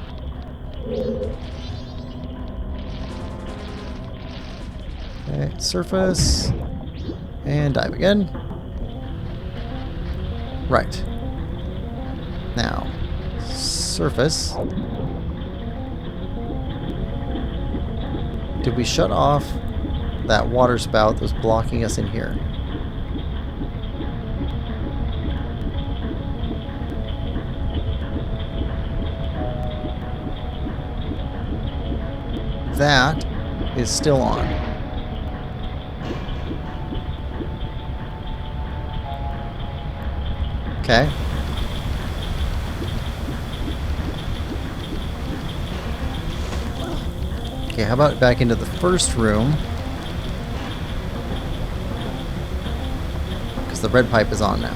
Okay, surface. And dive again. Right. Now, surface. Did we shut off that water spout that was blocking us in here? That is still on. Okay. Okay, how about back into the first room? Because the red pipe is on now.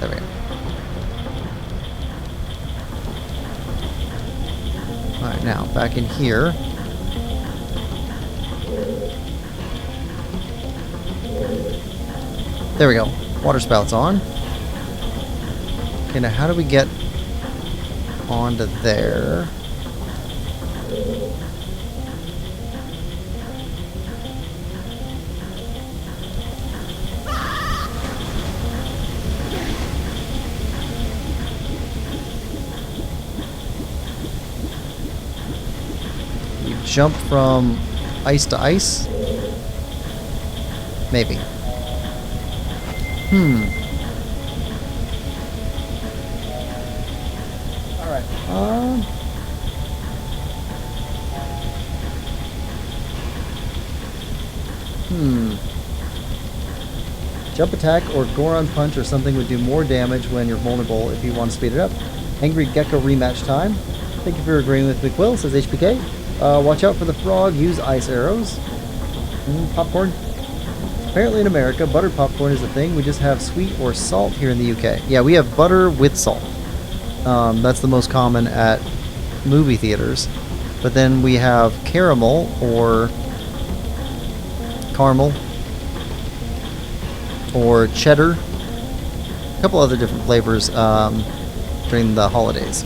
There we go. Alright, now back in here. There we go. Water spout's on. Okay, now how do we get onto there? You jump from ice to ice? Maybe. Alright. Jump attack or Goron punch or something would do more damage when you're vulnerable if you want to speed it up. Angry Gecko rematch time. Thank you for agreeing with me, Quill, says HPK. Watch out for the frog. Use ice arrows. Popcorn. Apparently in America, buttered popcorn is a thing. We just have sweet or salt here in the UK. Yeah, we have butter with salt. That's the most common at movie theaters. But then we have caramel or caramel or cheddar. A couple other different flavors during the holidays.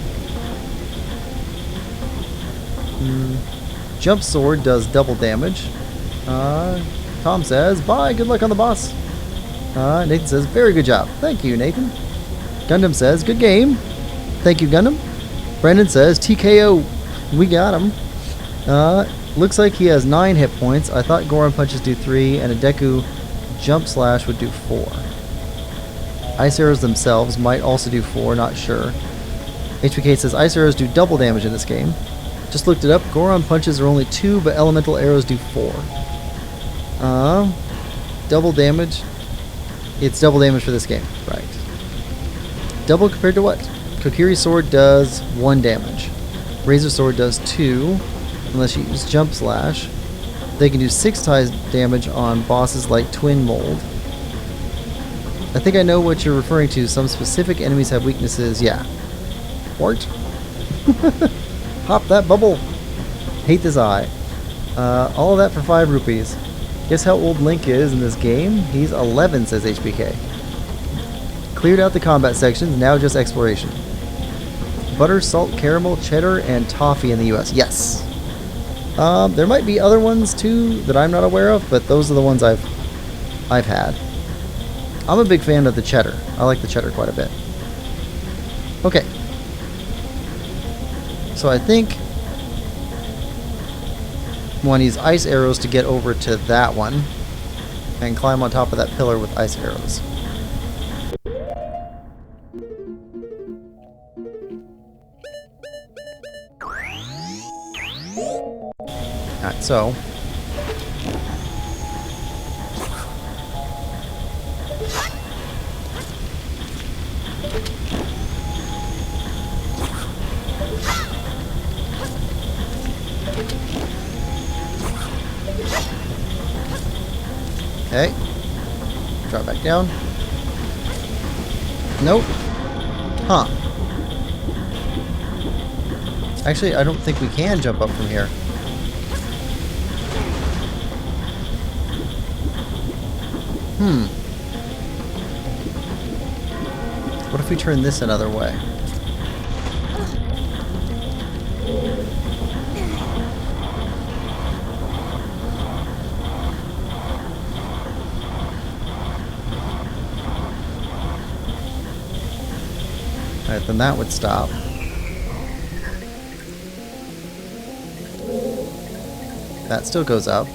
Jump sword does double damage. Tom says, bye, good luck on the boss. Nathan says, very good job. Thank you, Nathan. Gundam says, good game. Thank you, Gundam. Brendan says, TKO. We got him. Looks like he has 9 hit points. I thought Goron punches do 3, and a Deku jump slash would do 4. Ice arrows themselves might also do 4, not sure. HBK says, ice arrows do double damage in this game. Just looked it up. Goron punches are only 2, but elemental arrows do 4. Double damage. It's double damage for this game. Right. Double compared to what? Kokiri sword does 1 damage. Razor sword does 2, unless you use jump slash. They can do 6 times damage on bosses like Twin Mold. I think I know what you're referring to. Some specific enemies have weaknesses. Yeah. Wart. Pop that bubble. Hate this eye. All of that for 5 rupees. Guess how old Link is in this game? He's 11, says HBK. Cleared out the combat sections, now just exploration. Butter, salt, caramel, cheddar, and toffee in the US. Yes. There might be other ones too that I'm not aware of, but those are the ones I've had. I'm a big fan of the cheddar. I like the cheddar quite a bit. Okay. So I think I want to use ice arrows to get over to that one and climb on top of that pillar with ice arrows. Alright, so okay. Drop back down. Nope. Huh. Actually, I don't think we can jump up from here. What if we turn this another way? Alright, then that would stop. That still goes up.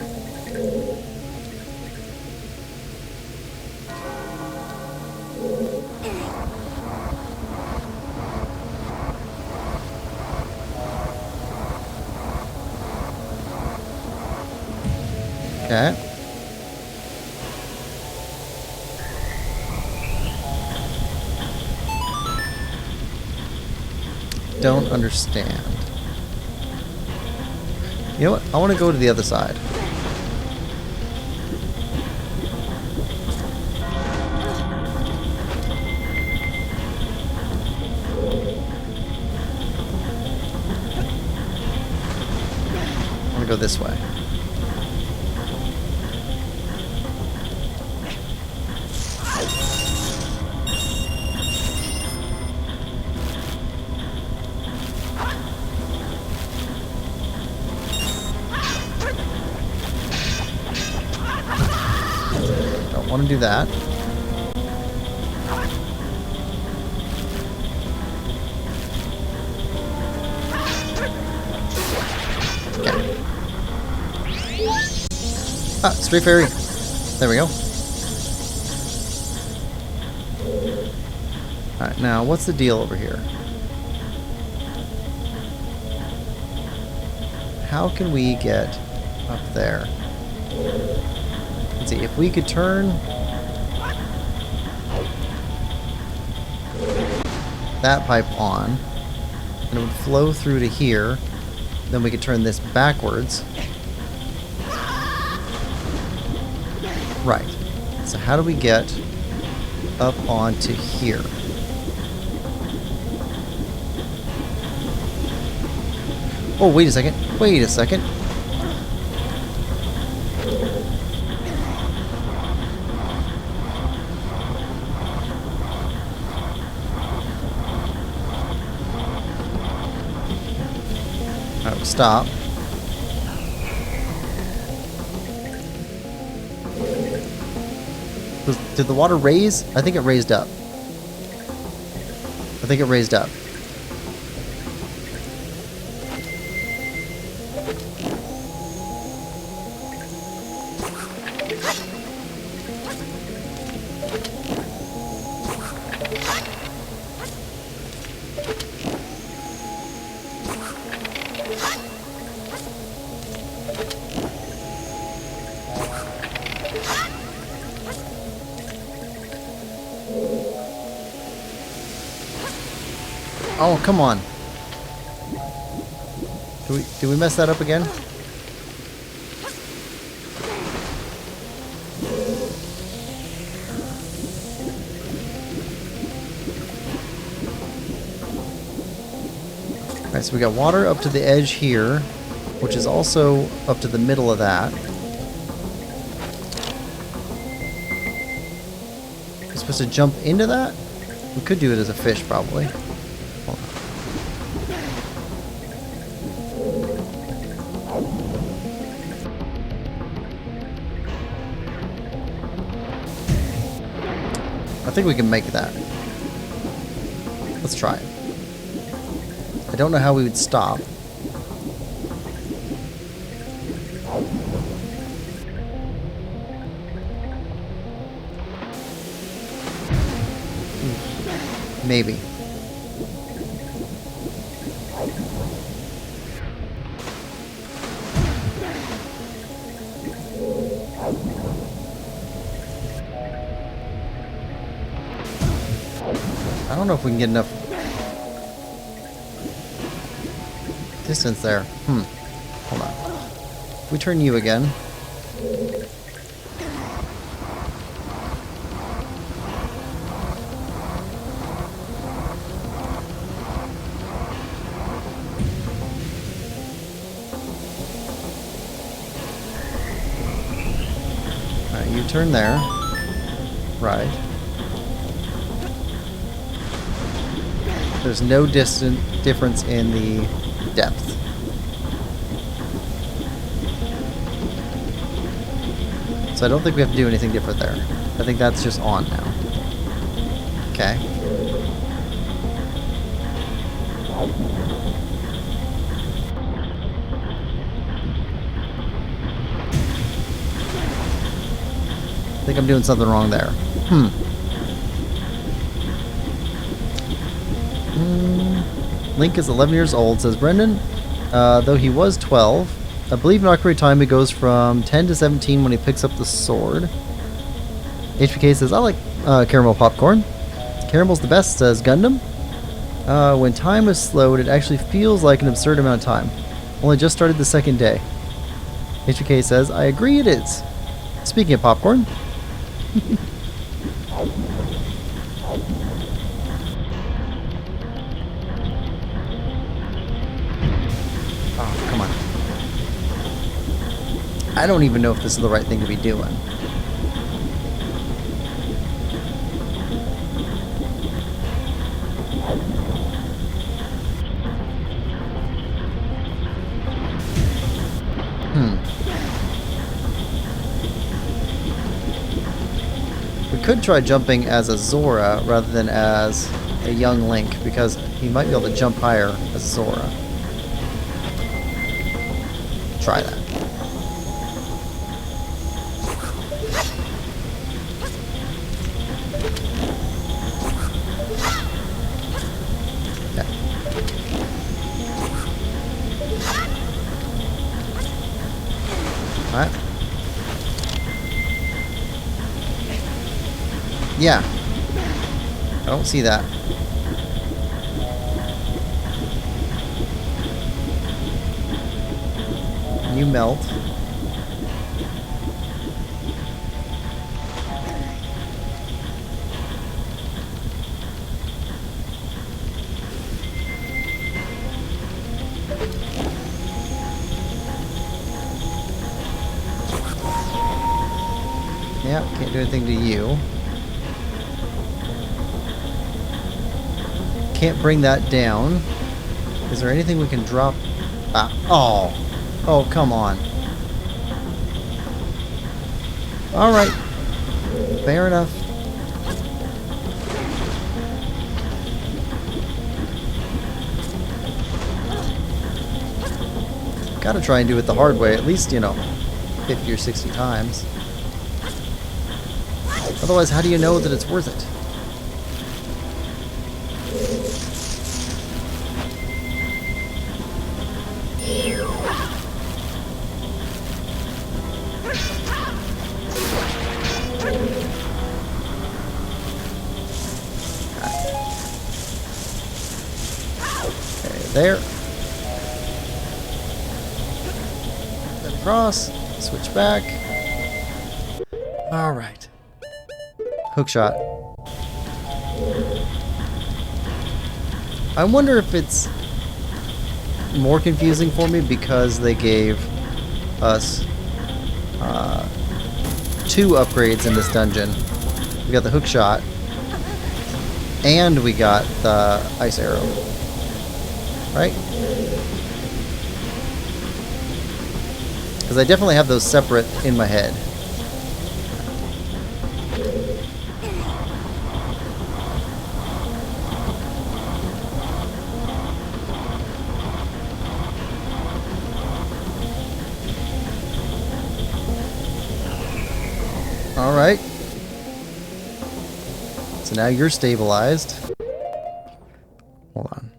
Okay. don't understand. You know what? I want to go to the other side. I want to go this way. Want to do that. Okay. Ah, Street Fairy. There we go. Alright, now what's the deal over here? How can we get up there? Let's see, if we could turn that pipe on, and it would flow through to here, then we could turn this backwards. Right. So how do we get up onto here? Oh, wait a second. Wait a second. Oh, stop. Did the water raise? I think it raised up. I think it raised up. Oh, come on. Do we mess that up again? Alright, so we got water up to the edge here, which is also up to the middle of that. We're supposed to jump into that? We could do it as a fish, probably. I think we can make that. Let's try it. I don't know how we would stop. Maybe. I don't know if we can get enough distance there. Hold on. If we turn you again. Alright, you turn there. Right. There's no difference in the depth. So I don't think we have to do anything different there. I think that's just on now. Okay. I think I'm doing something wrong there. Link is 11 years old, says Brendan. Though he was 12. I believe in Ocarina of Time he goes from 10 to 17 when he picks up the sword. HPK says, I like caramel popcorn. Caramel's the best, says Gundam. When time is slowed, it actually feels like an absurd amount of time. Only just started the second day. HK says, I agree it is. Speaking of popcorn. Oh, come on. I don't even know if this is the right thing to be doing. We could try jumping as a Zora rather than as a young Link, because he might be able to jump higher as Zora. Try that. Okay. Alright. Yeah. I don't see that. You melt. Yeah, can't do anything to you. Can't bring that down. Is there anything we can drop? Ah, oh. Oh, come on. Alright. Fair enough. Gotta try and do it the hard way, at least, 50 or 60 times. Otherwise, how do you know that it's worth it? There. Then across. Switch back. Alright. Hook shot. I wonder if it's more confusing for me because they gave us 2 upgrades in this dungeon. We got the hook shot and we got the ice arrow. Right? Because I definitely have those separate in my head. Alright. So now you're stabilized. Hold on.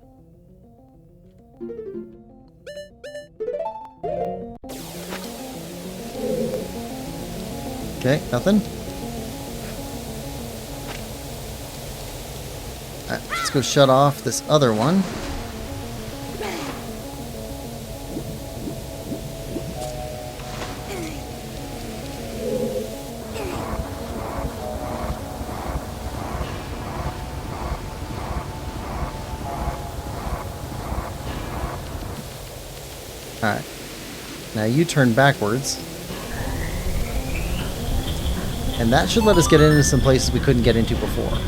Okay, nothing. Alright, let's go shut off this other one. Alright. Now you turn backwards. And that should let us get into some places we couldn't get into before.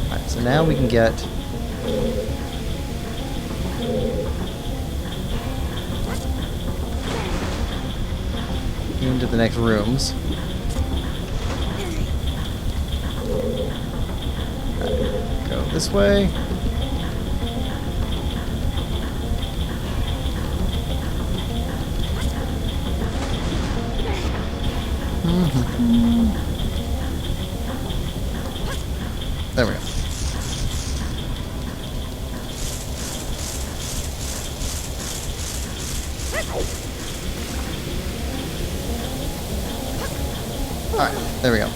Alright, so now we can get... into the next rooms. Alright, go this way. There we go. Alright, there we go.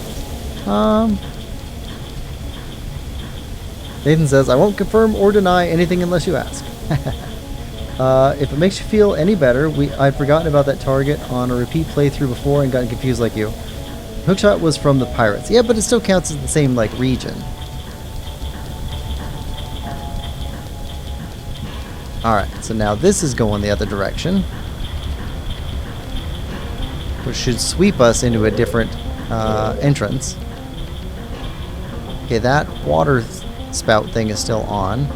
Nathan says, I won't confirm or deny anything unless you ask. If it makes you feel any better, I'd forgotten about that target on a repeat playthrough before and gotten confused like you. Hookshot was from the pirates. Yeah, but it still counts as the same, like, region. Alright, so now this is going the other direction. Which should sweep us into a different entrance. Okay, that water spout thing is still on.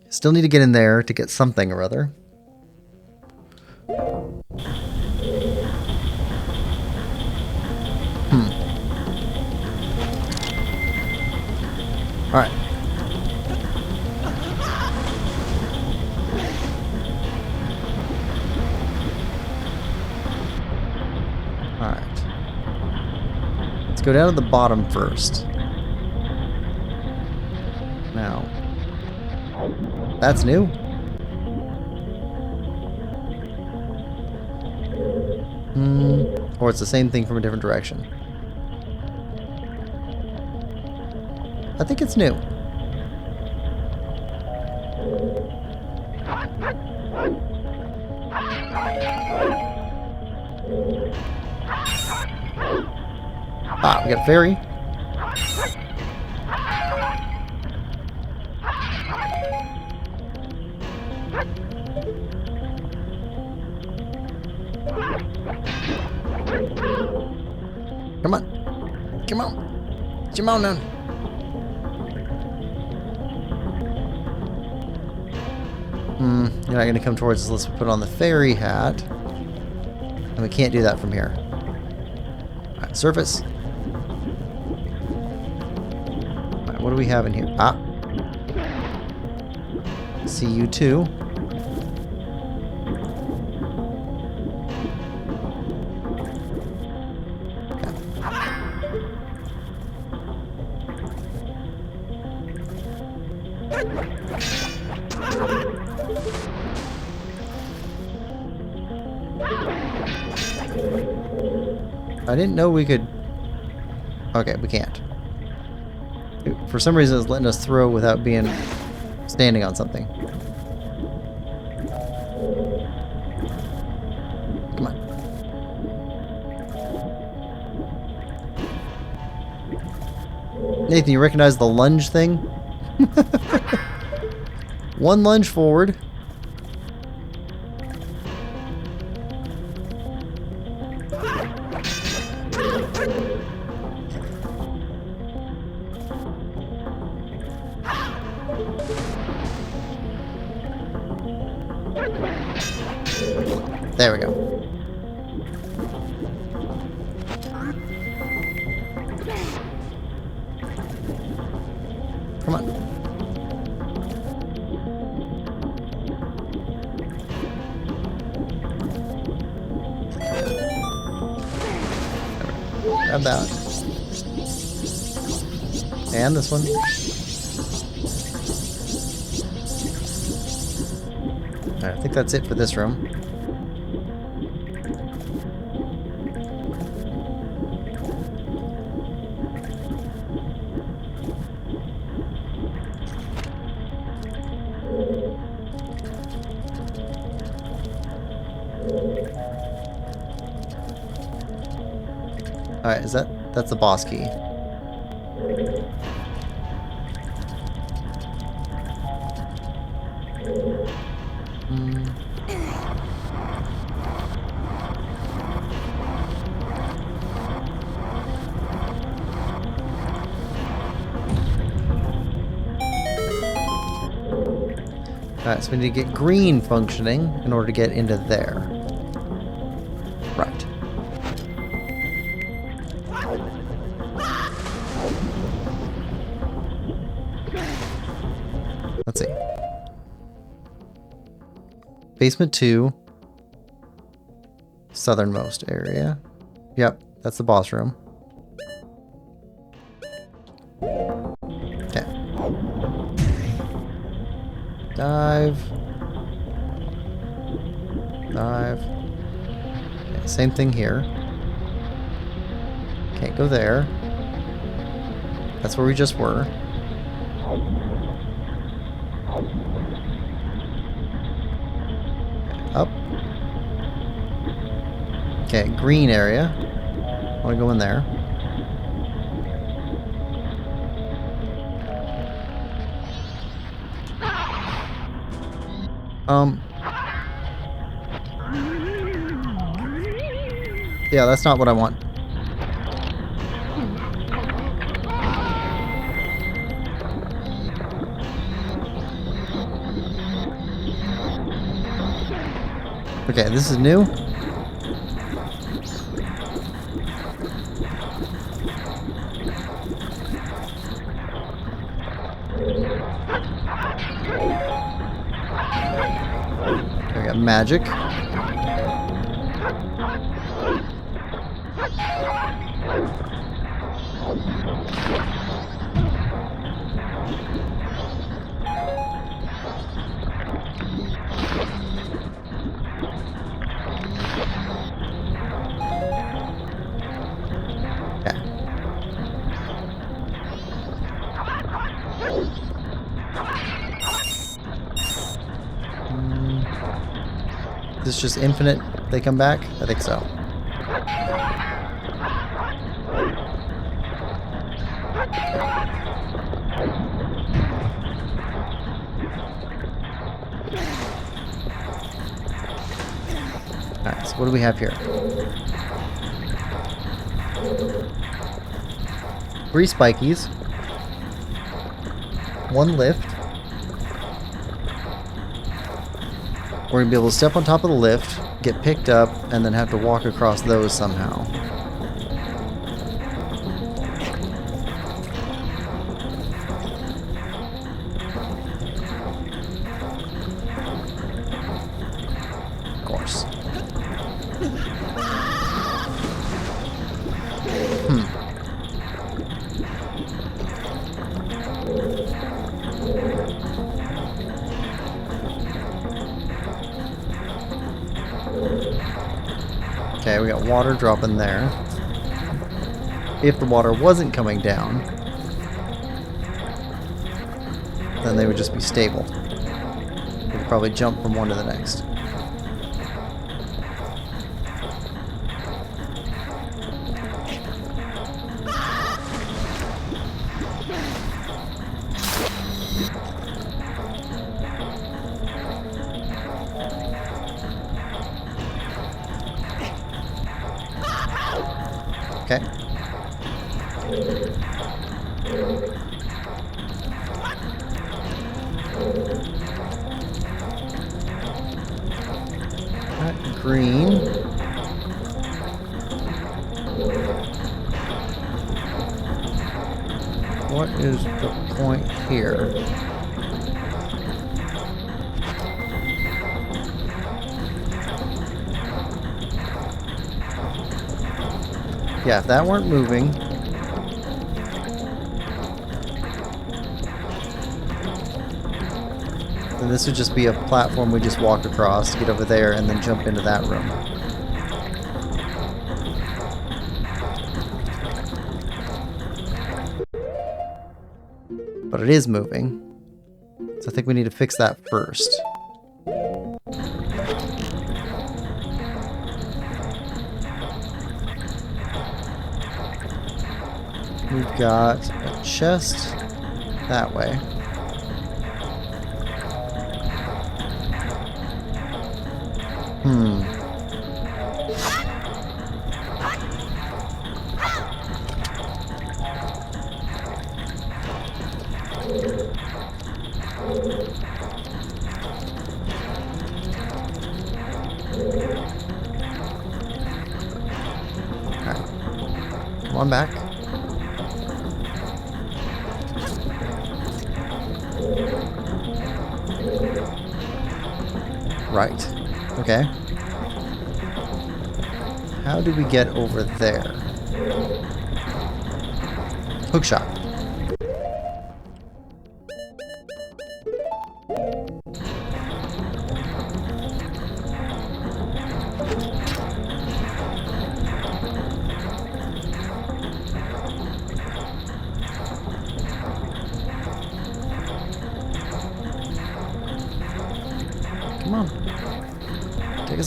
Still need to get in there to get something or other. Alright. Alright. Let's go down to the bottom first. Now. That's new. Or it's the same thing from a different direction. I think it's new. Ah, we got a fairy. Come on. Come on. Come on now. You're not going to come towards us unless we put on the fairy hat. And we can't do that from here. Alright, surface. Alright, what do we have in here? Ah. See you too. I didn't know we could... Okay, we can't. For some reason it's letting us throw without being... standing on something. Come on. Nathan, you recognize the lunge thing? One lunge forward. There we go. Come on. Grab that. And this one. Alright, I think that's it for this room. Alright, that's the boss key. Alright, so we need to get green functioning in order to get into there. Right. Let's see. Basement 2. Southernmost area. Yep, that's the boss room. Okay. Dive. Dive. Okay. Same thing here. Can't go there. That's where we just were. Up. Okay, green area. I want to go in there. Yeah, that's not what I want. Okay, this is new. Okay, we got magic. Is this just infinite? They come back? I think so. Alright, so what do we have here? 3 spikies. 1 lift. We're going to be able to step on top of the lift, get picked up, and then have to walk across those somehow. Of course. Okay, we got water dropping there. If the water wasn't coming down, then they would just be stable. We could probably jump from one to the next. Okay. Alright, green. What is the point here? Yeah, if that weren't moving, then this would just be a platform we just walk across to get over there and then jump into that room. But it is moving, so I think we need to fix that first. We've got a chest that way. Alright. Come on back. Right. Okay. How do we get over there? Hookshot.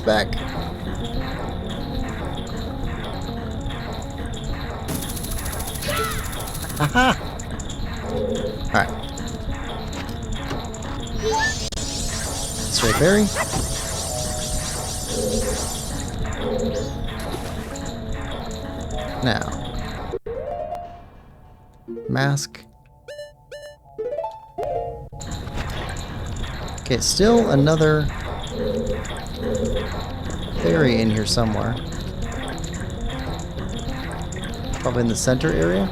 back. Aha! Alright. Straight berry. Now. Mask. Okay, still another berry in here somewhere. Probably in the center area.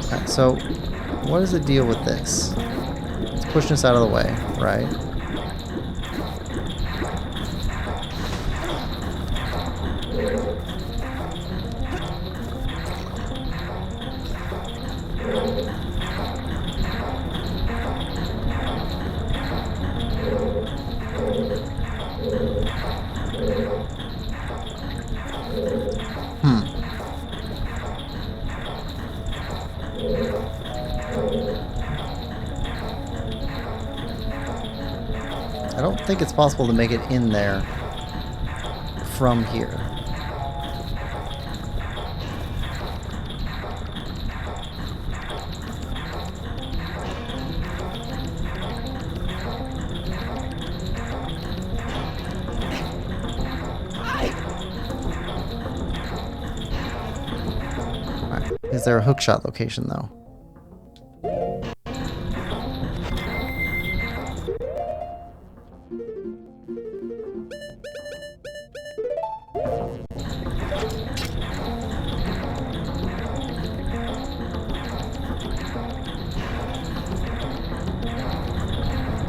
Alright, so what is the deal with this? It's pushing us out of the way, right? I don't think it's possible to make it in there from here. Alright. Is there a hookshot location though?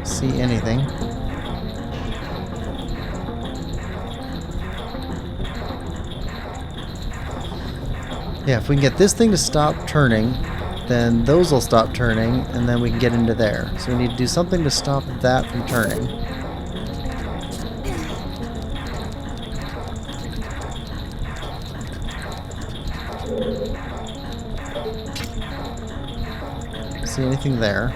See anything. Yeah, if we can get this thing to stop turning, then those will stop turning, and then we can get into there. So we need to do something to stop that from turning. See anything there?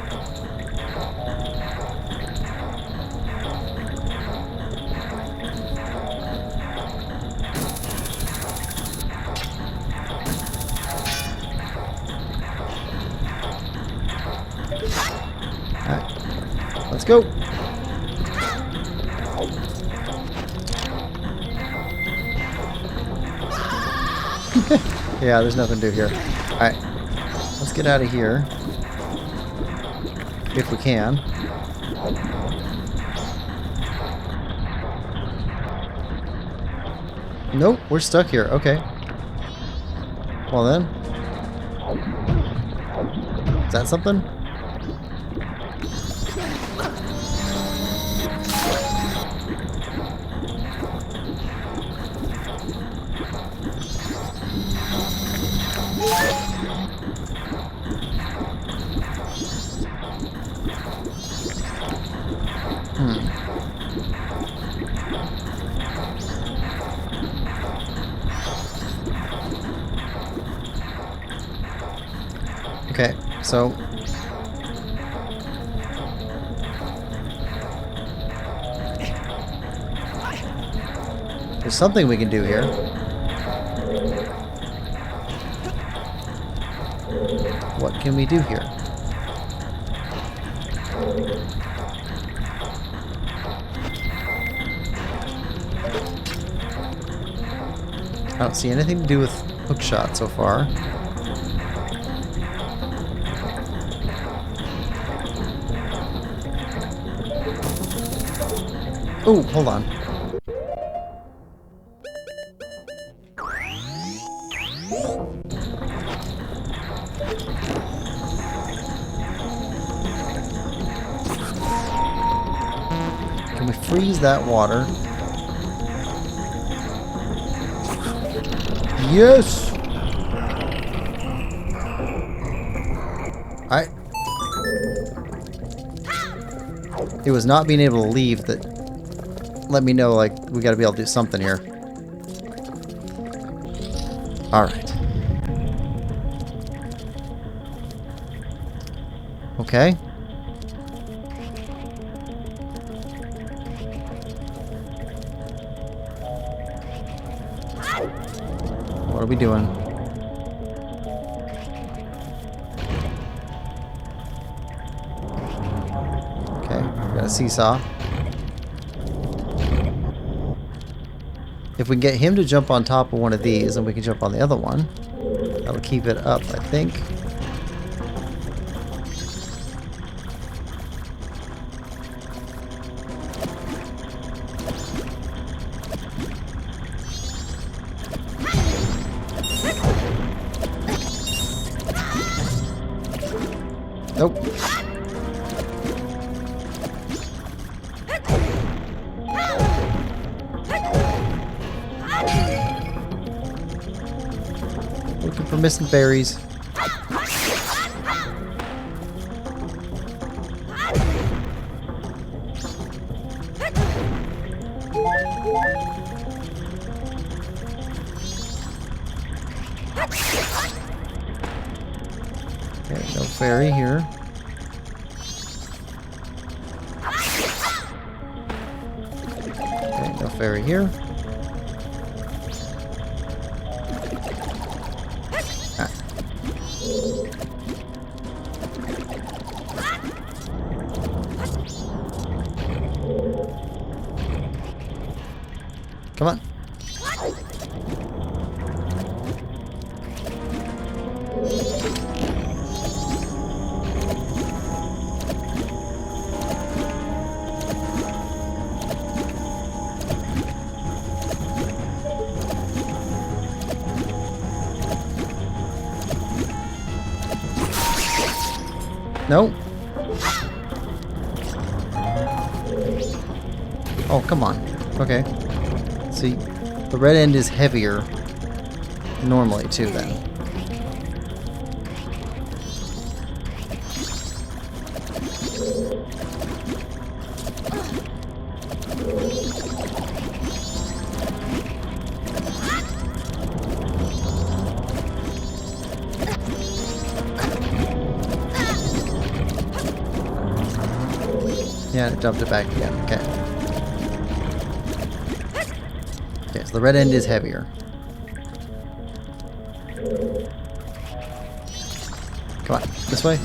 Alright, let's go. Yeah, there's nothing to do here. Alright, let's get out of here. If we can. Nope, we're stuck here. Okay. Well then. Is that something? Okay, so there's something we can do here. What can we do here? I don't see anything to do with hookshot so far. Oh, hold on. Can we freeze that water? Yes! It was not being able to leave that let me know, like, we gotta be able to do something here. Alright. Okay. What are we doing? Okay, we got a seesaw. If we can get him to jump on top of one of these, then we can jump on the other one. That'll keep it up, I think. Nope. Looking for missing berries. Okay, no fairy here. Okay, no fairy here. Ah. Come on. No. Oh, come on. Okay. See, the red end is heavier normally too then. Yeah, it dumped it back again. Okay. Okay, so the red end is heavier. Come on, this way.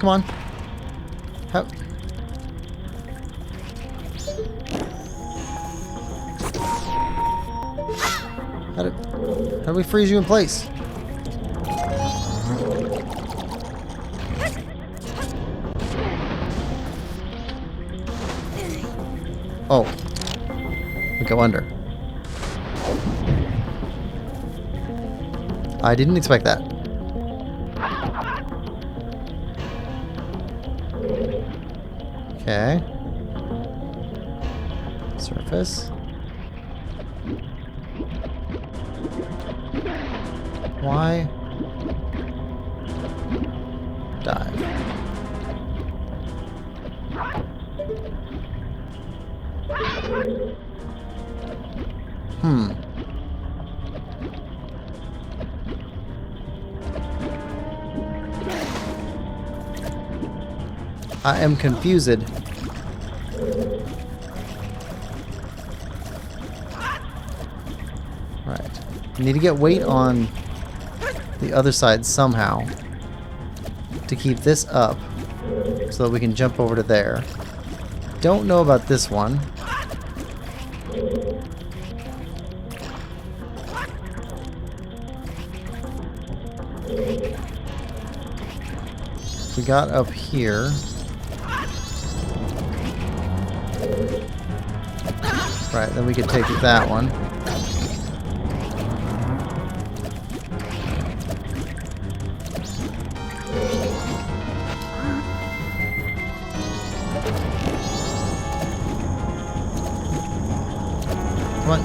Come on. How? How do we freeze you in place? Oh. We go under. I didn't expect that. Okay. Surface. Why? Dive. I am confused. Right. We need to get weight on the other side somehow to keep this up so that we can jump over to there. Don't know about this one. We got up here. Right, then we could take that one. Come on.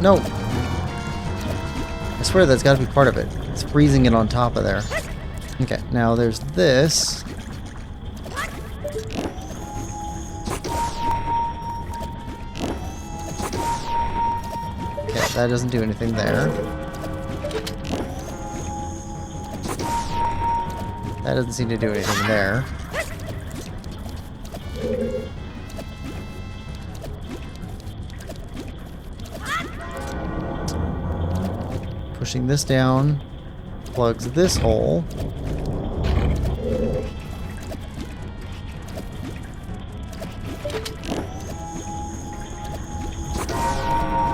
No! I swear that's gotta be part of it. It's freezing it on top of there. Okay, now there's this. Okay, that doesn't do anything there. That doesn't seem to do anything there. Pushing this down plugs this hole.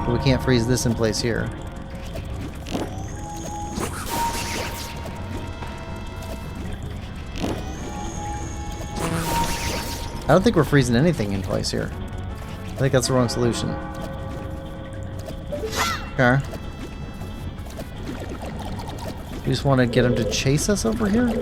But we can't freeze this in place here. I don't think we're freezing anything in place here. I think that's the wrong solution. Okay. We just want to get him to chase us over here?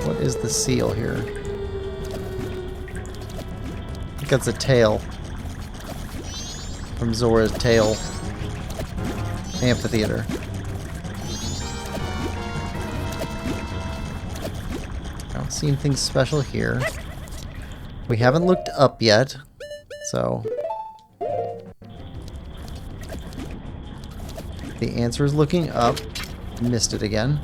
What is the seal here? I think that's a tail. From Zora's tail. Amphitheater. I don't see anything special here. We haven't looked up yet, so the answer is looking up. Missed it again.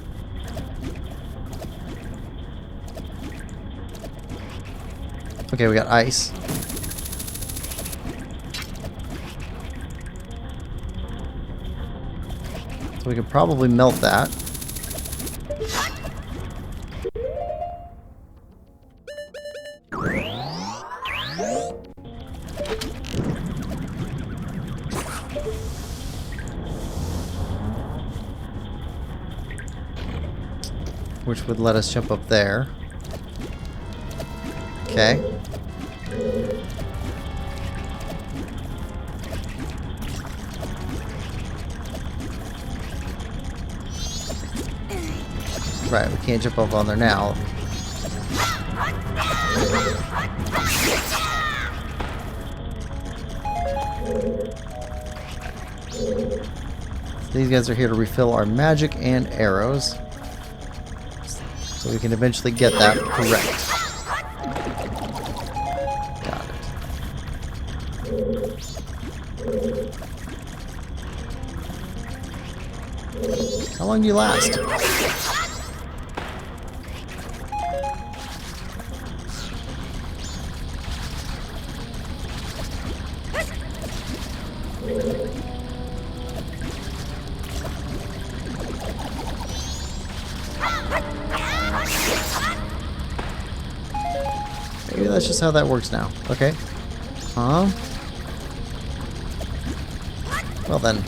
Okay, we got ice. So we could probably melt that. Which would let us jump up there. Okay. Right, we can't jump up on there now. So these guys are here to refill our magic and arrows. So we can eventually get that correct. Got it. How long do you last? Maybe that's just how that works now. Okay. Well then.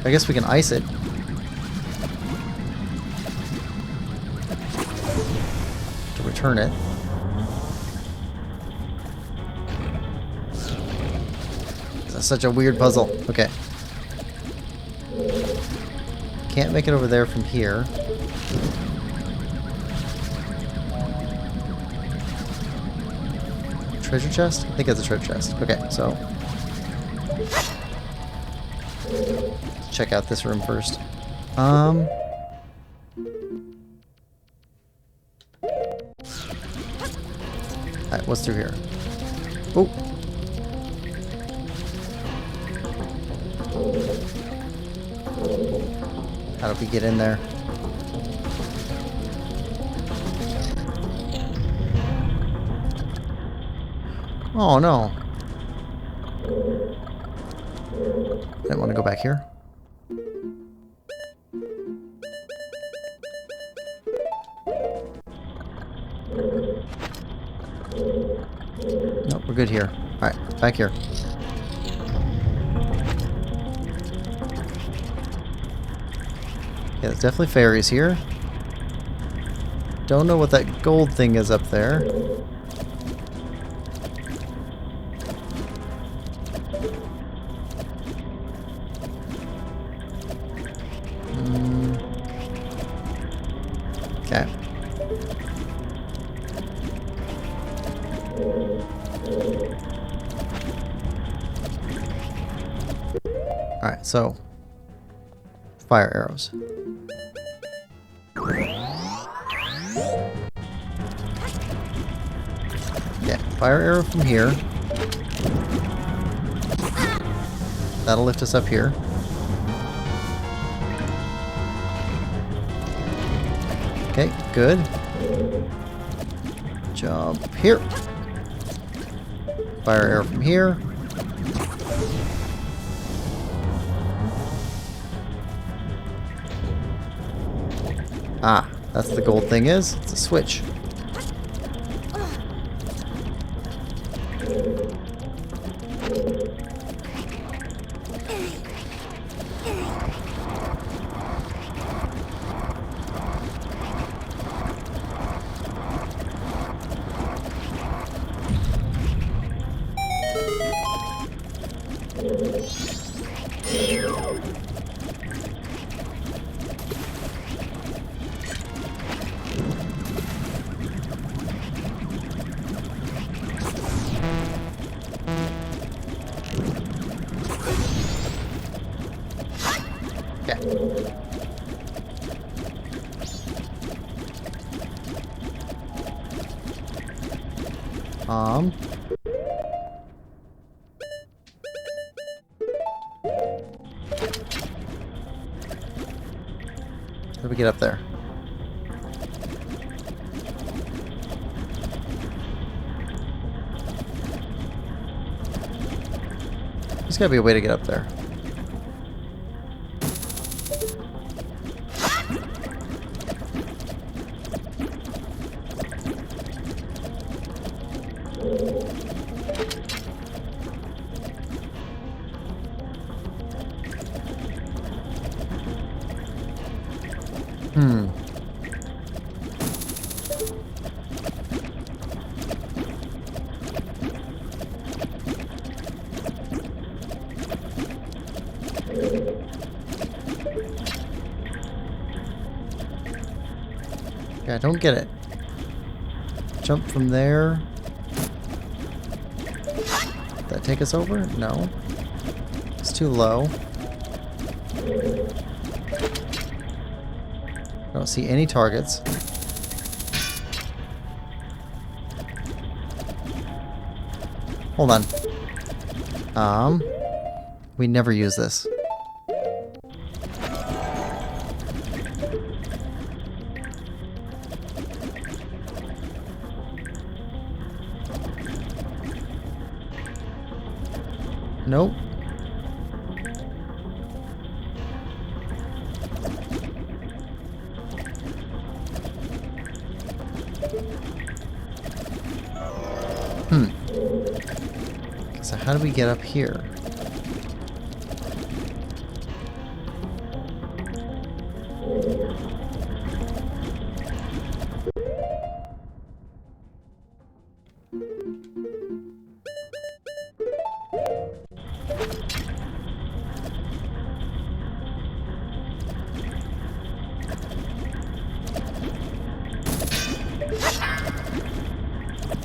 I guess we can ice it. To return it. That's such a weird puzzle. Okay. Can't make it over there from here. Treasure chest? I think it's a treasure chest. Okay, so let's check out this room first. Alright, what's through here? Oh! How do we get in there? Oh no. didn't want to go back here. Nope, we're good here. Alright, back here. Yeah, there's definitely fairies here. Don't know what that gold thing is up there. Okay. Alright, so fire arrows. Yeah, fire arrow from here. That'll lift us up here. Okay, good. Jump here. Fire arrow from here. Ah, that's the gold thing is. It's a switch. How do we get up there? There's gotta be a way to get up there. Yeah, I don't get it. Jump from there. Did that take us over? No. It's too low. I don't see any targets. Hold on. We never use this. Nope. So how do we get up here?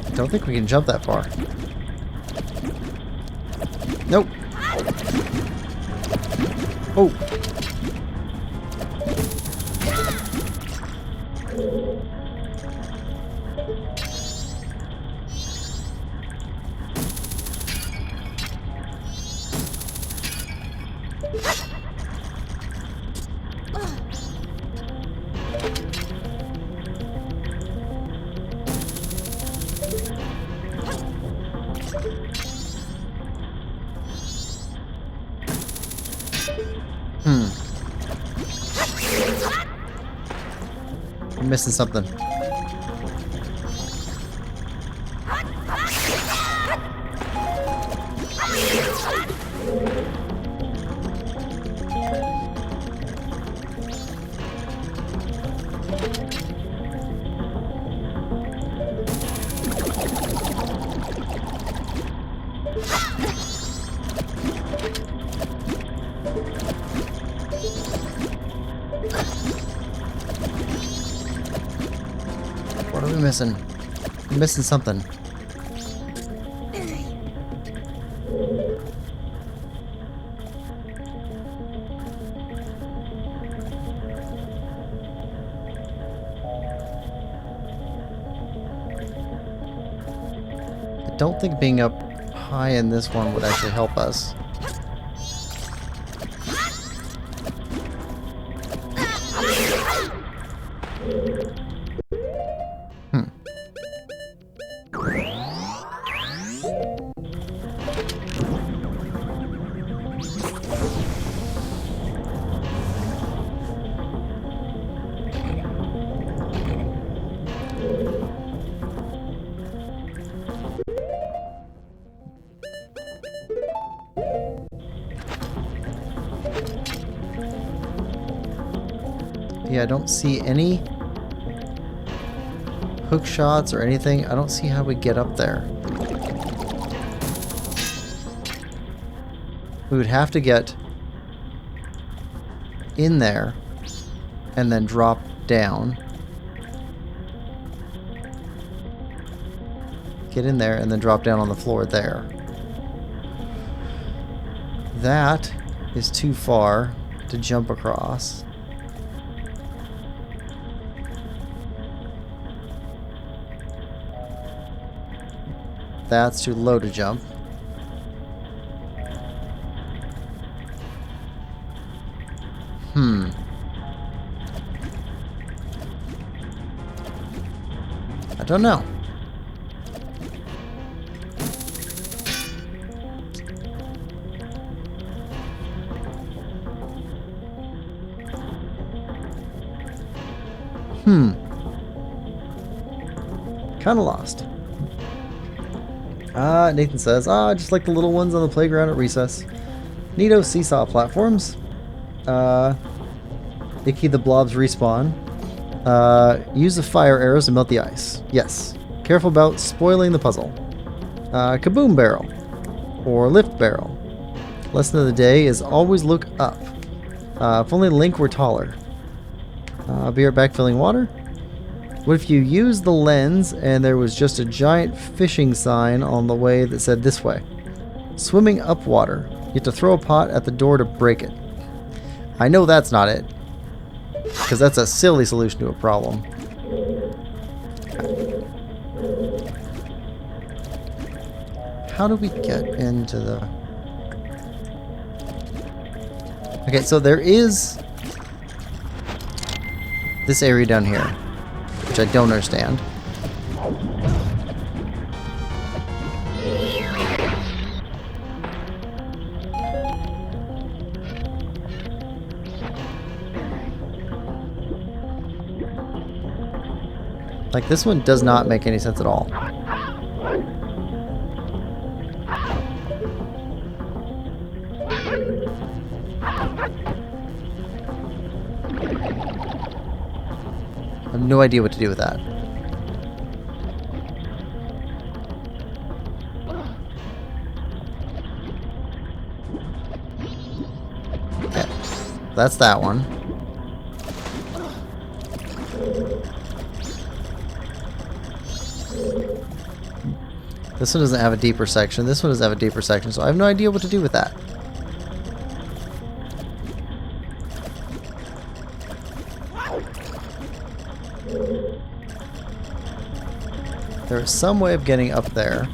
I don't think we can jump that far. Nope. Oh. Hmm. I'm missing something. What are we missing? We're missing something. I don't think being up high in this one would actually help us. Yeah, I don't see any hook shots or anything. I don't see how we get up there. We would have to get in there and then drop down. Get in there and then drop down on the floor there. That is too far to jump across. That's too low to jump. I don't know. Kinda lost. Nathan says, just like the little ones on the playground at recess. Neato seesaw platforms. Icky the blobs respawn. Use the fire arrows to melt the ice. Yes. Careful about spoiling the puzzle. Kaboom barrel. Or lift barrel. Lesson of the day is always look up. If only Link were taller. Be right back filling water. What if you use the lens and there was just a giant fishing sign on the way that said this way? Swimming up water. You have to throw a pot at the door to break it. I know that's not it. Because that's a silly solution to a problem. How do we get into the... Okay, so there is this area down here, which I don't understand. Like, this one does not make any sense at all. I have no idea what to do with that. Okay. That's that one. This one doesn't have a deeper section. This one doesn't have a deeper section, so I have no idea what to do with that. There is some way of getting up there.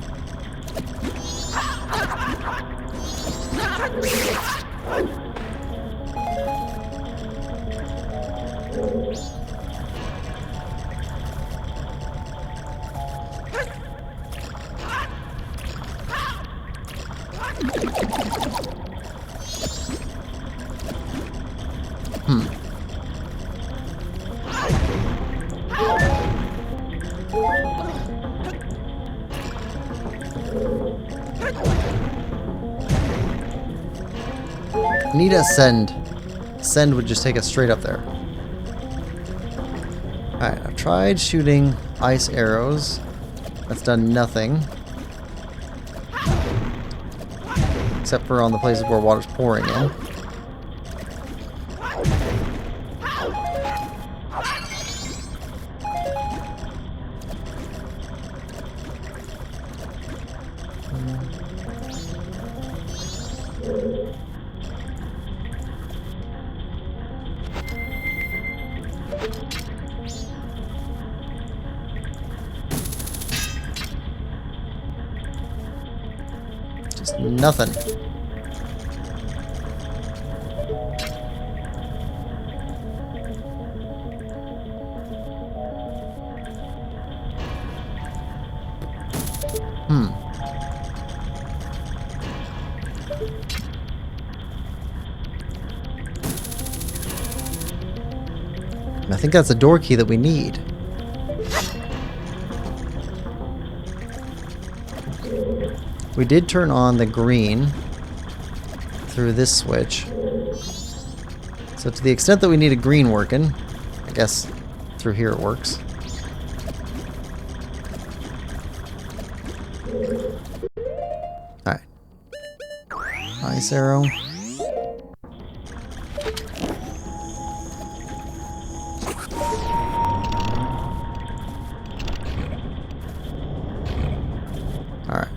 Need a send. Send would just take us straight up there. Alright, I've tried shooting ice arrows. That's done nothing. Except for on the places where water's pouring in. Just nothing. I think that's a door key that we need. We did turn on the green through this switch. So to the extent that we need a green working, I guess through here it works. Alright. Ice arrow. Alright.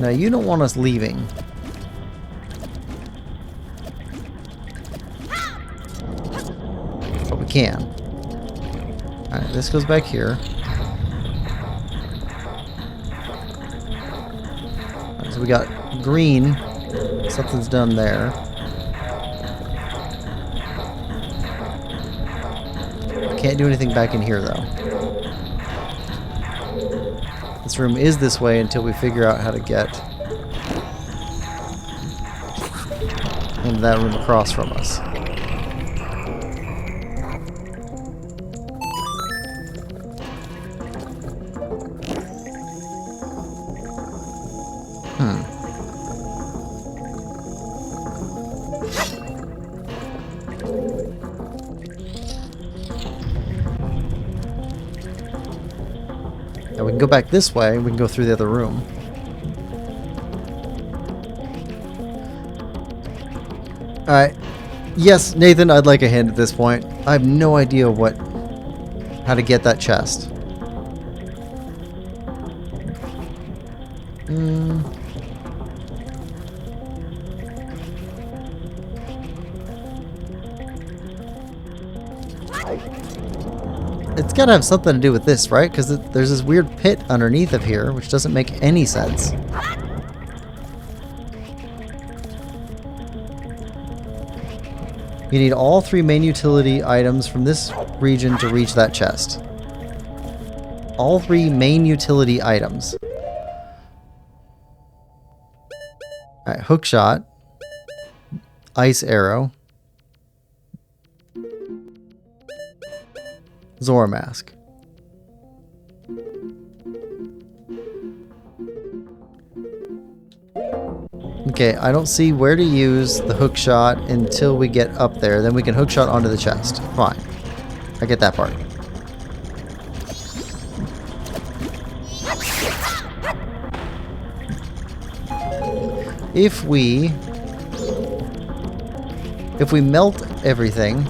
Now you don't want us leaving. But we can. Alright, this goes back here. Alright, so we got green. Something's done there. Can't do anything back in here though. This room is this way until we figure out how to get into that room across from us. Now we can go back this way, we can go through the other room. Alright. Yes, Nathan, I'd like a hint at this point. I have no idea how to get that chest. It's gotta have something to do with this, right? Because there's this weird pit underneath of here, which doesn't make any sense. You need all 3 main utility items from this region to reach that chest. All 3 main utility items. Alright, hook shot. Ice arrow. Zora mask. Okay, I don't see where to use the hook shot until we get up there. Then we can hook shot onto the chest. Fine. I get that part. If we melt everything,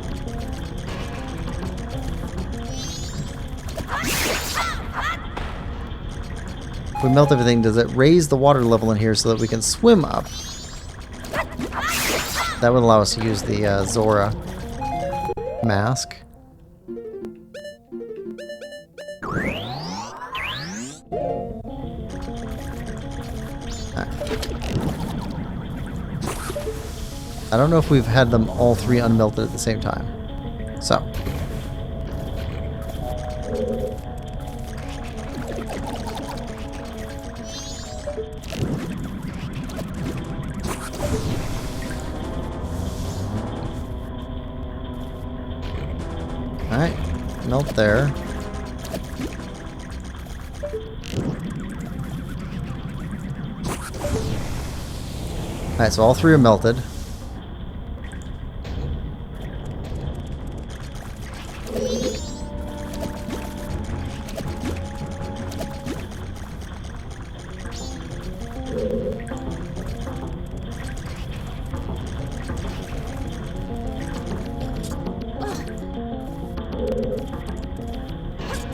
does it raise the water level in here so that we can swim up? That would allow us to use the Zora mask. I don't know if we've had them all 3 unmelted at the same time. So. Alright, melt there. Alright, so all three are melted.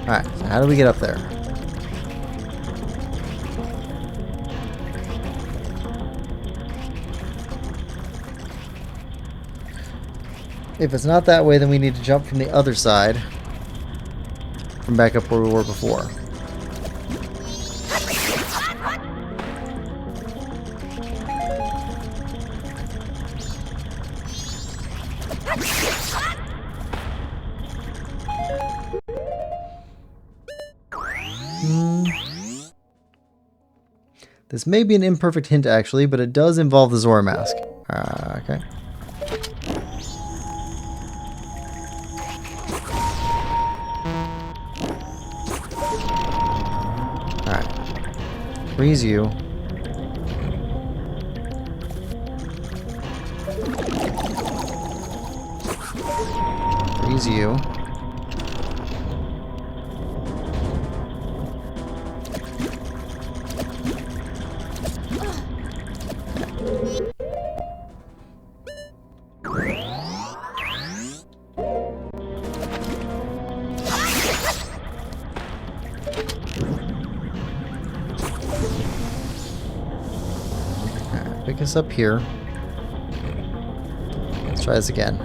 Alright, so how do we get up there? If it's not that way, then we need to jump from the other side. From back up where we were before. This may be an imperfect hint, actually, but it does involve the Zora mask. Okay. Alright. Freeze you. Freeze you. Pick us up here. Let's try this again.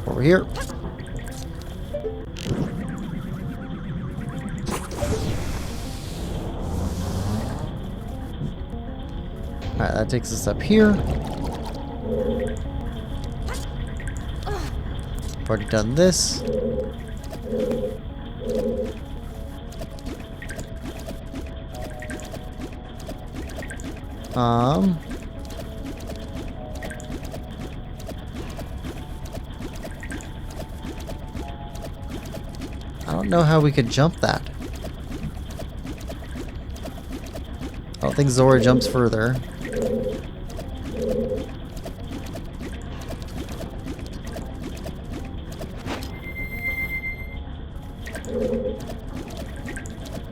Go over here. Alright, that takes us up here. I've already done this. I don't know how we could jump that. I don't think Zora jumps further.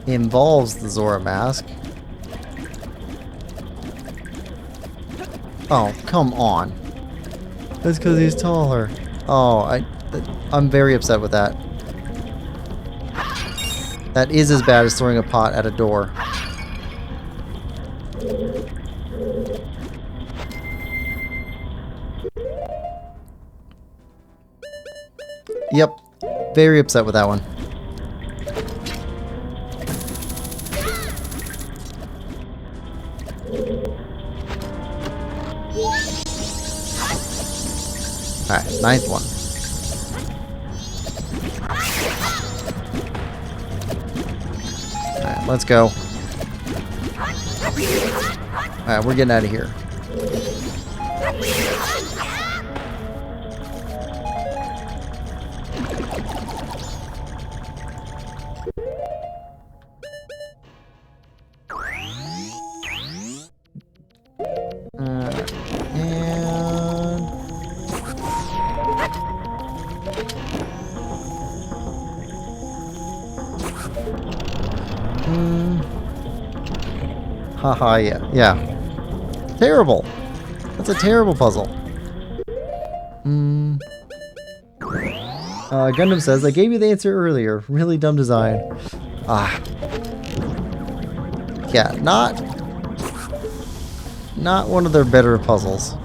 Involves the Zora mask. Oh, come on. That's because he's taller. Oh, I'm very upset with that. That is as bad as throwing a pot at a door. Yep. Very upset with that one. Alright, ninth one. Alright, let's go. Alright, we're getting out of here. Haha, yeah. Yeah. Terrible. That's a terrible puzzle. Gundam says, I gave you the answer earlier. Really dumb design. Ah. Yeah, not one of their better puzzles.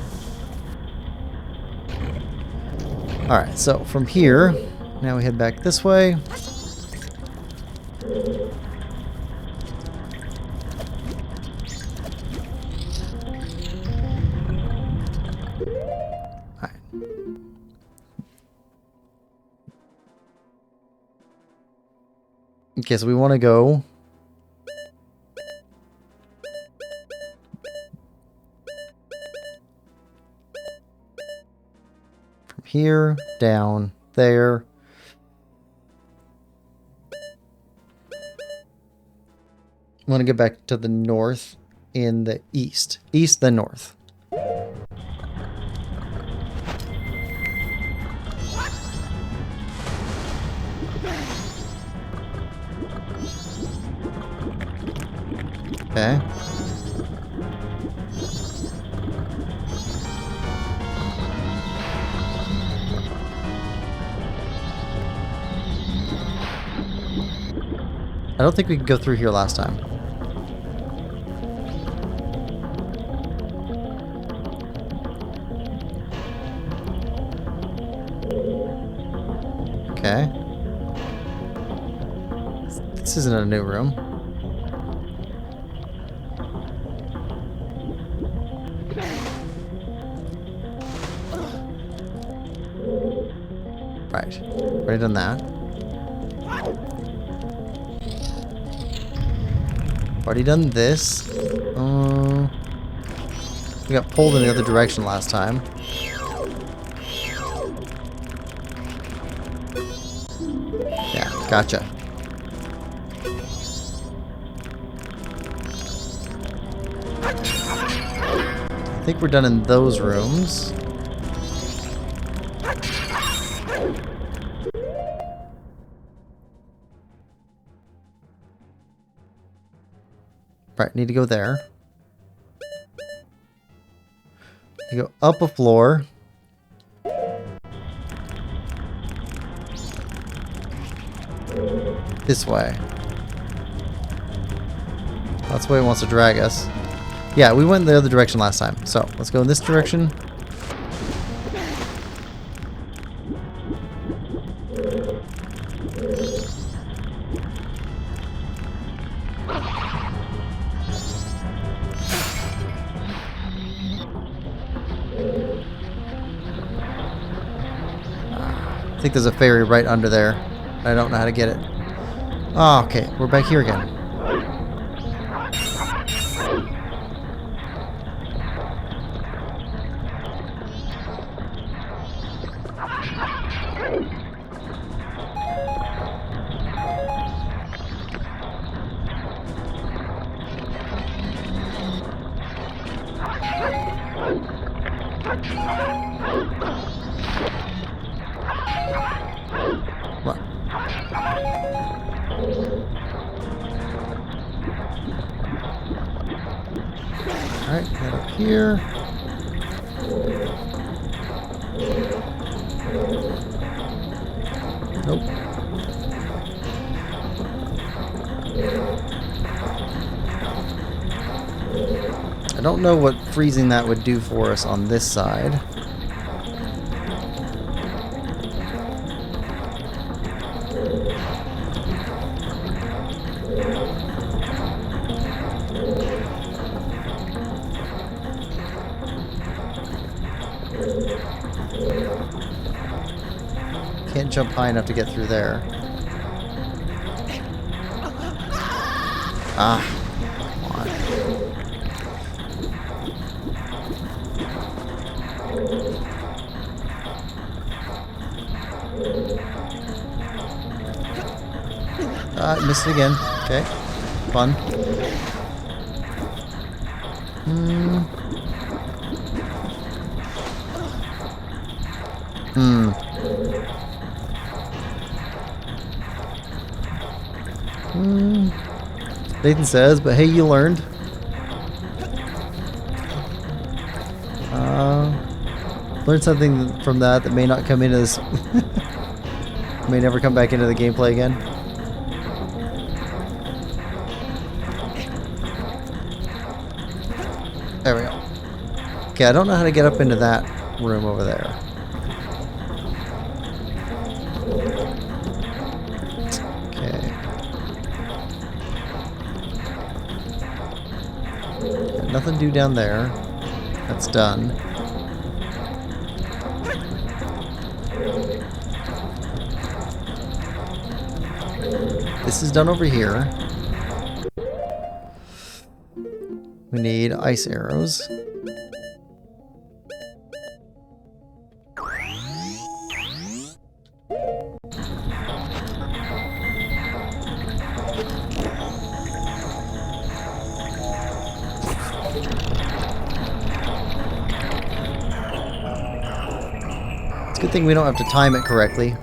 Alright, so from here, now we head back this way. Okay, so we want to go from here down there. I want to get back to the north in the east. East, then north. Okay. I don't think we could go through here last time. Okay. This isn't a new room. Right. Already done that. Already done this. We got pulled in the other direction last time. Yeah, gotcha. I think we're done in those rooms. Right, need to go there. You go up a floor. This way. That's the way it wants to drag us. Yeah, we went the other direction last time. So, let's go in this direction. I think there's a fairy right under there. I don't know how to get it. Oh, okay. We're back here again. What? Alright, head up here. Nope. I don't know what freezing that would do for us on this side. Can't jump high enough to get through there. Ah, come on. Missed it again. Okay, fun. Nathan says, but hey, you learned. Learned something from that may not come into this. May never come back into the gameplay again. There we go. Okay, I don't know how to get up into that room over there. Okay. Got nothing to do down there. That's done. This is done over here. We need ice arrows. Good thing we don't have to time it correctly.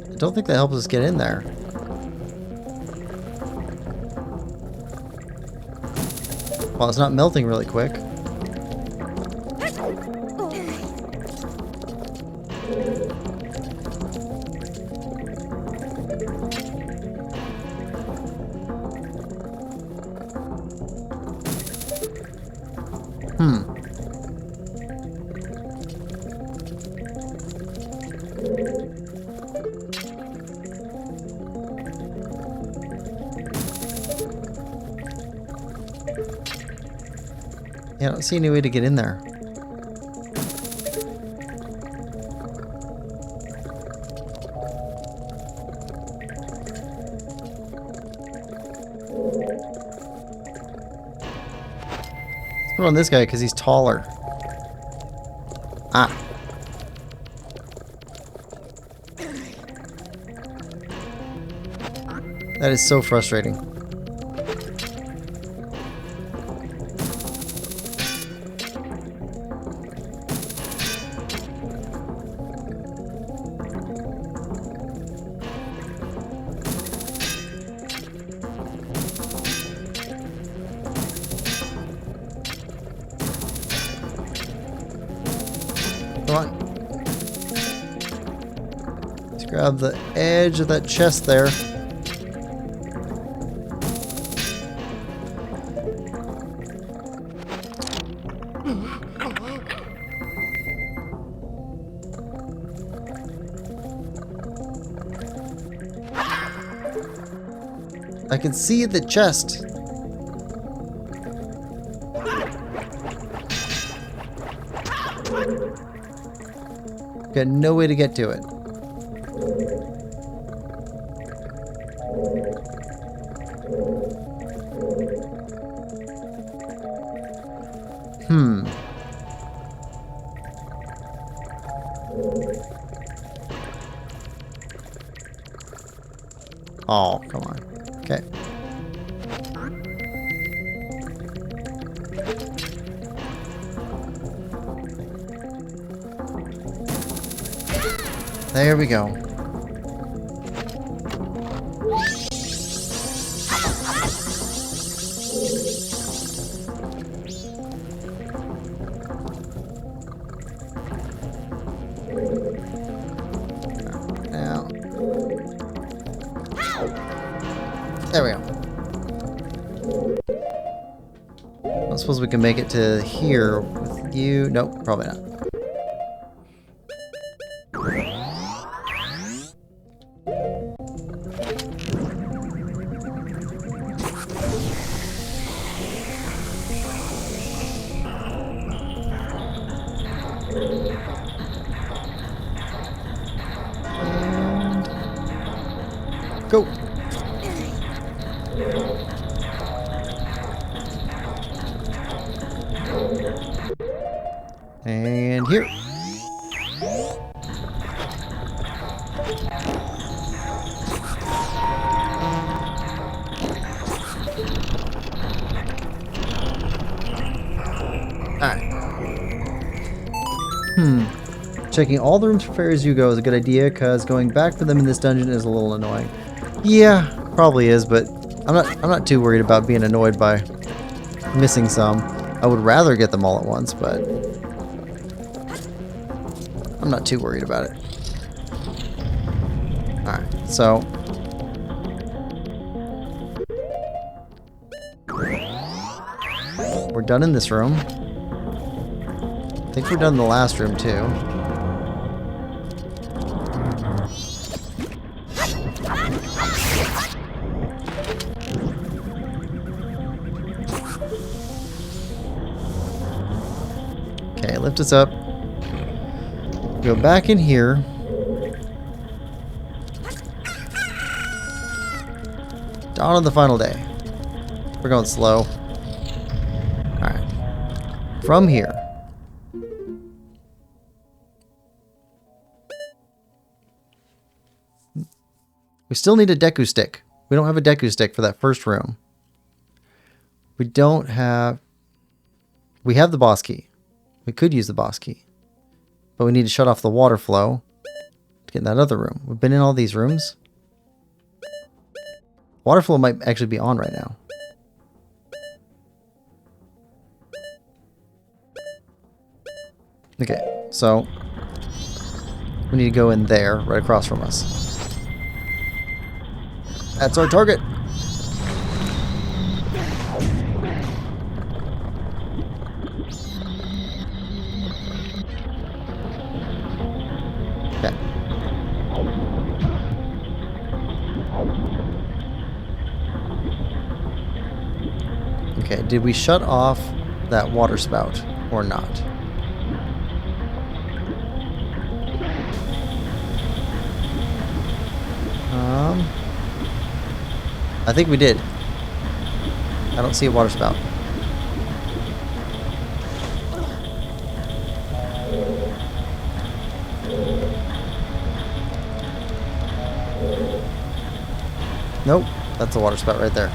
I don't think that helps us get in there. Well, it's not melting really quick. Yeah, I don't see any way to get in there. Let's put on this guy because he's taller. Ah. That is so frustrating. Come on. Let's grab the edge of that chest there. I can see the chest. Got no way to get to it. Oh, come on. Okay. There we go. Now. There we go. I suppose we can make it to here with you. Nope, probably not. Go! And here. Alright. Checking all the rooms for fairies as you go is a good idea, because going back for them in this dungeon is a little annoying. Yeah, probably is, but I'm not too worried about being annoyed by missing some. I would rather get them all at once, but I'm not too worried about it. Alright, so we're done in this room. I think we're done in the last room too. Okay, lift us up. Go back in here. Dawn of the final day. We're going slow. Alright. From here. We still need a Deku stick. We don't have a Deku stick for that first room. We don't have... We have the boss key. We could use the boss key. But we need to shut off the water flow to get in that other room. We've been in all these rooms. Water flow might actually be on right now. Okay, so we need to go in there, right across from us. That's our target. Okay. Okay, did we shut off that water spout or not? I think we did. I don't see a water spout. Nope, that's a water spout right there.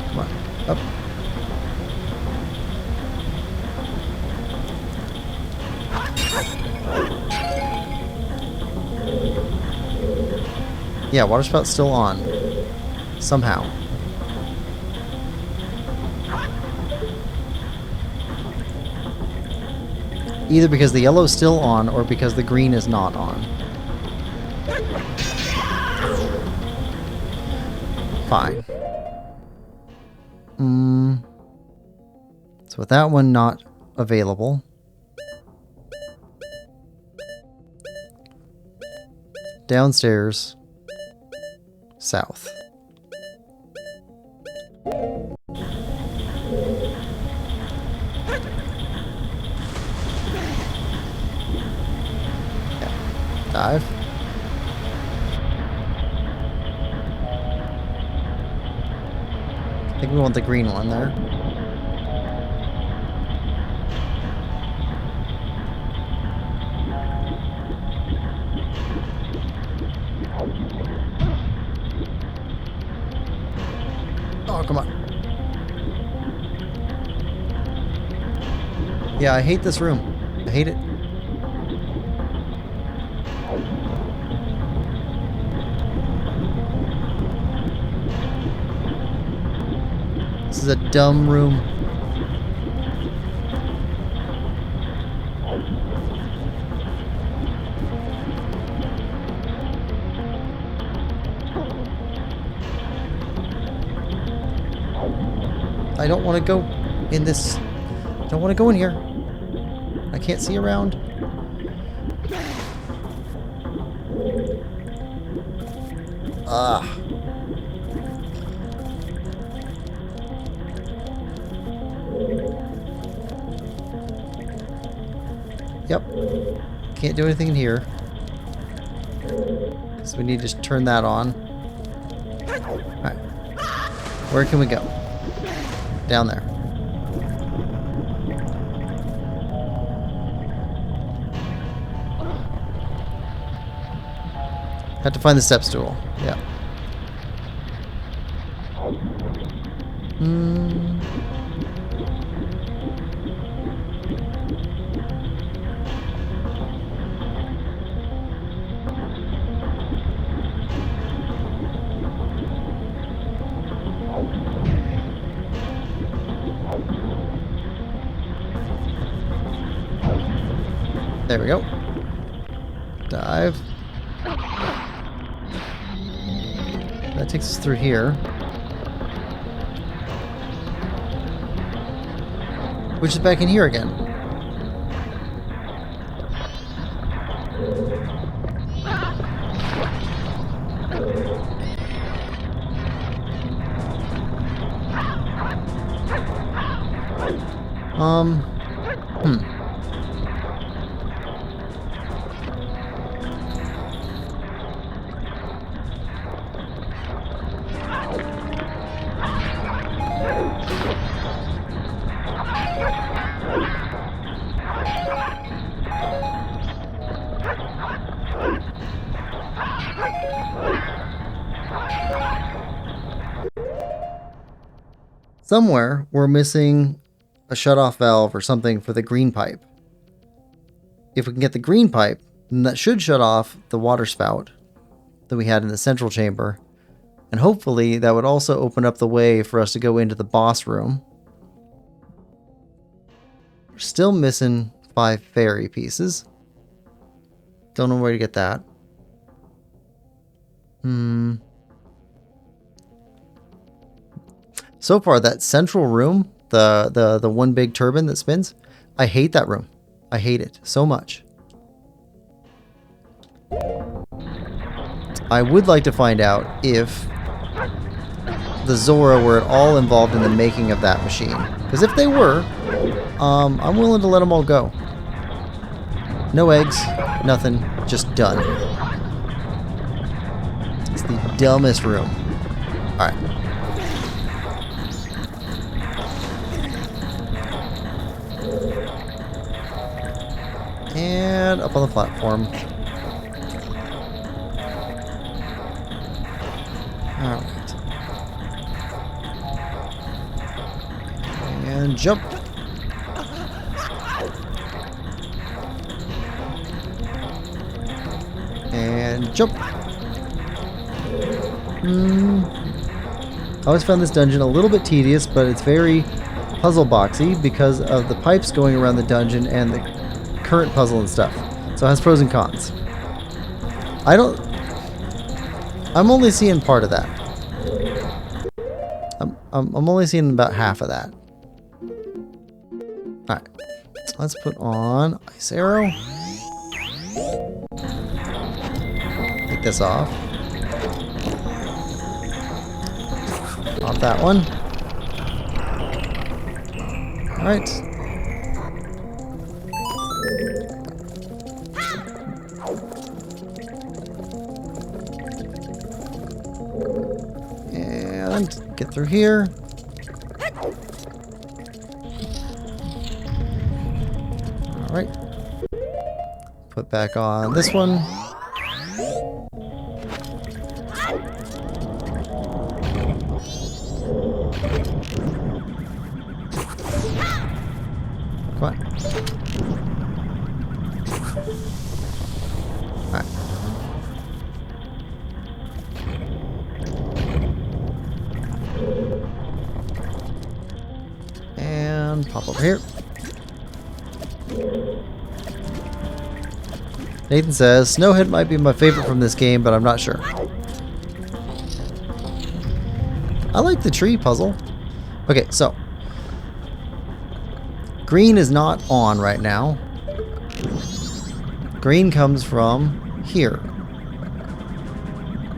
Come on, up. Yeah, water spout's still on. Somehow. Either because the yellow is still on or because the green is not on. Fine. So with that one not available. Downstairs. South. Dive. I think we want the green one there. Oh, come on. Yeah, I hate this room. I hate it. This is a dumb room. I don't want to go in this. I don't want to go in here. I can't see around. Ah. Yep. Can't do anything in here. So we need to just turn that on. Alright. Where can we go? Down there. Had to find the step stool. Yeah. There we go. Dive. That takes us through here. Which is back in here again. Hmm. Somewhere we're missing a shutoff valve or something for the green pipe. If we can get the green pipe, then that should shut off the water spout that we had in the central chamber. And hopefully that would also open up the way for us to go into the boss room. We're still missing 5 fairy pieces. Don't know where to get that. So far, that central room, the one big turbine that spins, I hate that room. I hate it so much. I would like to find out if the Zora were at all involved in the making of that machine. Because if they were, I'm willing to let them all go. No eggs, nothing, just done. It's the dumbest room. Alright. And up on the platform. Alright. And jump. And jump. I always found this dungeon a little bit tedious, but it's very puzzle boxy because of the pipes going around the dungeon and the current puzzle and stuff. So it has pros and cons. I'm only seeing part of that. I'm only seeing about half of that. Alright. Let's put on Ice Arrow. Take this off. Off that one. Alright. And get through here. Alright. Put back on this one. Come on. Alright. And pop over here. Nathan says, Snowhead might be my favorite from this game, but I'm not sure. I like the tree puzzle. Okay, so. Green is not on right now. Green comes from here.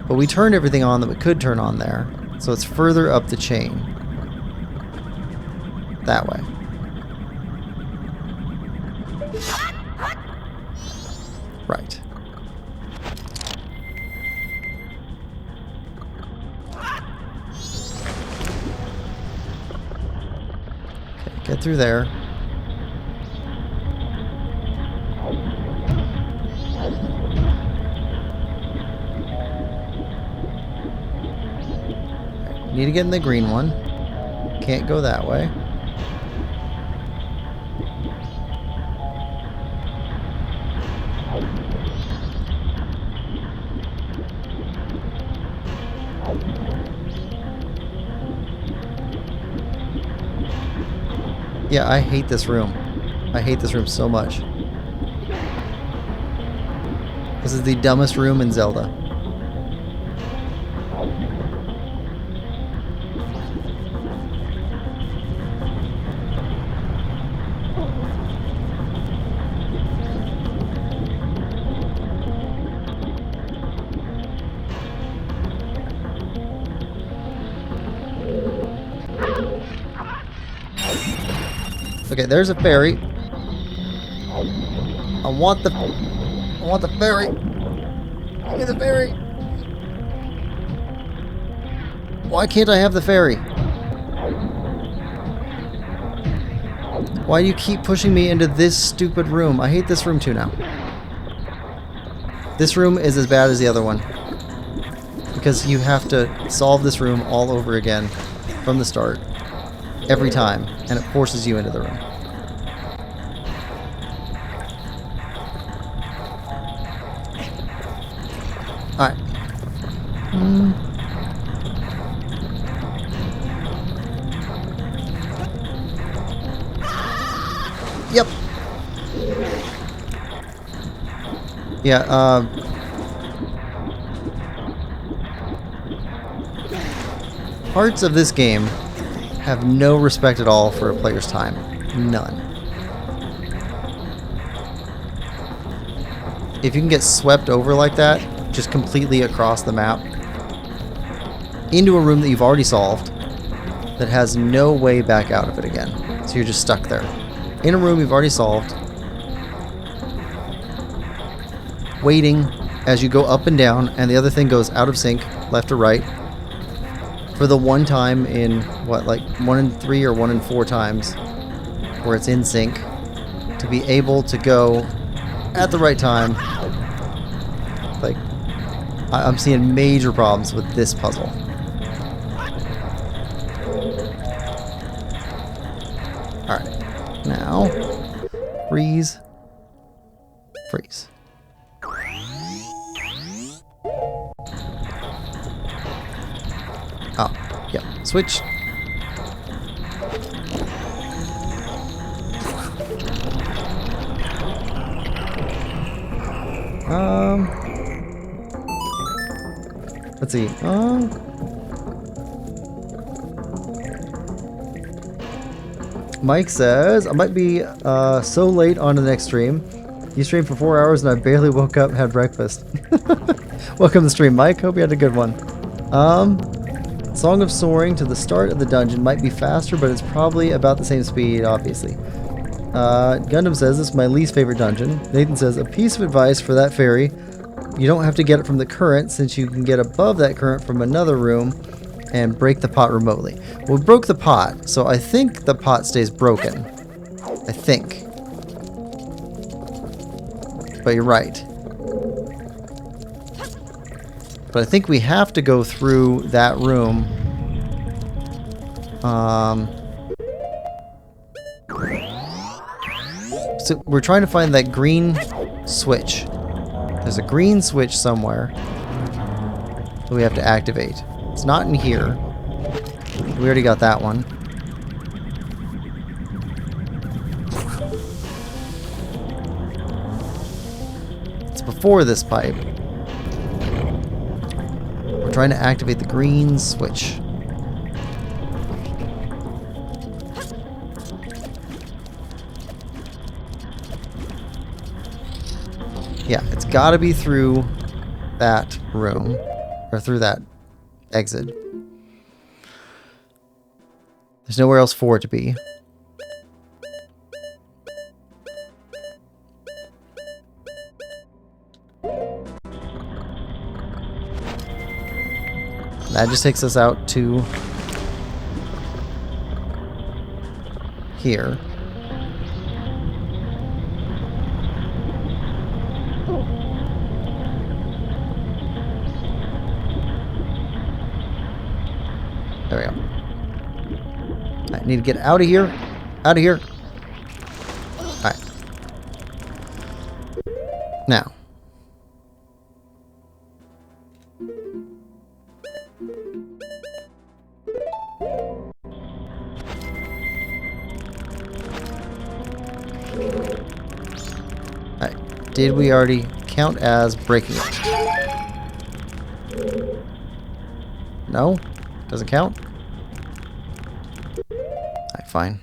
But we turned everything on that we could turn on there. So it's further up the chain. That way. Right. Okay, get through there. Need to get in the green one. Can't go that way. Yeah, I hate this room. I hate this room so much. This is the dumbest room in Zelda. Okay, there's a fairy. I want the fairy. Give me the fairy. Why can't I have the fairy? Why do you keep pushing me into this stupid room? I hate this room too now. This room is as bad as the other one. Because you have to solve this room all over again from the start. Every time. And it forces you into the room. Alright. Yep. Yeah, parts of this game have no respect at all for a player's time. None. If you can get swept over like that, just completely across the map, into a room that you've already solved, that has no way back out of it again. So you're just stuck there. In a room you've already solved, waiting as you go up and down, and the other thing goes out of sync, left or right, for the one time in, what, like 1 in 3 or 1 in 4 times where it's in sync, to be able to go at the right time. Like, I'm seeing major problems with this puzzle. Alright, now, freeze, freeze. Oh, yeah, switch. Let's see. Mike says, I might be so late on the next stream. You streamed for 4 hours and I barely woke up and had breakfast. Welcome to the stream, Mike. Hope you had a good one. Song of Soaring to the start of the dungeon might be faster, but it's probably about the same speed, obviously. Gundam says, this is my least favorite dungeon. Nathan says, a piece of advice for that fairy. You don't have to get it from the current, since you can get above that current from another room and break the pot remotely. Well, we broke the pot, so I think the pot stays broken. I think. But you're right. But I think we have to go through that room. So we're trying to find that green switch. There's a green switch somewhere that we have to activate. It's not in here. We already got that one. It's before this pipe. We're trying to activate the green switch. Yeah, it's got to be through that room, or through that exit. There's nowhere else for it to be. That just takes us out to here. There we go. I need to get out of here. Out of here. Alright. Now. Alright. Did we already count as breaking it? No? Doesn't count? Alright, fine.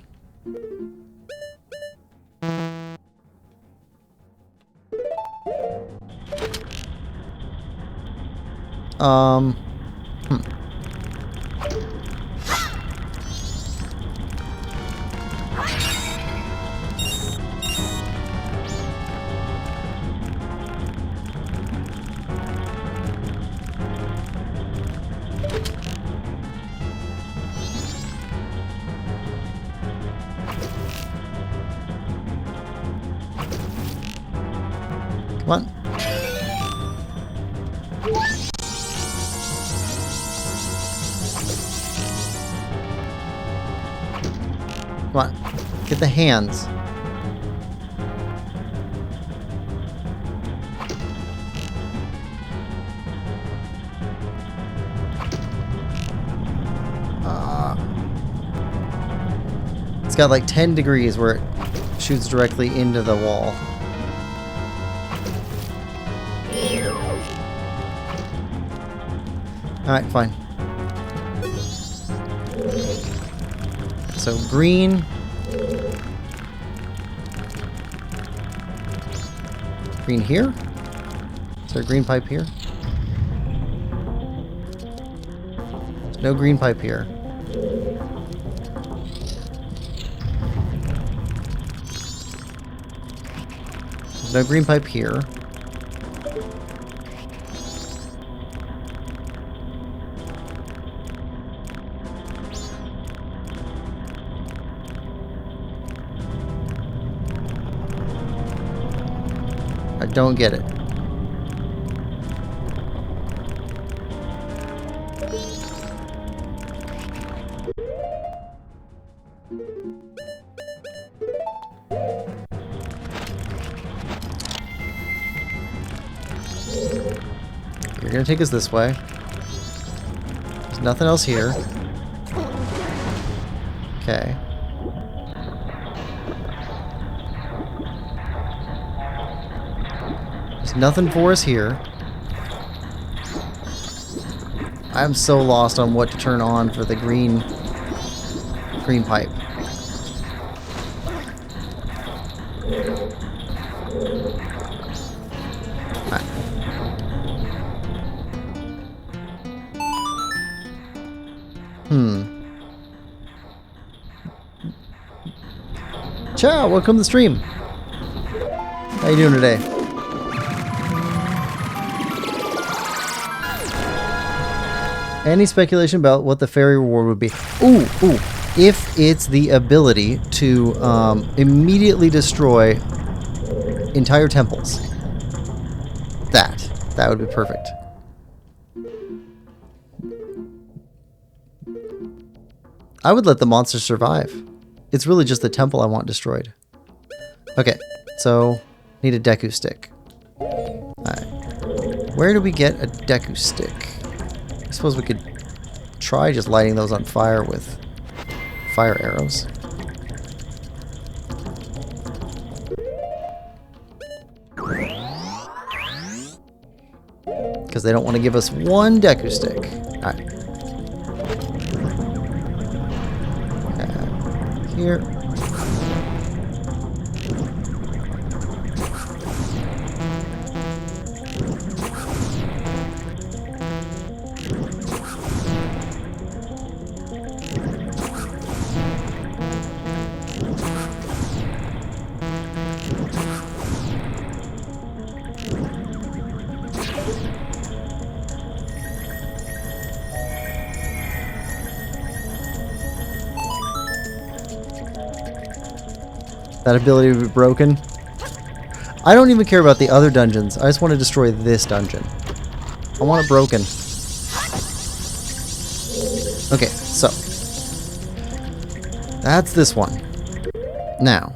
Come on. Get the hands. It's got like 10 degrees where it shoots directly into the wall. Alright, fine. So green. Green here? Is there a green pipe here? There's no green pipe here. There's no green pipe here. I don't get it. You're gonna take us this way. There's nothing else here. Okay. There's nothing for us here. I'm so lost on what to turn on for the green pipe. Alright. Ciao, welcome to the stream. How you doing today? Any speculation about what the fairy reward would be? Ooh. If it's the ability to immediately destroy entire temples. That would be perfect. I would let the monsters survive. It's really just the temple I want destroyed. Okay, so need a Deku stick. Alright. Where do we get a Deku stick? I suppose we could try just lighting those on fire with fire arrows. Because they don't want to give us one Deku stick. Alright. Here. That ability would be broken. I don't even care about the other dungeons. I just want to destroy this dungeon. I want it broken. Okay, so. That's this one. Now.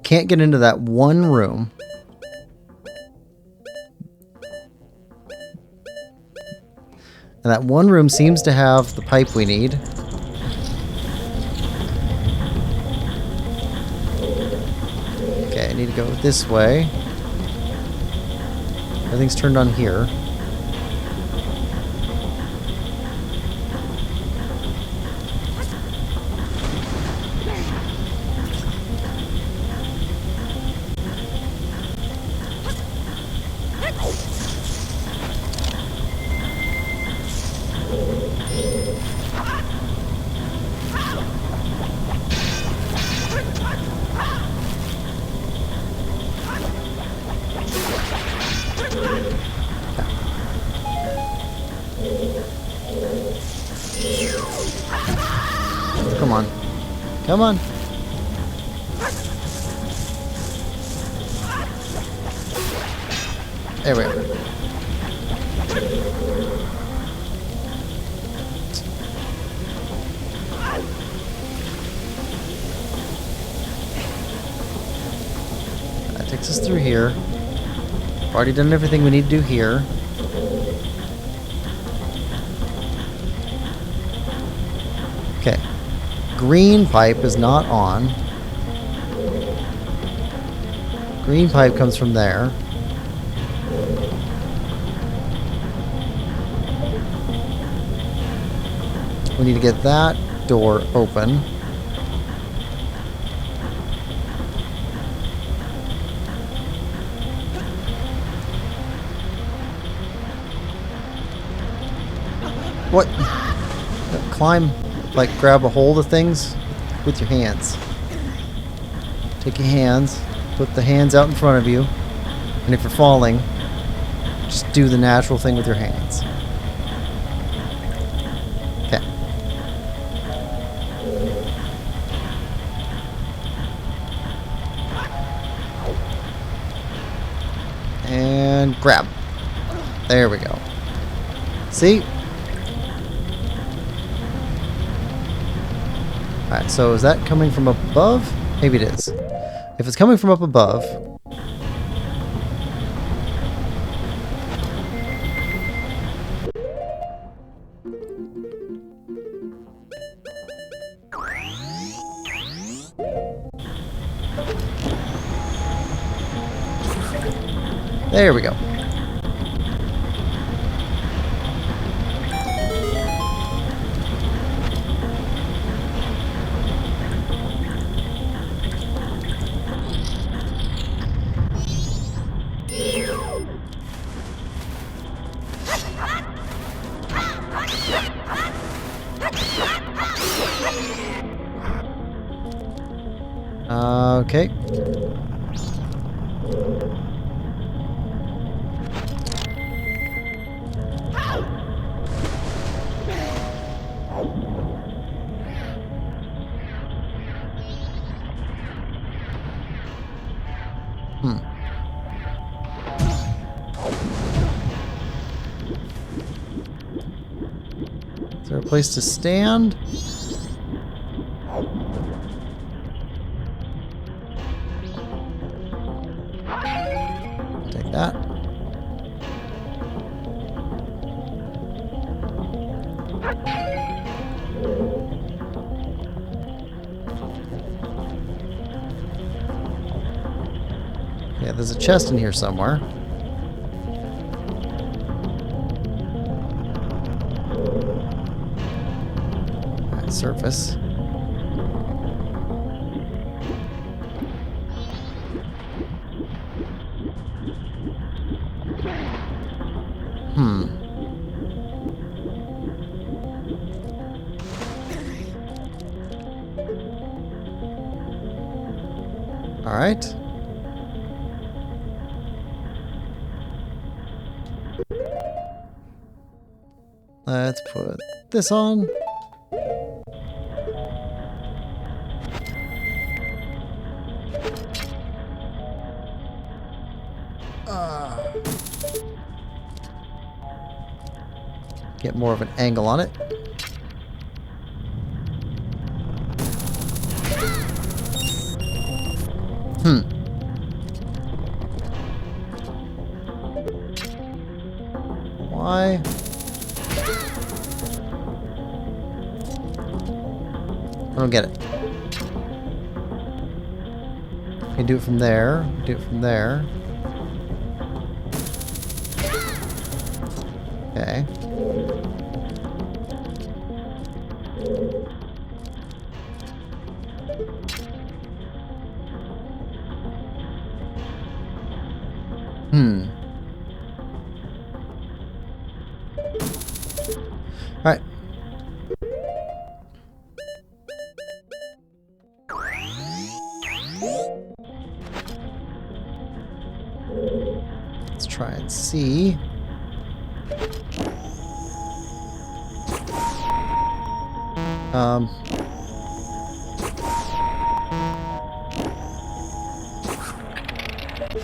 Can't get into that one room. And that one room seems to have the pipe we need. Okay, I need to go this way. Everything's turned on here. Come on. Come on. There we are. Gets us through here. Already done everything we need to do here. Okay. Green pipe is not on. Green pipe comes from there. We need to get that door open. What? Climb, like grab a hold of things with your hands. Take your hands, put the hands out in front of you, and if you're falling, just do the natural thing with your hands. Okay. And grab. There we go. See? Alright, so is that coming from above? Maybe it is. If it's coming from up above... There we go. Okay. Is there a place to stand? Take that. Yeah, there's a chest in here somewhere. Alright, surface. All right. Let's put this on. Get more of an angle on it. Why? I don't get it. You can do it from there. Do it from there. Okay. All right. Let's try and see.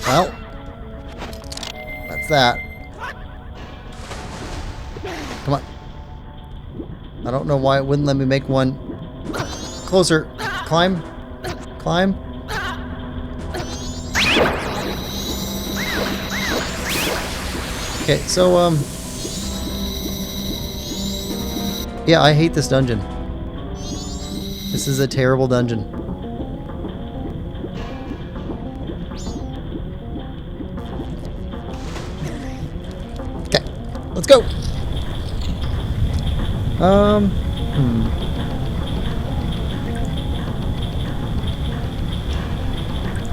Well, that's that. Come on. I don't know why it wouldn't let me make one closer. Climb. Climb. Okay, so, yeah, I hate this dungeon. This is a terrible dungeon. Okay, let's go.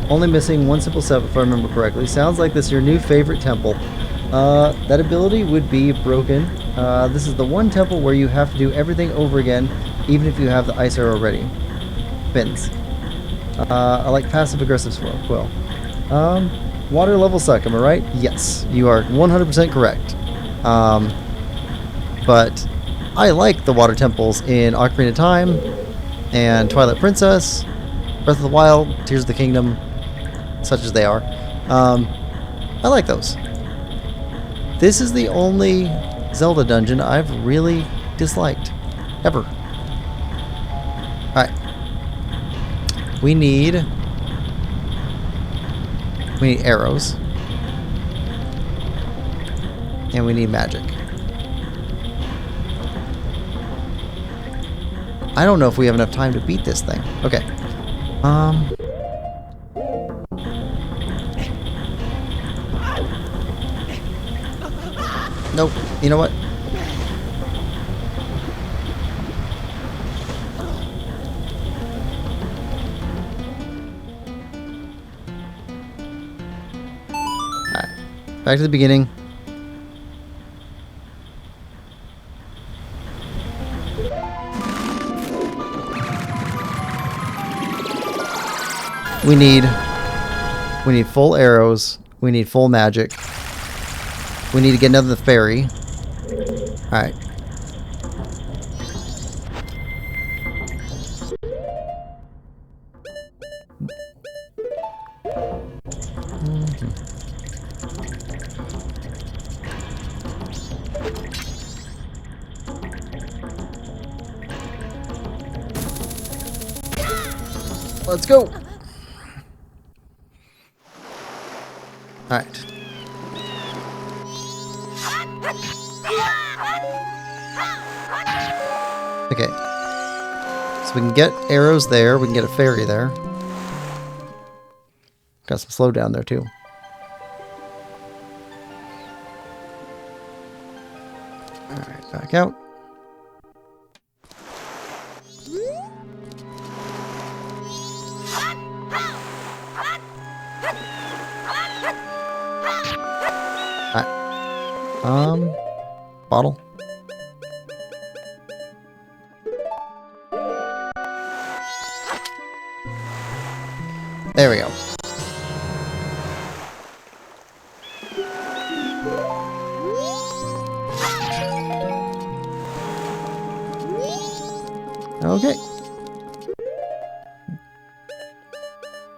Only missing one simple step if I remember correctly. Sounds like this is your new favorite temple. That ability would be broken. This is the one temple where you have to do everything over again, even if you have the ice arrow ready. Fins. I like passive-aggressive Quill. Water levels suck, am I right? Yes, you are 100% correct. But I like the water temples in Ocarina of Time and Twilight Princess, Breath of the Wild, Tears of the Kingdom, such as they are. I like those. This is the only Zelda dungeon I've really disliked. Ever. Alright. We need arrows. And we need magic. I don't know if we have enough time to beat this thing. Okay. Nope. You know what? Alright. Back to the beginning. We need full arrows. We need full magic. We need to get another fairy. Alright. Let's go. Alright. Okay. So we can get arrows there. We can get a fairy there. Got some slowdown there too. Alright, back out. Bottle. There we go. Okay.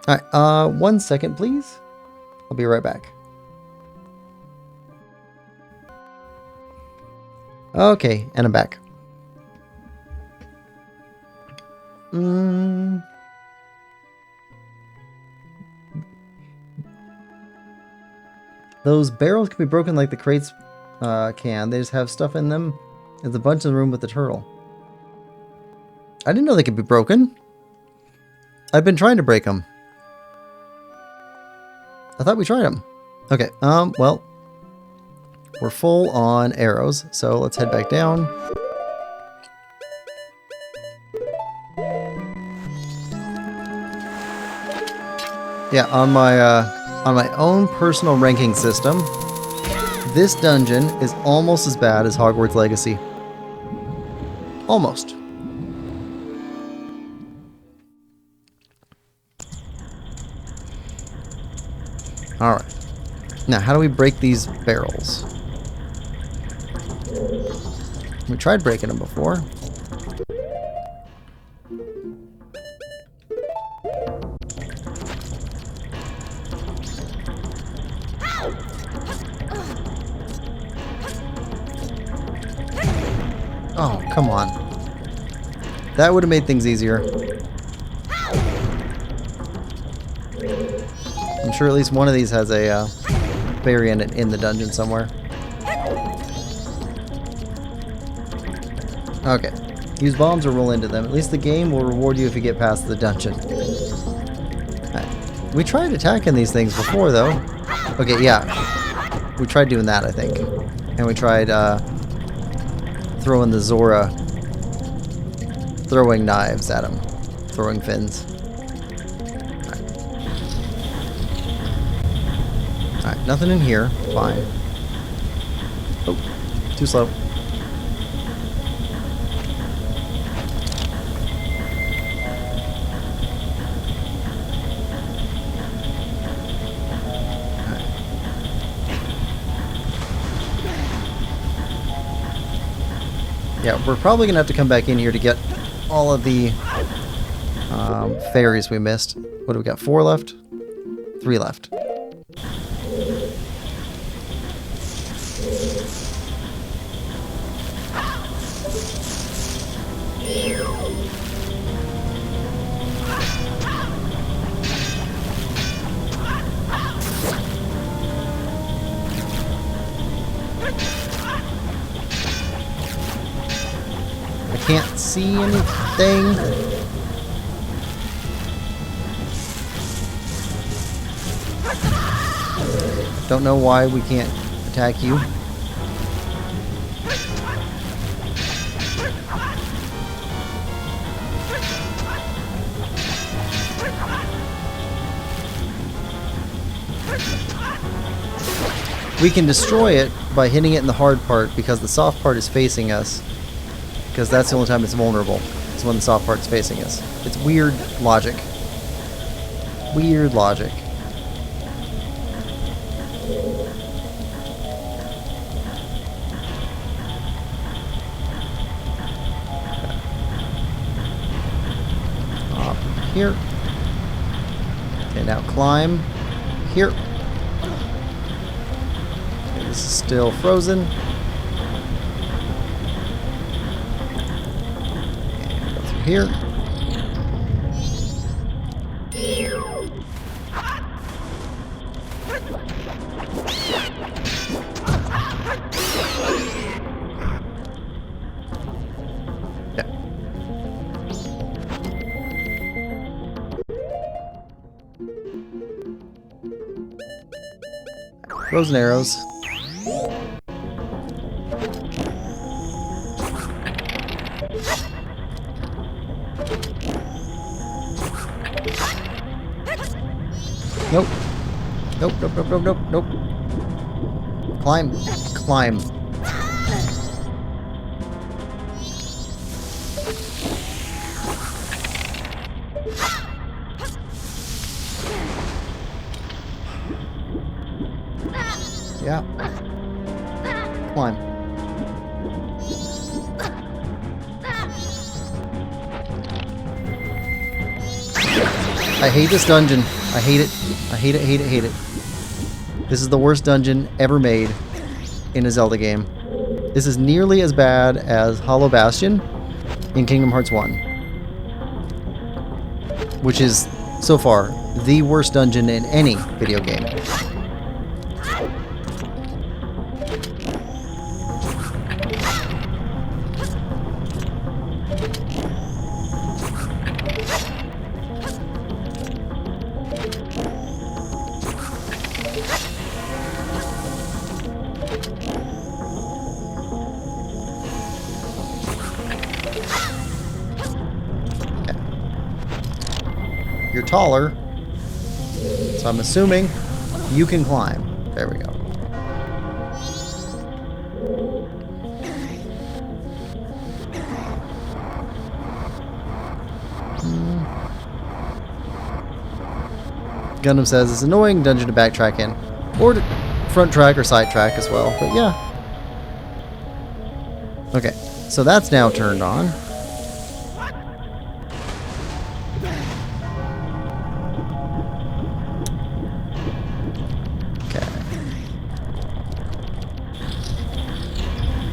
Alright, 1 second, please. I'll be right back. Okay, and I'm back. Those barrels can be broken like the crates can. They just have stuff in them. There's a bunch in the room with the turtle. I didn't know they could be broken. I've been trying to break them. I thought we tried them. Okay, well, we're full on arrows, so let's head back down. Yeah, on my own personal ranking system, this dungeon is almost as bad as Hogwarts Legacy. Almost. Alright. Now, how do we break these barrels? We tried breaking them before. Oh, come on. That would have made things easier. I'm sure at least one of these has a fairy in it in the dungeon somewhere. Okay. Use bombs or roll into them. At least the game will reward you if you get past the dungeon. Right. We tried attacking these things before, though. Okay, yeah. We tried doing that, I think. And we tried throwing the Zora... throwing knives at them. Throwing fins. Alright, nothing in here. Fine. Oh, too slow. Yeah, we're probably going to have to come back in here to get all of the fairies we missed. What do we got? 4 left? 3 left. Can't see anything. Don't know why we can't attack you. We can destroy it by hitting it in the hard part because the soft part is facing us. Because that's the only time it's vulnerable. It's when the soft part's facing us. It's weird logic. Weird logic. Up here. Okay, now climb here. Okay, this is still frozen. Here. Yeah. Frozen arrows. Nope. Nope, nope, nope, nope, nope, nope. Climb. Climb. Yeah. Climb. I hate this dungeon. I hate it. I hate it, hate it, hate it. This is the worst dungeon ever made in a Zelda game. This is nearly as bad as Hollow Bastion in Kingdom Hearts 1. Which is, so far, the worst dungeon in any video game. You're taller, so I'm assuming you can climb. There we go. Gundam says it's an annoying dungeon to backtrack in, or to front track or side track as well, but yeah. Okay, so that's now turned on.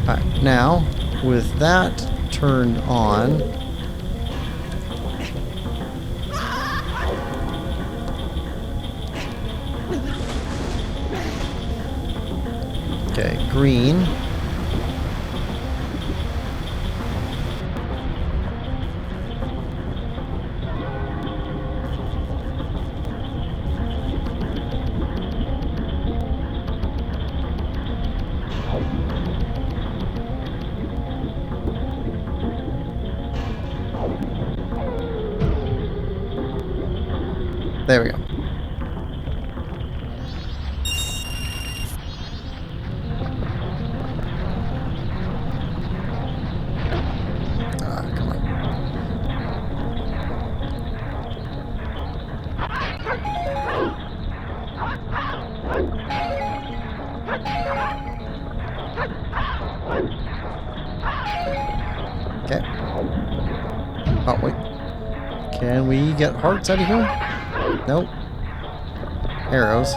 Alright, now, with that turned on, okay, green, There we go. Come on. Okay. Oh, wait. Can we get hearts out of here? Nope. Arrows.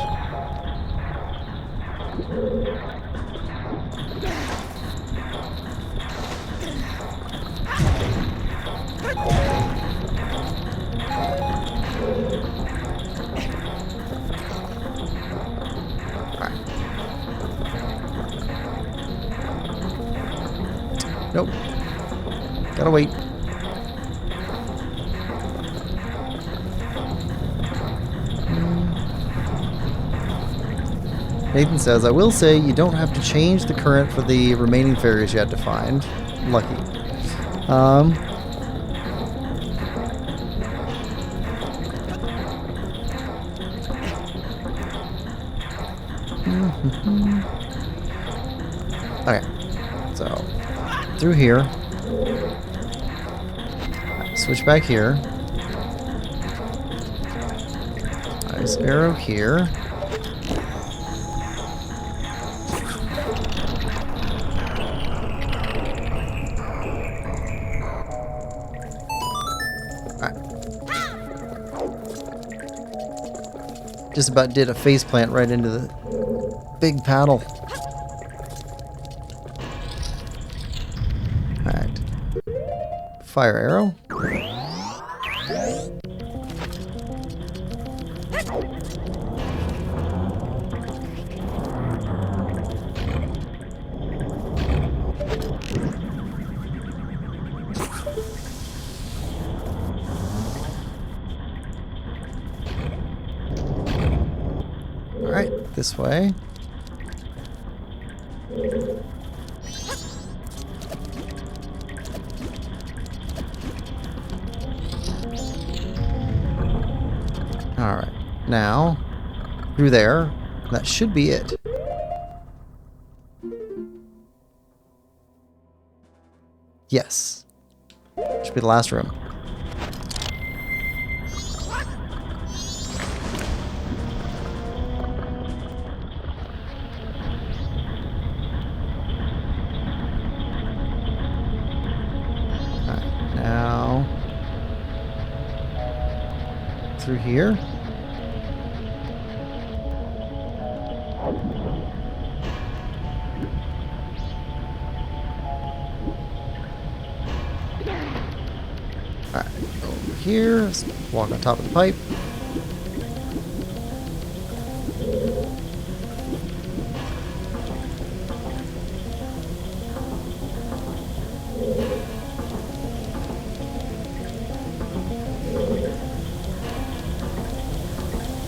Nope. Gotta wait. Nathan says, I will say you don't have to change the current for the remaining fairies you had to find. Lucky. Okay. So, through here. Right, switch back here. Nice arrow here. Just about did a face plant right into the big paddle. Alright. Fire arrow. Alright, this way. Alright, now, through there, that should be it. Yes. Should be the last room. Alright, now, through here. Alright, over here, let's walk on top of the pipe.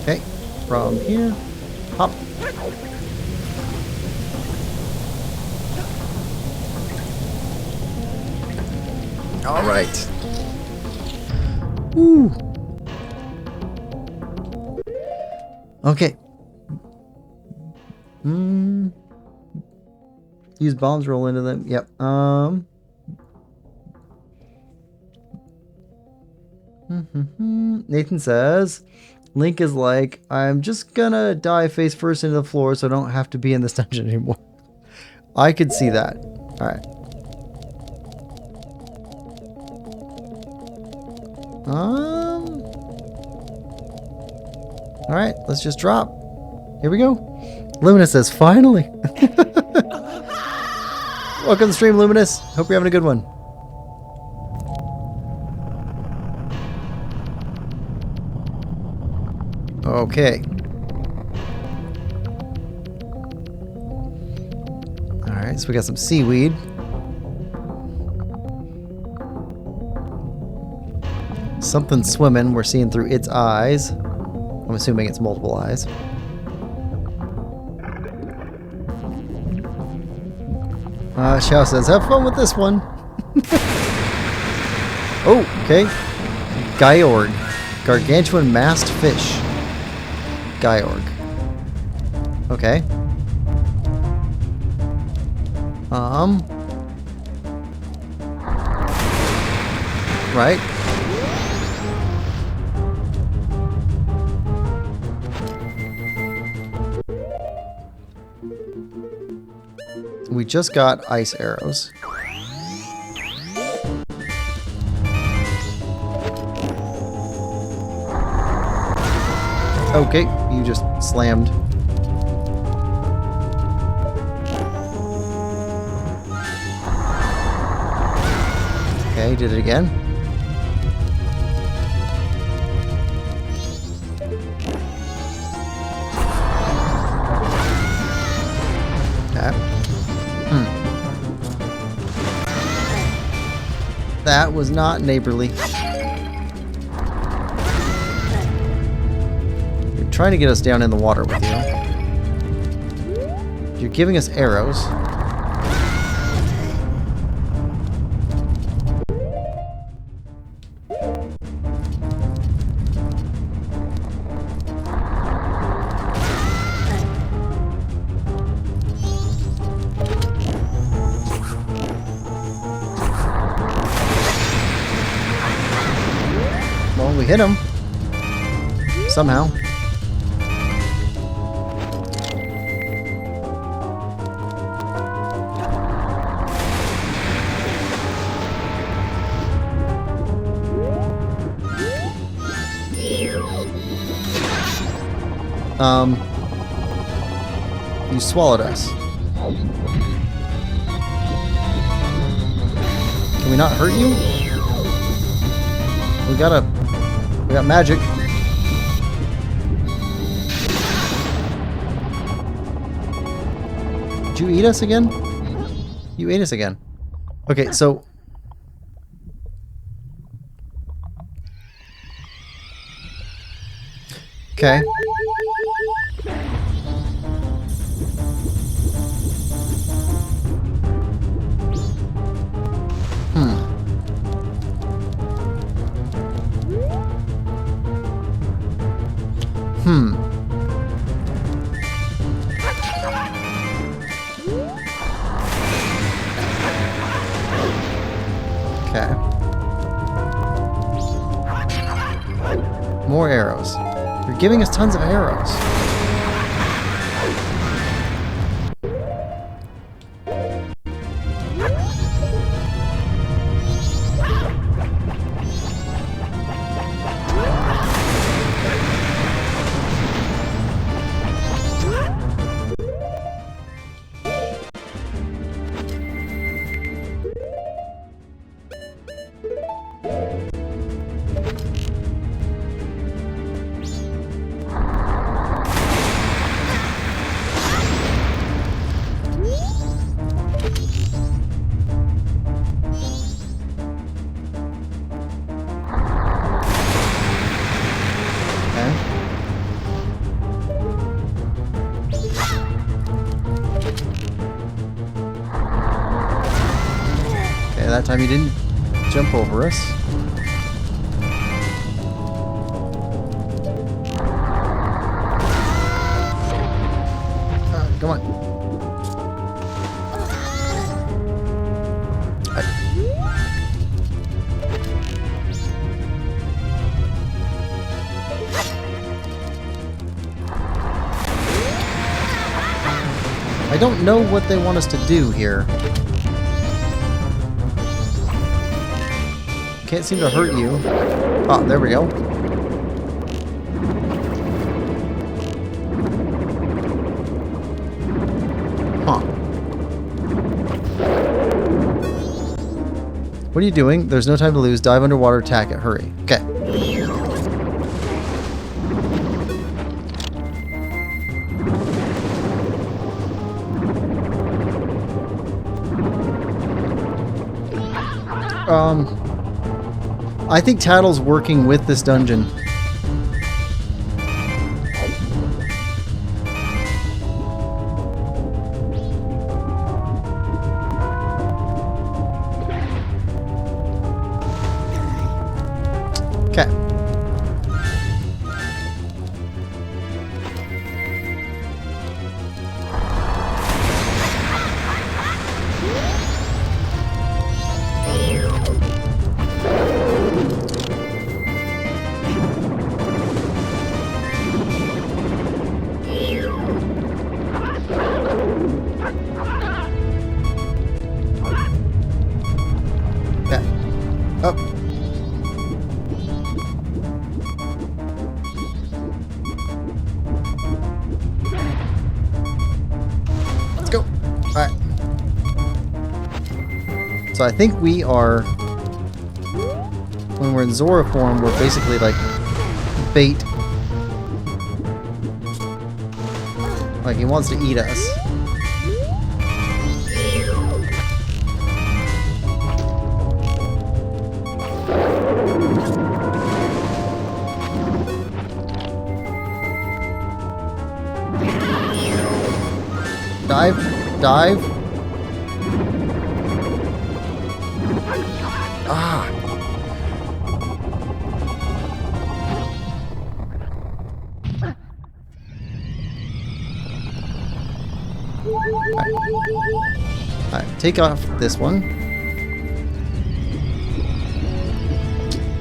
Okay, from here, hop. All right. Woo. Okay. Use bombs, roll into them. Yep. Nathan says, Link is like, I'm just gonna die face first into the floor so I don't have to be in this dungeon anymore. I could see that. Alright. Alright, let's just drop. Here we go. Luminous says, finally. Welcome to the stream, Luminous. Hope you're having a good one. Okay. Alright, so we got some seaweed. Something swimming, we're seeing through its eyes. I'm assuming it's multiple eyes. Xiao says, have fun with this one. Oh, okay. Gyorg. Gargantuan masked fish. Gyorg. Okay. Right. We just got ice arrows. Okay, you just slammed. Okay, did it again. Okay. That was not neighborly. You're trying to get us down in the water with you. You're giving us arrows. Well, we hit him. Somehow. You swallowed us. Can we not hurt you? We got magic. Did you eat us again? You ate us again. Okay, so... Okay. Okay. More arrows. You're giving us tons of arrows. That time you didn't jump over us. Come on. I don't know what they want us to do here. Can't seem to hurt you. Oh, there we go. Huh. What are you doing? There's no time to lose. Dive underwater, attack it. Hurry. Okay. I think Tattle's working with this dungeon. Okay. So I think we are, when we're in Zora form, we're basically like bait. Like he wants to eat us. Dive, dive. Ah. Alright, take off this one.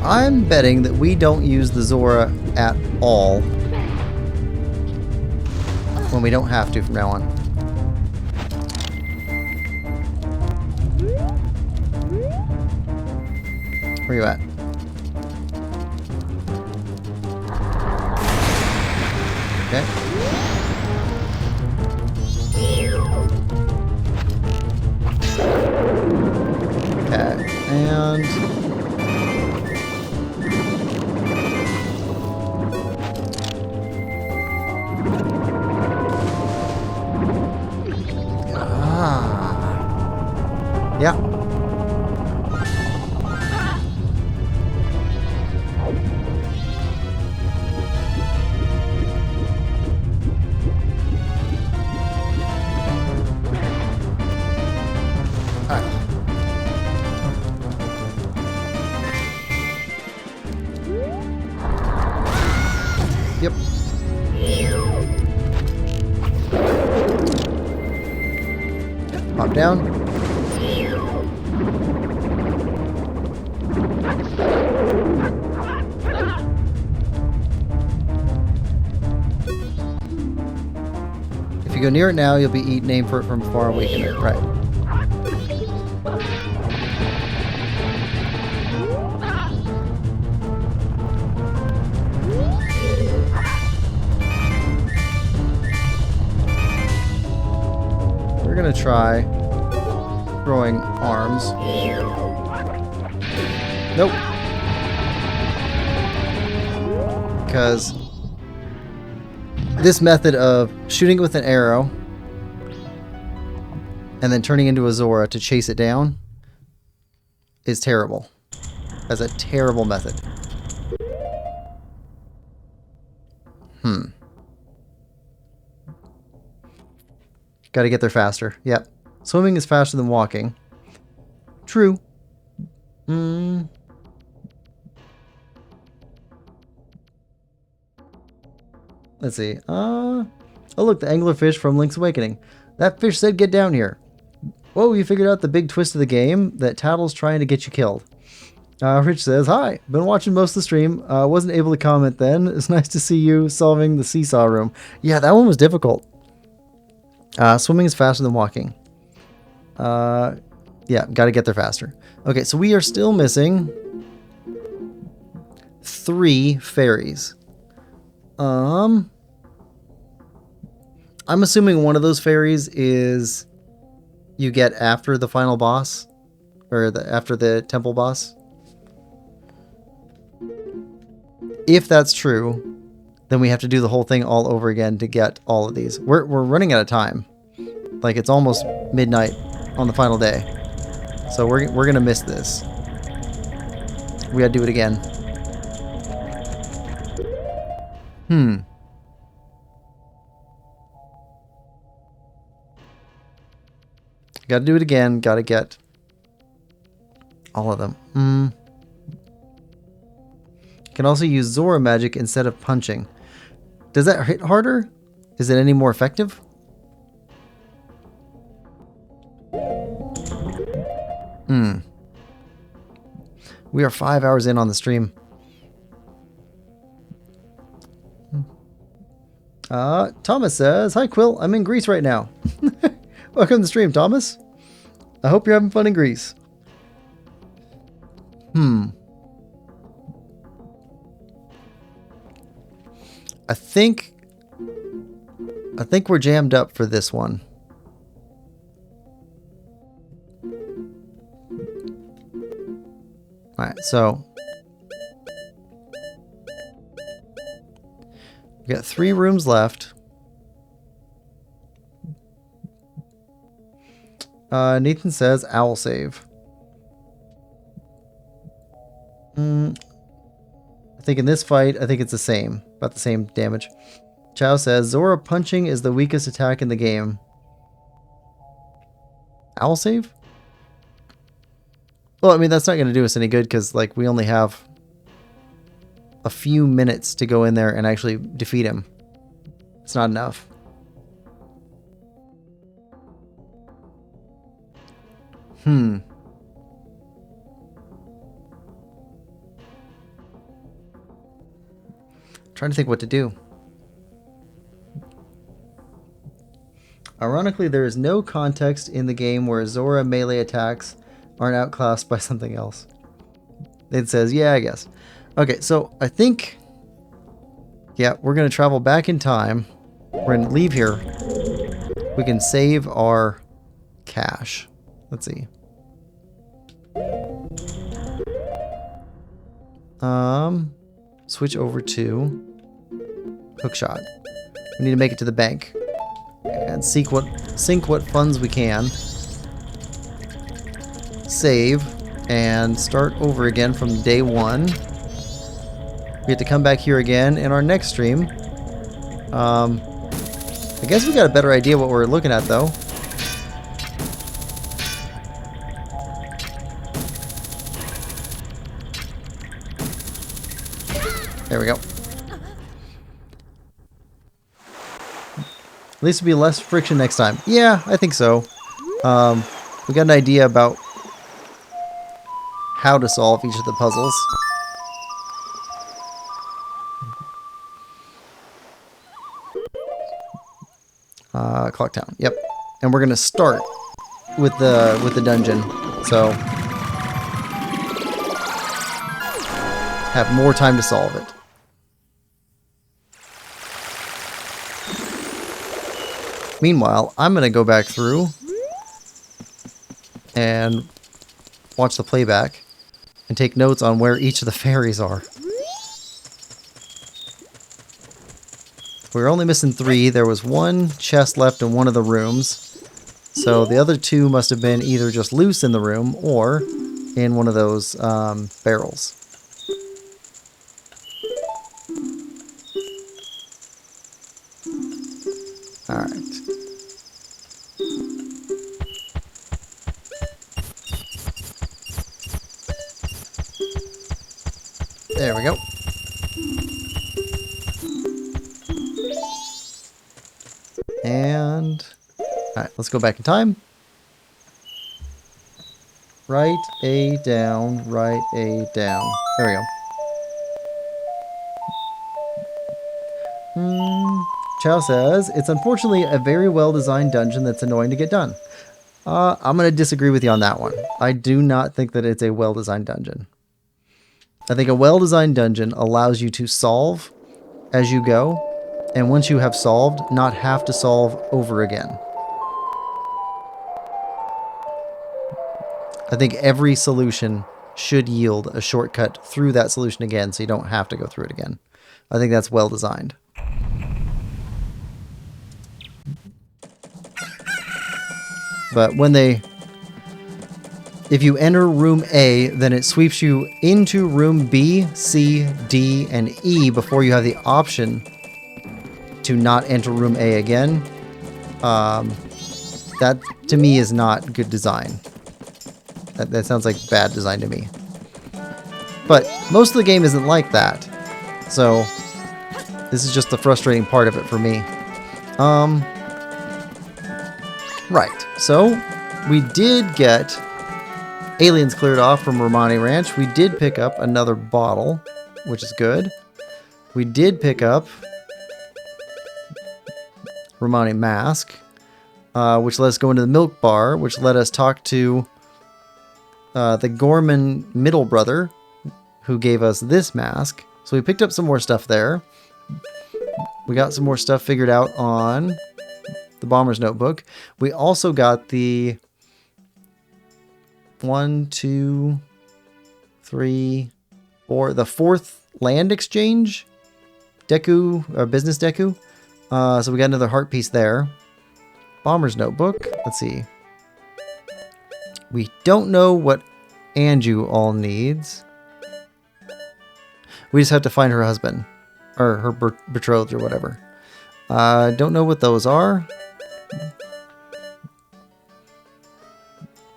I'm betting that we don't use the Zora at all when we don't have to from now on. Where you at? Okay. Okay, and yeah. Yep. Pop down. If you go near it now, you'll be eaten. Aim for it from far, awaken it. Right. We're gonna try throwing arms. Nope. Because this method of shooting it with an arrow and then turning into a Zora to chase it down is terrible. That's a terrible method. Gotta get there faster. Yep. Swimming is faster than walking. True. Let's see. Oh look, the anglerfish from Link's Awakening. That fish said get down here. Whoa, you figured out the big twist of the game? That Tattle's trying to get you killed. Rich says, hi, been watching most of the stream. Wasn't able to comment then. It's nice to see you solving the seesaw room. Yeah, that one was difficult. Swimming is faster than walking. Yeah, gotta get there faster. Okay, so we are still missing 3 fairies. I'm assuming one of those fairies is you get after the final boss, or after the temple boss. If that's true, then we have to do the whole thing all over again to get all of these. We're running out of time. Like, it's almost midnight on the final day. So we're gonna miss this. We gotta do it again. Gotta do it again. Gotta get all of them. Can also use Zora magic instead of punching. Does that hit harder? Is it any more effective? We are 5 hours in on the stream. Thomas says, hi Quill, I'm in Greece right now. Welcome to the stream, Thomas. I hope you're having fun in Greece. I think we're jammed up for this one. Alright, so we got 3 rooms left. Nathan says owl save. I think in this fight, I think it's the same. About the same damage. Chow says, Zora punching is the weakest attack in the game. Owl save? Well, I mean, that's not going to do us any good because, like, we only have a few minutes to go in there and actually defeat him. It's not enough. Trying to think what to do. Ironically, there is no context in the game where Zora melee attacks aren't outclassed by something else. It says, yeah, I guess. Okay, so I think, yeah, we're going to travel back in time. We're going to leave here. We can save our cash. Let's see. Switch over to hookshot. We need to make it to the bank and sink what funds we can. Save and start over again from day 1. We have to come back here again in our next stream. I guess we got a better idea what we're looking at though. There we go. At least it'll be less friction next time. Yeah, I think so. We got an idea about how to solve each of the puzzles. Clock Town. Yep. And we're gonna start with the dungeon. So have more time to solve it. Meanwhile, I'm gonna go back through and watch the playback and take notes on where each of the fairies are. We're only missing 3. There was 1 chest left in one of the rooms. So the other 2 must have been either just loose in the room or in one of those barrels. Alright. There we go. And alright, let's go back in time. Right A down, right A down. There we go. Chow says, it's unfortunately a very well-designed dungeon that's annoying to get done. I'm going to disagree with you on that one. I do not think that it's a well-designed dungeon. I think a well-designed dungeon allows you to solve as you go, and once you have solved, not have to solve over again. I think every solution should yield a shortcut through that solution again, so you don't have to go through it again. I think that's well-designed. But if you enter room A, then it sweeps you into room B, C, D, and E before you have the option to not enter room A again. That, to me, is not good design. That sounds like bad design to me. But most of the game isn't like that. So, this is just the frustrating part of it for me. Right, so we did get aliens cleared off from Romani Ranch. We did pick up another bottle, which is good. We did pick up Romani Mask, which let us go into the milk bar, which let us talk to the Gorman middle brother, who gave us this mask. So we picked up some more stuff there. We got some more stuff figured out on the Bomber's Notebook. We also got the 1, 2, 3, 4. The 4th land exchange deku, or business deku. So we got another heart piece there. Bomber's notebook. Let's see. We don't know what Anju all needs. We just have to find her husband. Or her betrothed or whatever. Don't know what those are.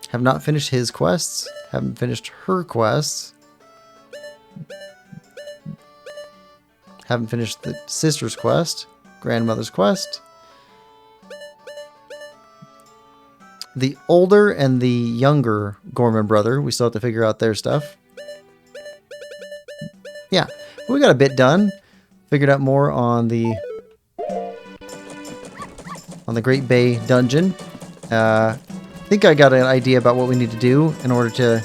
Have not finished his quests. Haven't finished her quests. Haven't finished the sister's quest. Grandmother's quest. The older and the younger Gorman brother. We still have to figure out their stuff. Yeah, we got a bit done. Figured out more on the Great Bay dungeon. I think I got an idea about what we need to do in order to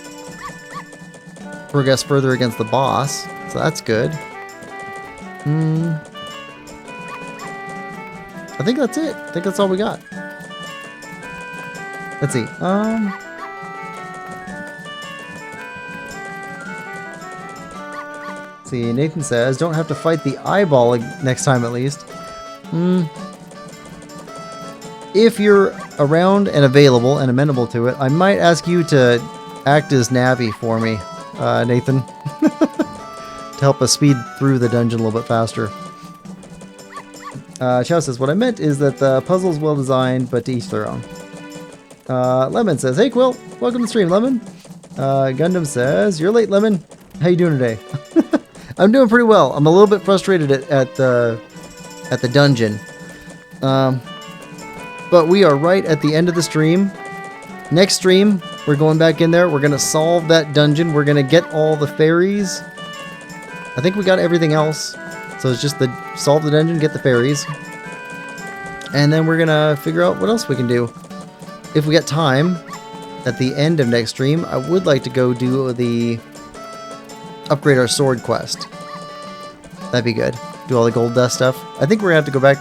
progress further against the boss. So that's good. I think that's it. I think that's all we got. Let's see. See, Nathan says, don't have to fight the eyeball next time at least. If you're around and available and amenable to it, I might ask you to act as Navi for me, Nathan. To help us speed through the dungeon a little bit faster. Chow says, what I meant is that the puzzle's well designed, but to each their own. Lemon says, hey Quill, welcome to the stream, Lemon. Gundam says, you're late, Lemon. How you doing today? I'm doing pretty well. I'm a little bit frustrated at the dungeon. But we are right at the end of the stream. Next stream, we're going back in there. We're going to solve that dungeon. We're going to get all the fairies. I think we got everything else. So it's just solve the dungeon, get the fairies. And then we're going to figure out what else we can do. If we got time, at the end of next stream, I would like to go do the upgrade our sword quest. That'd be good. Do all the gold dust stuff. I think we're going to have to go back,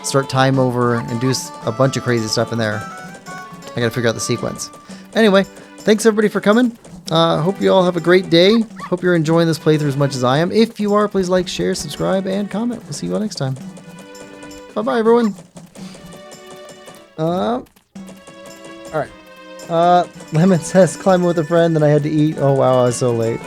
start time over, and do a bunch of crazy stuff in there. I got to figure out the sequence. Anyway, thanks everybody for coming. Hope you all have a great day. Hope you're enjoying this playthrough as much as I am. If you are, please like, share, subscribe, and comment. We'll see you all next time. Bye-bye, everyone. Alright. Lemon says, climbing with a friend, then I had to eat. Oh, wow, I was so late.